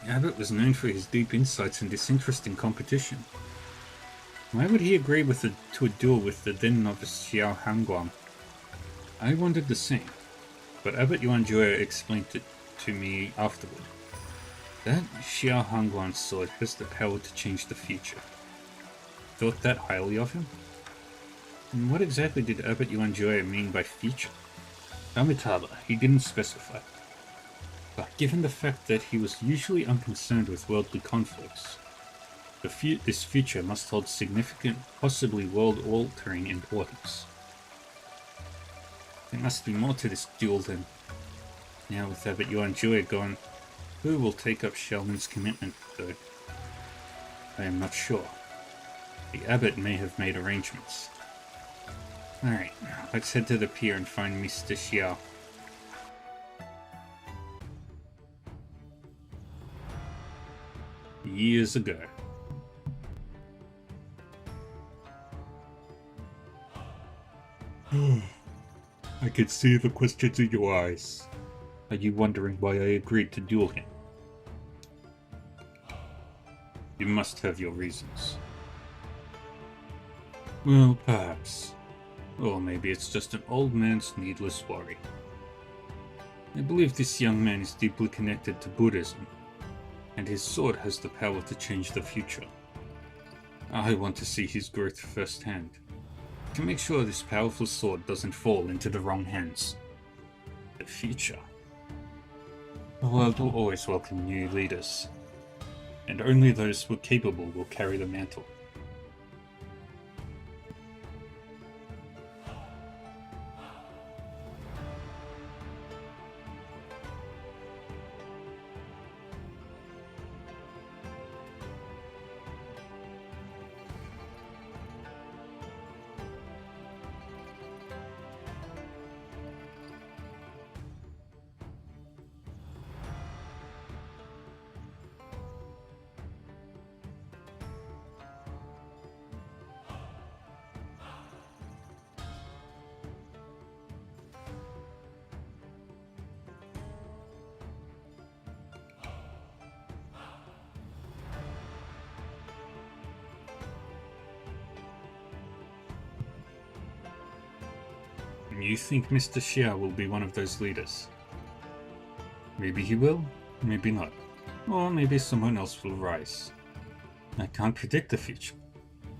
Abbot was known for his deep insights and disinterest in competition. Why would he agree to a duel with the then novice Xiao Hangguan? I wondered the same, but Abbot Yuan Jue explained it to me afterward. That Xiao Hangguan sword has the power to change the future. Thought that highly of him? And what exactly did Abbot Yuan Jue mean by future? Amitabha, he didn't specify. But given the fact that he was usually unconcerned with worldly conflicts, this future must hold significant, possibly world-altering importance. There must be more to this duel than... Now with Abbot Yuan Jue gone, who will take up Shaolin's commitment, though? I am not sure. The abbot may have made arrangements. Alright, let's head to the pier and find Mr. Xiao. Years ago. I can see the questions in your eyes. Are you wondering why I agreed to duel him? You must have your reasons. Well, perhaps. Or maybe it's just an old man's needless worry. I believe this young man is deeply connected to Buddhism, and his sword has the power to change the future. I want to see his growth firsthand, to make sure this powerful sword doesn't fall into the wrong hands. The future. The world will always welcome new leaders, and only those who are capable will carry the mantle. You think Mr. Xiao will be one of those leaders? Maybe he will, maybe not. Or maybe someone else will rise. I can't predict the future,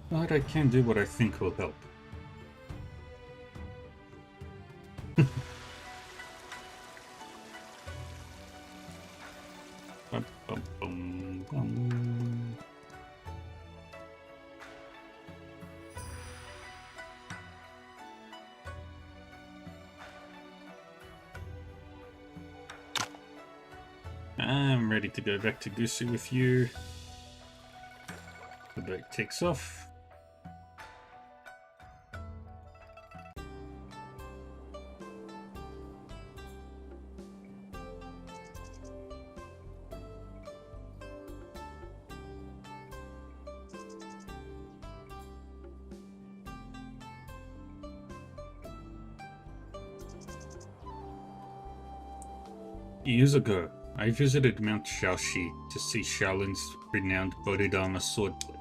but I can do what I think will help. Bum, bum, bum, bum. I'm ready to go back to Gusu with you. The boat takes off. Years ago, I visited Mount Shaoxi to see Shaolin's renowned Bodhidharma swordplay.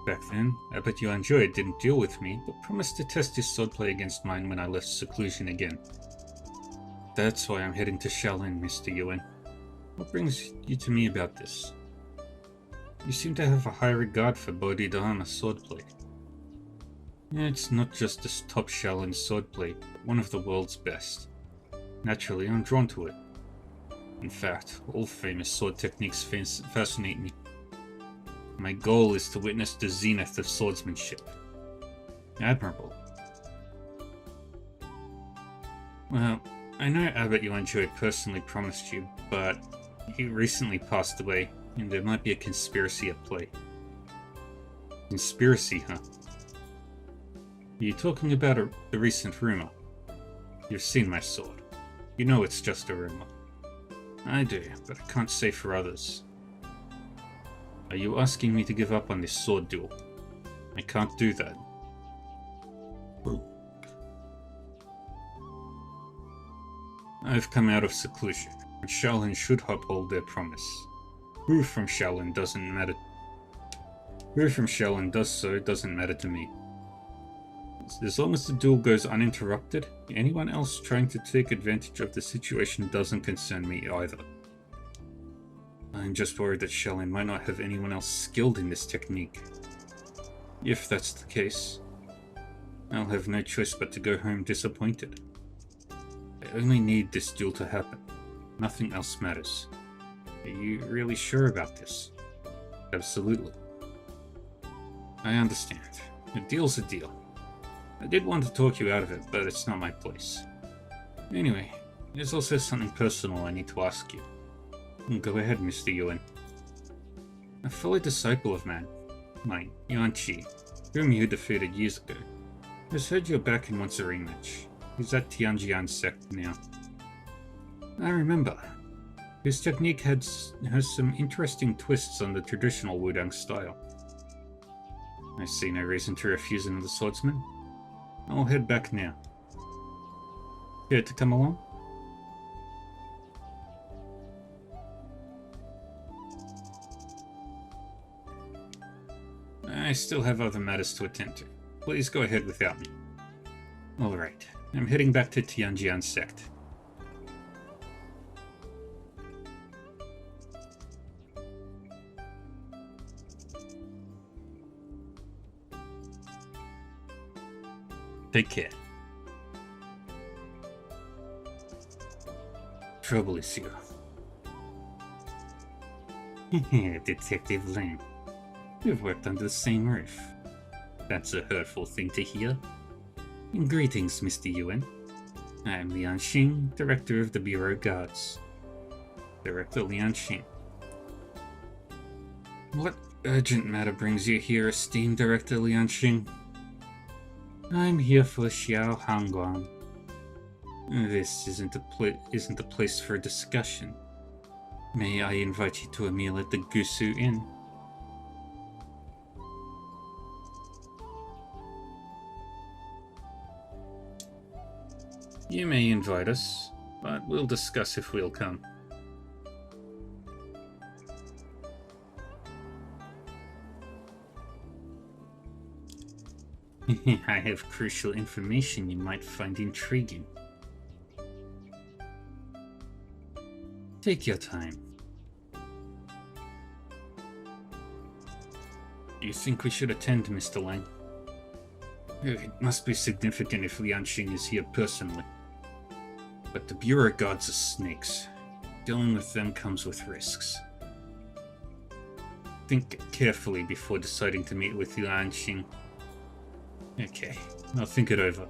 Back then, Abbot Yuanjue didn't deal with me, but promised to test his swordplay against mine when I left seclusion again. That's why I'm heading to Shaolin, Mr. Yuan. What brings you to me about this? You seem to have a high regard for Bodhidharma swordplay. It's not just a top Shaolin swordplay, but one of the world's best. Naturally, I'm drawn to it. In fact, all famous sword techniques fascinate me. My goal is to witness the zenith of swordsmanship. Admirable. Well, I know Abbot Yuanjue personally promised you, but he recently passed away, and there might be a conspiracy at play. Conspiracy, huh? Are you talking about the recent rumor? You've seen my sword. You know it's just a rumor. I do, but I can't say for others. Are you asking me to give up on this sword duel? I can't do that. I've come out of seclusion, and Shaolin should uphold their promise. Who from Shaolin does so doesn't matter to me. As long as the duel goes uninterrupted, anyone else trying to take advantage of the situation doesn't concern me either. I'm just worried that Shaolin might not have anyone else skilled in this technique. If that's the case, I'll have no choice but to go home disappointed. I only need this duel to happen. Nothing else matters. Are you really sure about this? Absolutely. I understand. A deal's a deal. I did want to talk you out of it, but it's not my place. Anyway, there's also something personal I need to ask you. Go ahead, Mr. Yuan. A fellow disciple of mine, Yuan Qi, whom you defeated years ago, has heard you're back and wants a rematch. He's at Tianjian sect now. I remember. His technique has some interesting twists on the traditional Wudang style. I see no reason to refuse another swordsman. I'll head back now. Care to come along? I still have other matters to attend to. Please go ahead without me. Alright, I'm heading back to Tianjian Sect. Take care. Trouble is here. Detective Lang. We've worked under the same roof. That's a hurtful thing to hear. Greetings, Mr. Yuan. I am Lian Xing, Director of the Bureau Guards. Director Lian Xing. What urgent matter brings you here, esteemed Director Lian Xing? I'm here for Xiao Hangguan. This isn't a place for discussion. May I invite you to a meal at the Gusu Inn? You may invite us, but we'll discuss if we'll come. I have crucial information you might find intriguing. Take your time. You think we should attend, Mr. Lang? It must be significant if Lian Xing is here personally. But the Bureau Guards are snakes. Dealing with them comes with risks. Think carefully before deciding to meet with Lian Xing. Okay, I'll think it over.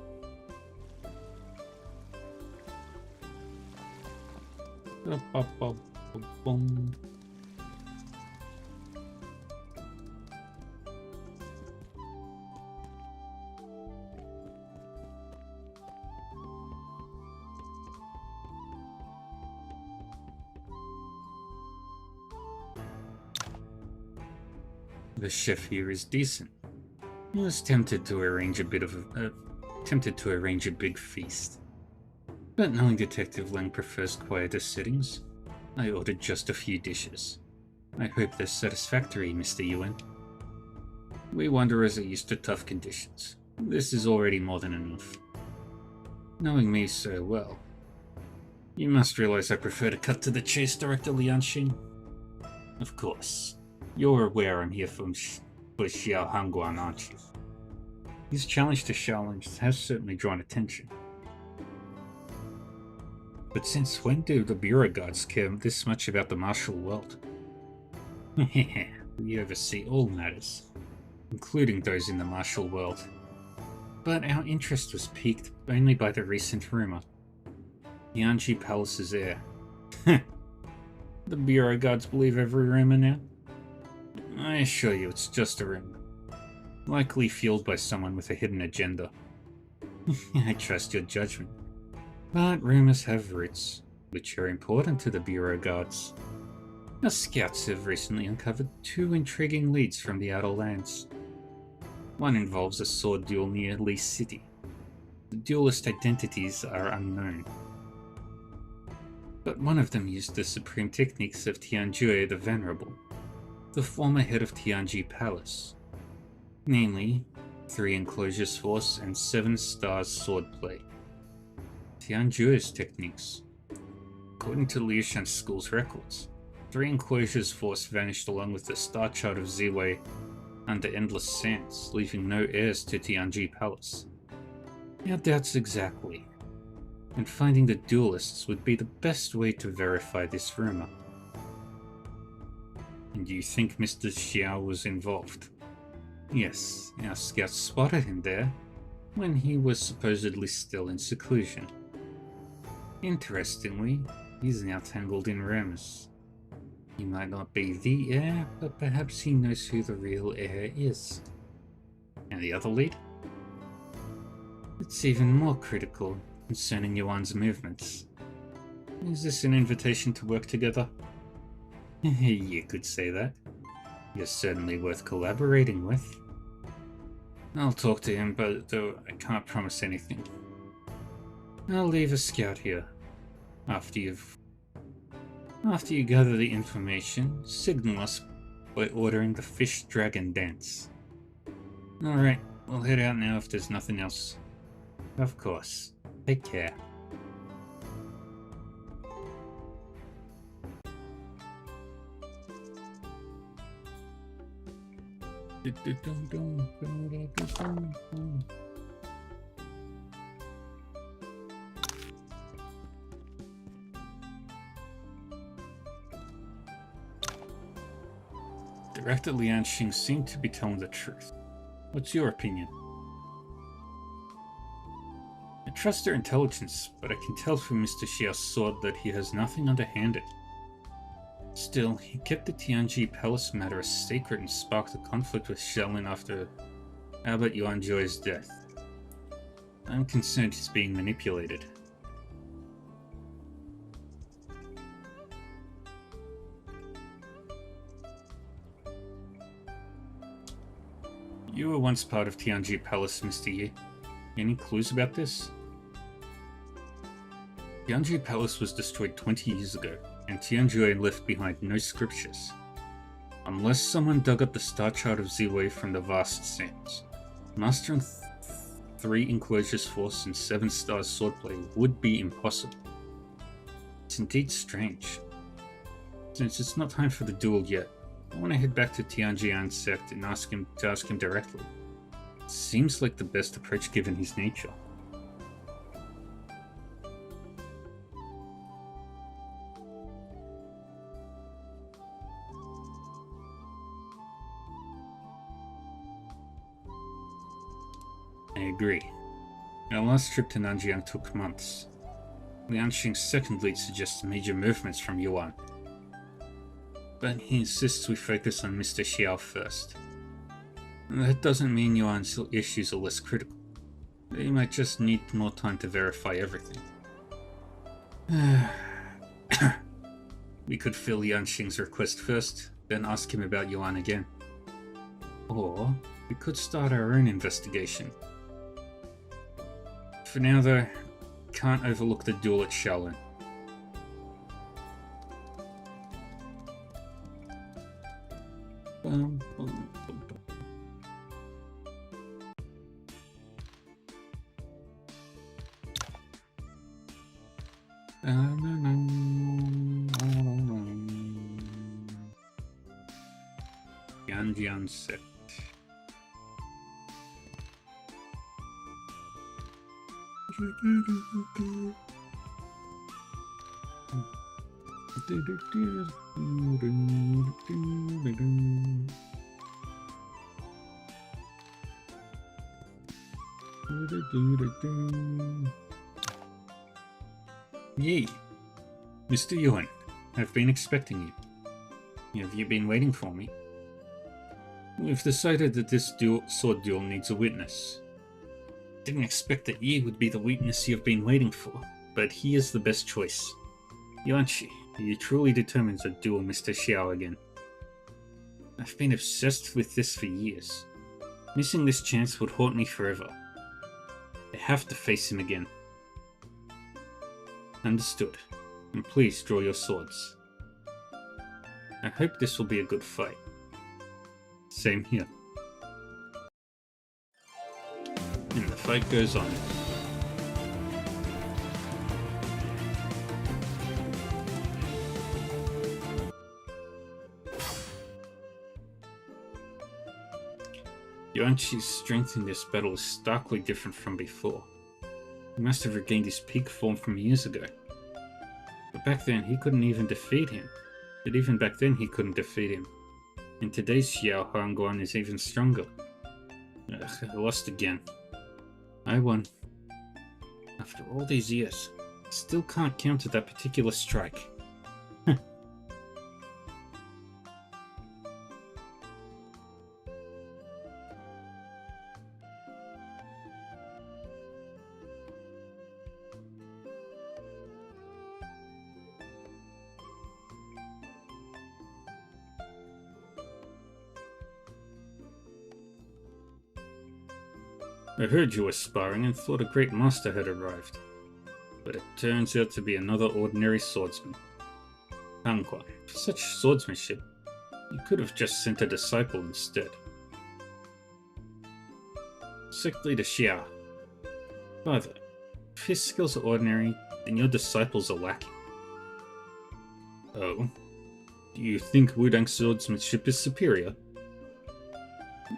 The chef here is decent. I was tempted to arrange a big feast. But knowing Detective Lang prefers quieter settings, I ordered just a few dishes. I hope they're satisfactory, Mr. Yuan. We wanderers are used to tough conditions. This is already more than enough. Knowing me so well, you must realize I prefer to cut to the chase, Director Lian Xing. Of course. You're aware I'm here for Xiao Hangguan, aren't you? His challenge to Xiaolin has certainly drawn attention. But since when do the Bureau Guards care this much about the martial world? We oversee all matters, including those in the martial world. But our interest was piqued only by the recent rumor. Tianji Palace's heir. The Bureau Guards believe every rumor now? I assure you it's just a rumor. Likely fueled by someone with a hidden agenda. I trust your judgment. But rumors have roots, which are important to the Bureau Guards. Our scouts have recently uncovered two intriguing leads from the Outer Lands. One involves a sword duel near Li City. The duelist identities are unknown. But one of them used the supreme techniques of Tianjue the Venerable, the former head of Tianji Palace. Namely, 3 enclosures force and 7 stars swordplay. Tianjue's techniques. According to Liushan School's records, 3 enclosures force vanished along with the star child of Ziwei under endless sands, leaving no heirs to Tianji Palace. Our doubts exactly, and finding the duelists would be the best way to verify this rumor. And you think Mr. Xiao was involved? Yes, our scouts spotted him there when he was supposedly still in seclusion. Interestingly, he's now tangled in rumors. He might not be the heir, but perhaps he knows who the real heir is. And the other lead? It's even more critical concerning Yuan's movements. Is this an invitation to work together? You could say that. You're certainly worth collaborating with. I'll talk to him, but though I can't promise anything. I'll leave a scout here. After you gather the information, signal us by ordering the Fish Dragon Dance. Alright, we'll head out now if there's nothing else. Of course. Take care. Director Lianxing seemed to be telling the truth. What's your opinion? I trust her intelligence, but I can tell from Mr. Xiao's sword that he has nothing underhanded. Still, he kept the Tianji Palace matter as sacred and sparked a conflict with Xiaolin after Abbot Yuanjoy's death. I'm concerned he's being manipulated. You were once part of Tianji Palace, Mr. Yi. Any clues about this? Tianji Palace was destroyed 20 years ago, and Tianjui left behind no scriptures. Unless someone dug up the star chart of Ziwei from the vast sands, mastering 3 enclosures force and 7 stars swordplay would be impossible. It's indeed strange. Since it's not time for the duel yet, I want to head back to Tianjian sect and ask him directly. It seems like the best approach given his nature. I agree. Our last trip to Nanjiang took months. Lianxing's second lead suggests major movements from Yuan. But he insists we focus on Mr. Xiao first. That doesn't mean Yuan's issues are less critical. They might just need more time to verify everything. We could fill Lianxing's request first, then ask him about Yuan again. Or we could start our own investigation. For now though, can't overlook the duel at Shaolin. Yanjian sect. Yi, Mr. Yuan, I've been expecting you. Have you been waiting for me? We've decided that this sword duel needs a witness. Didn't expect that Yi would be the witness you've been waiting for, but he is the best choice. Yuanqi, are you truly determined to duel Mr. Xiao again? I've been obsessed with this for years. Missing this chance would haunt me forever. I have to face him again. Understood. And please draw your swords. I hope this will be a good fight. Same here. And the fight goes on. Yuanqi's strength in this battle is starkly different from before. He must have regained his peak form from years ago. But back then he couldn't even defeat him. But even back then he couldn't defeat him. And today's Xiao Huangguan is even stronger. Ugh, I lost again. I won. After all these years, I still can't counter that particular strike. I heard you were sparring and thought a great master had arrived. But it turns out to be another ordinary swordsman. Huangguan, for such swordsmanship, you could have just sent a disciple instead. Sect Leader Xia, Further, if his skills are ordinary, then your disciples are lacking. Oh? Do you think Wudang's swordsmanship is superior?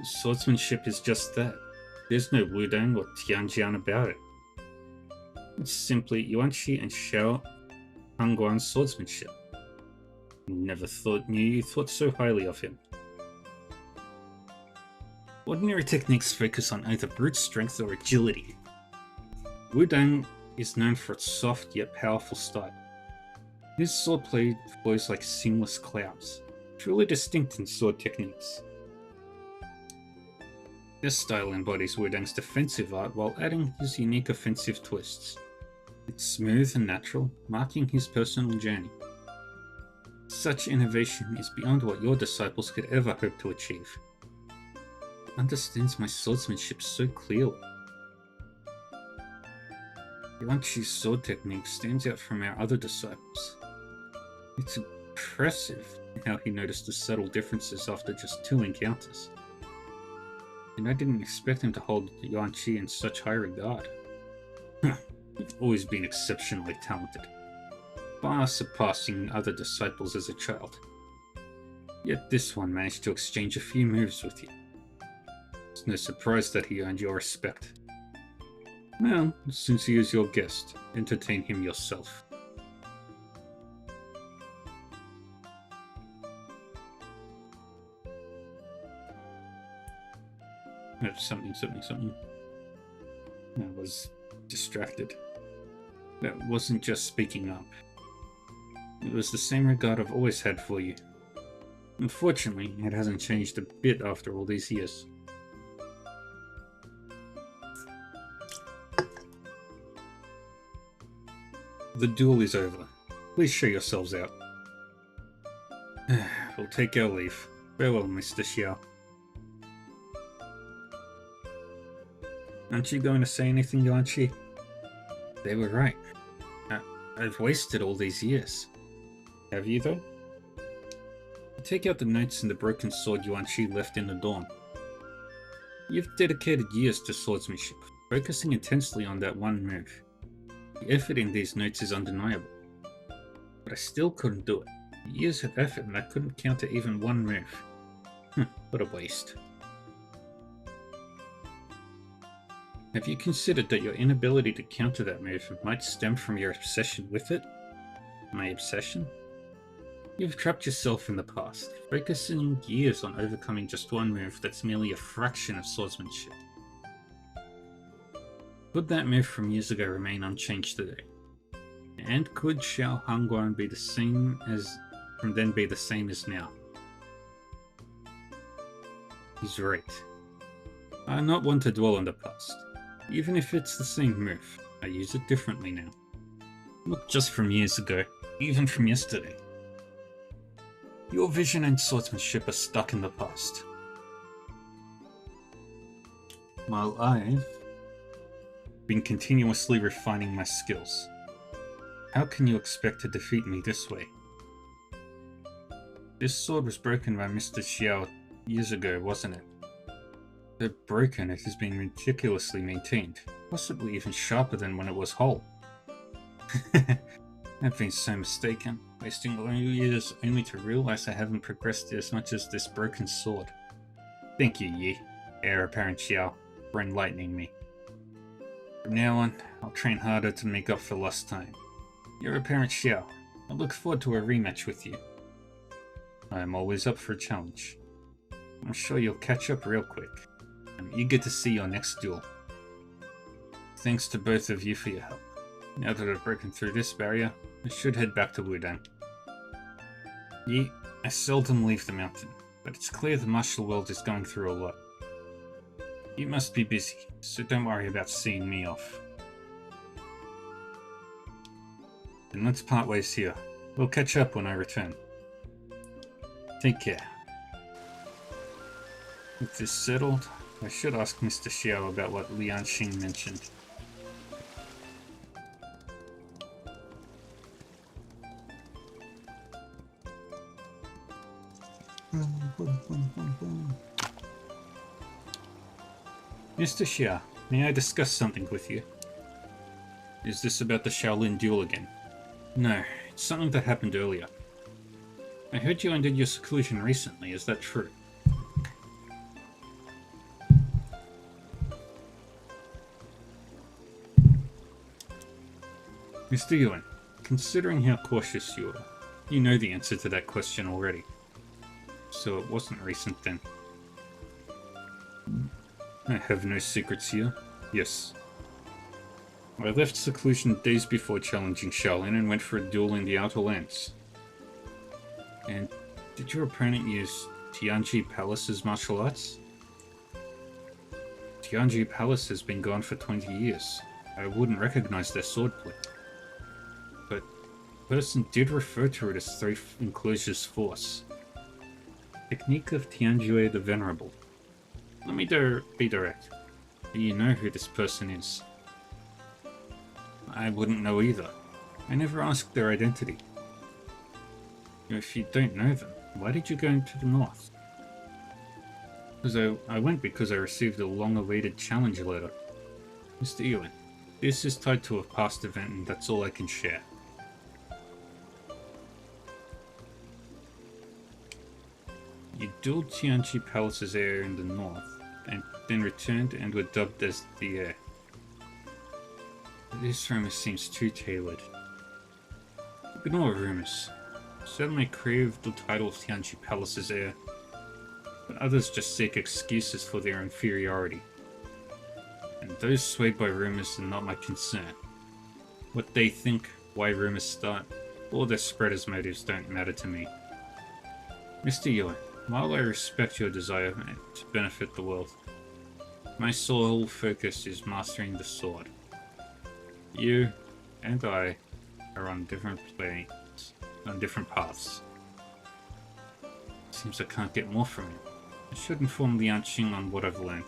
Swordsmanship is just that. There's no Wudang or Tianjian about it. It's simply Yuanqi and Xiao Hangguan's swordsmanship. Never knew you thought so highly of him. Ordinary techniques focus on either brute strength or agility. Wudang is known for its soft yet powerful style. His swordplay flows like seamless clouds, truly distinct in sword techniques. This style embodies Wudang's defensive art while adding his unique offensive twists. It's smooth and natural, marking his personal journey. Such innovation is beyond what your disciples could ever hope to achieve. He understands my swordsmanship so clearly. Yuanqi's sword technique stands out from our other disciples. It's impressive how he noticed the subtle differences after just 2 encounters. And I didn't expect him to hold Yuanqi in such high regard. You've always been exceptionally talented, far surpassing other disciples as a child. Yet this one managed to exchange a few moves with you. It's no surprise that he earned your respect. Well, since he is your guest, entertain him yourself. Something. I was distracted. That wasn't just speaking up. It was the same regard I've always had for you. Unfortunately, it hasn't changed a bit after all these years. The duel is over. Please show yourselves out. We'll take our leave. Farewell, Mr. Xiao. Aren't you going to say anything, Yuanqi? They were right. I've wasted all these years. Have you, though? Take out the notes in the broken sword Yuanqi left in the dawn. You've dedicated years to swordsmanship, focusing intensely on that one move. The effort in these notes is undeniable. But I still couldn't do it. Years of effort and I couldn't counter even one move. What a waste. Have you considered that your inability to counter that move might stem from your obsession with it? My obsession? You've trapped yourself in the past, focusing years on overcoming just one move that's merely a fraction of swordsmanship. Could that move from years ago remain unchanged today? And could Xiao Hangguan be the same as now? He's right. I'm not one to dwell on the past. Even if it's the same move, I use it differently now. Not just from years ago, even from yesterday. Your vision and swordsmanship are stuck in the past. While I've been continuously refining my skills. How can you expect to defeat me this way? This sword was broken by Mr. Xiao years ago, wasn't it? Though broken, it has been meticulously maintained, possibly even sharper than when it was whole. I've been so mistaken, wasting long years only to realize I haven't progressed as much as this broken sword. Thank you, Yi, Heir Apparent Xiao, for enlightening me. From now on, I'll train harder to make up for lost time. Heir Apparent Xiao, I look forward to a rematch with you. I am always up for a challenge. I'm sure you'll catch up real quick. I'm eager to see your next duel. Thanks to both of you for your help. Now that I've broken through this barrier, I should head back to Wudang. Yi, I seldom leave the mountain, but it's clear the martial world is going through a lot. You must be busy, so don't worry about seeing me off. Then let's part ways here. We'll catch up when I return. Take care. With this settled, I should ask Mr. Xiao about what Lian Xing mentioned. Mr. Xia, may I discuss something with you? Is this about the Shaolin duel again? No, it's something that happened earlier. I heard you ended your seclusion recently, is that true? Mr. Yuan, considering how cautious you are, you know the answer to that question already. So it wasn't recent then. I have no secrets here. Yes. I left seclusion days before challenging Shaolin and went for a duel in the Outer Lands. And did your opponent use Tianji Palace's martial arts? Tianji Palace has been gone for 20 years. I wouldn't recognize their swordplay. But the person did refer to it as Three Enclosures Force. Technique of Tianjue the Venerable. Let me be direct. Do you know who this person is? I wouldn't know either. I never asked their identity. If you don't know them, why did you go into the north? Because I went because I received a long-awaited challenge letter. Mr. Yuan, this is tied to a past event and that's all I can share. You dueled Tianji Palace's heir in the north, and then returned and were dubbed as the heir. This rumor seems too tailored. Ignore rumors. Some may crave the title of Tianji Palace's heir, but others just seek excuses for their inferiority. And those swayed by rumors are not my concern. What they think, why rumors start, or their spreaders' motives don't matter to me. Mr. Yuan, while I respect your desire to benefit the world, my sole focus is mastering the sword. You and I are on different planes, on different paths. Seems I can't get more from you. I should inform Lian Qing on what I've learned.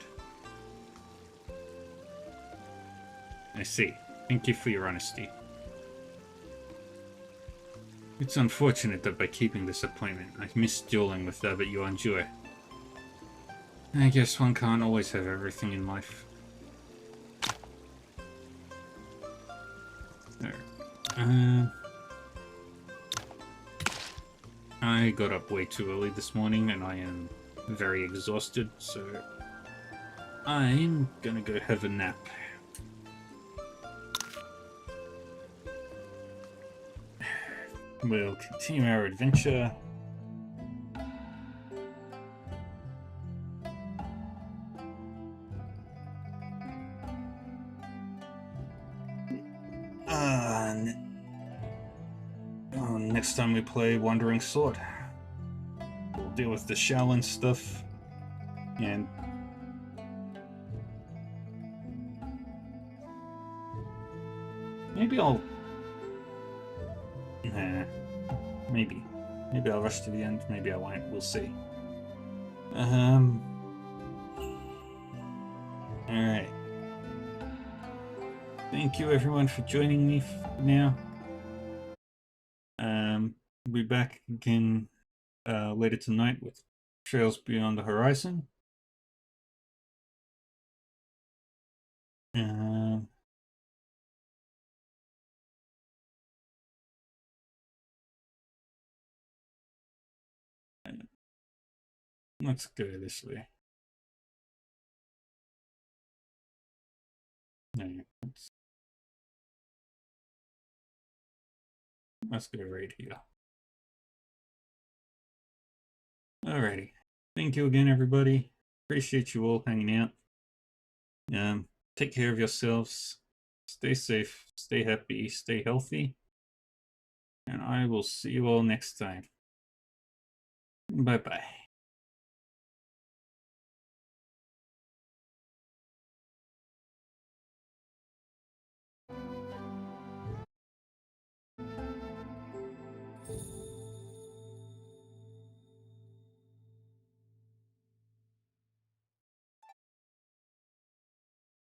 I see. Thank you for your honesty. It's unfortunate that by keeping this appointment, I've missed dueling with Abbot Yuanjue. I guess one can't always have everything in life. There. I got up way too early this morning and I am very exhausted, so I'm gonna go have a nap. We'll continue our adventure. Next time we play Wandering Sword, we'll deal with the Shaolin stuff, and maybe I'll... Nah, maybe I'll rush to the end, maybe I won't, we'll see. Alright. Thank you everyone for joining me now. We'll be back again later tonight with Trails Beyond the Horizon. Let's go this way. No, let's go right here. Alrighty. Thank you again, everybody. Appreciate you all hanging out. Take care of yourselves. Stay safe, stay happy, stay healthy. And I will see you all next time. Bye-bye.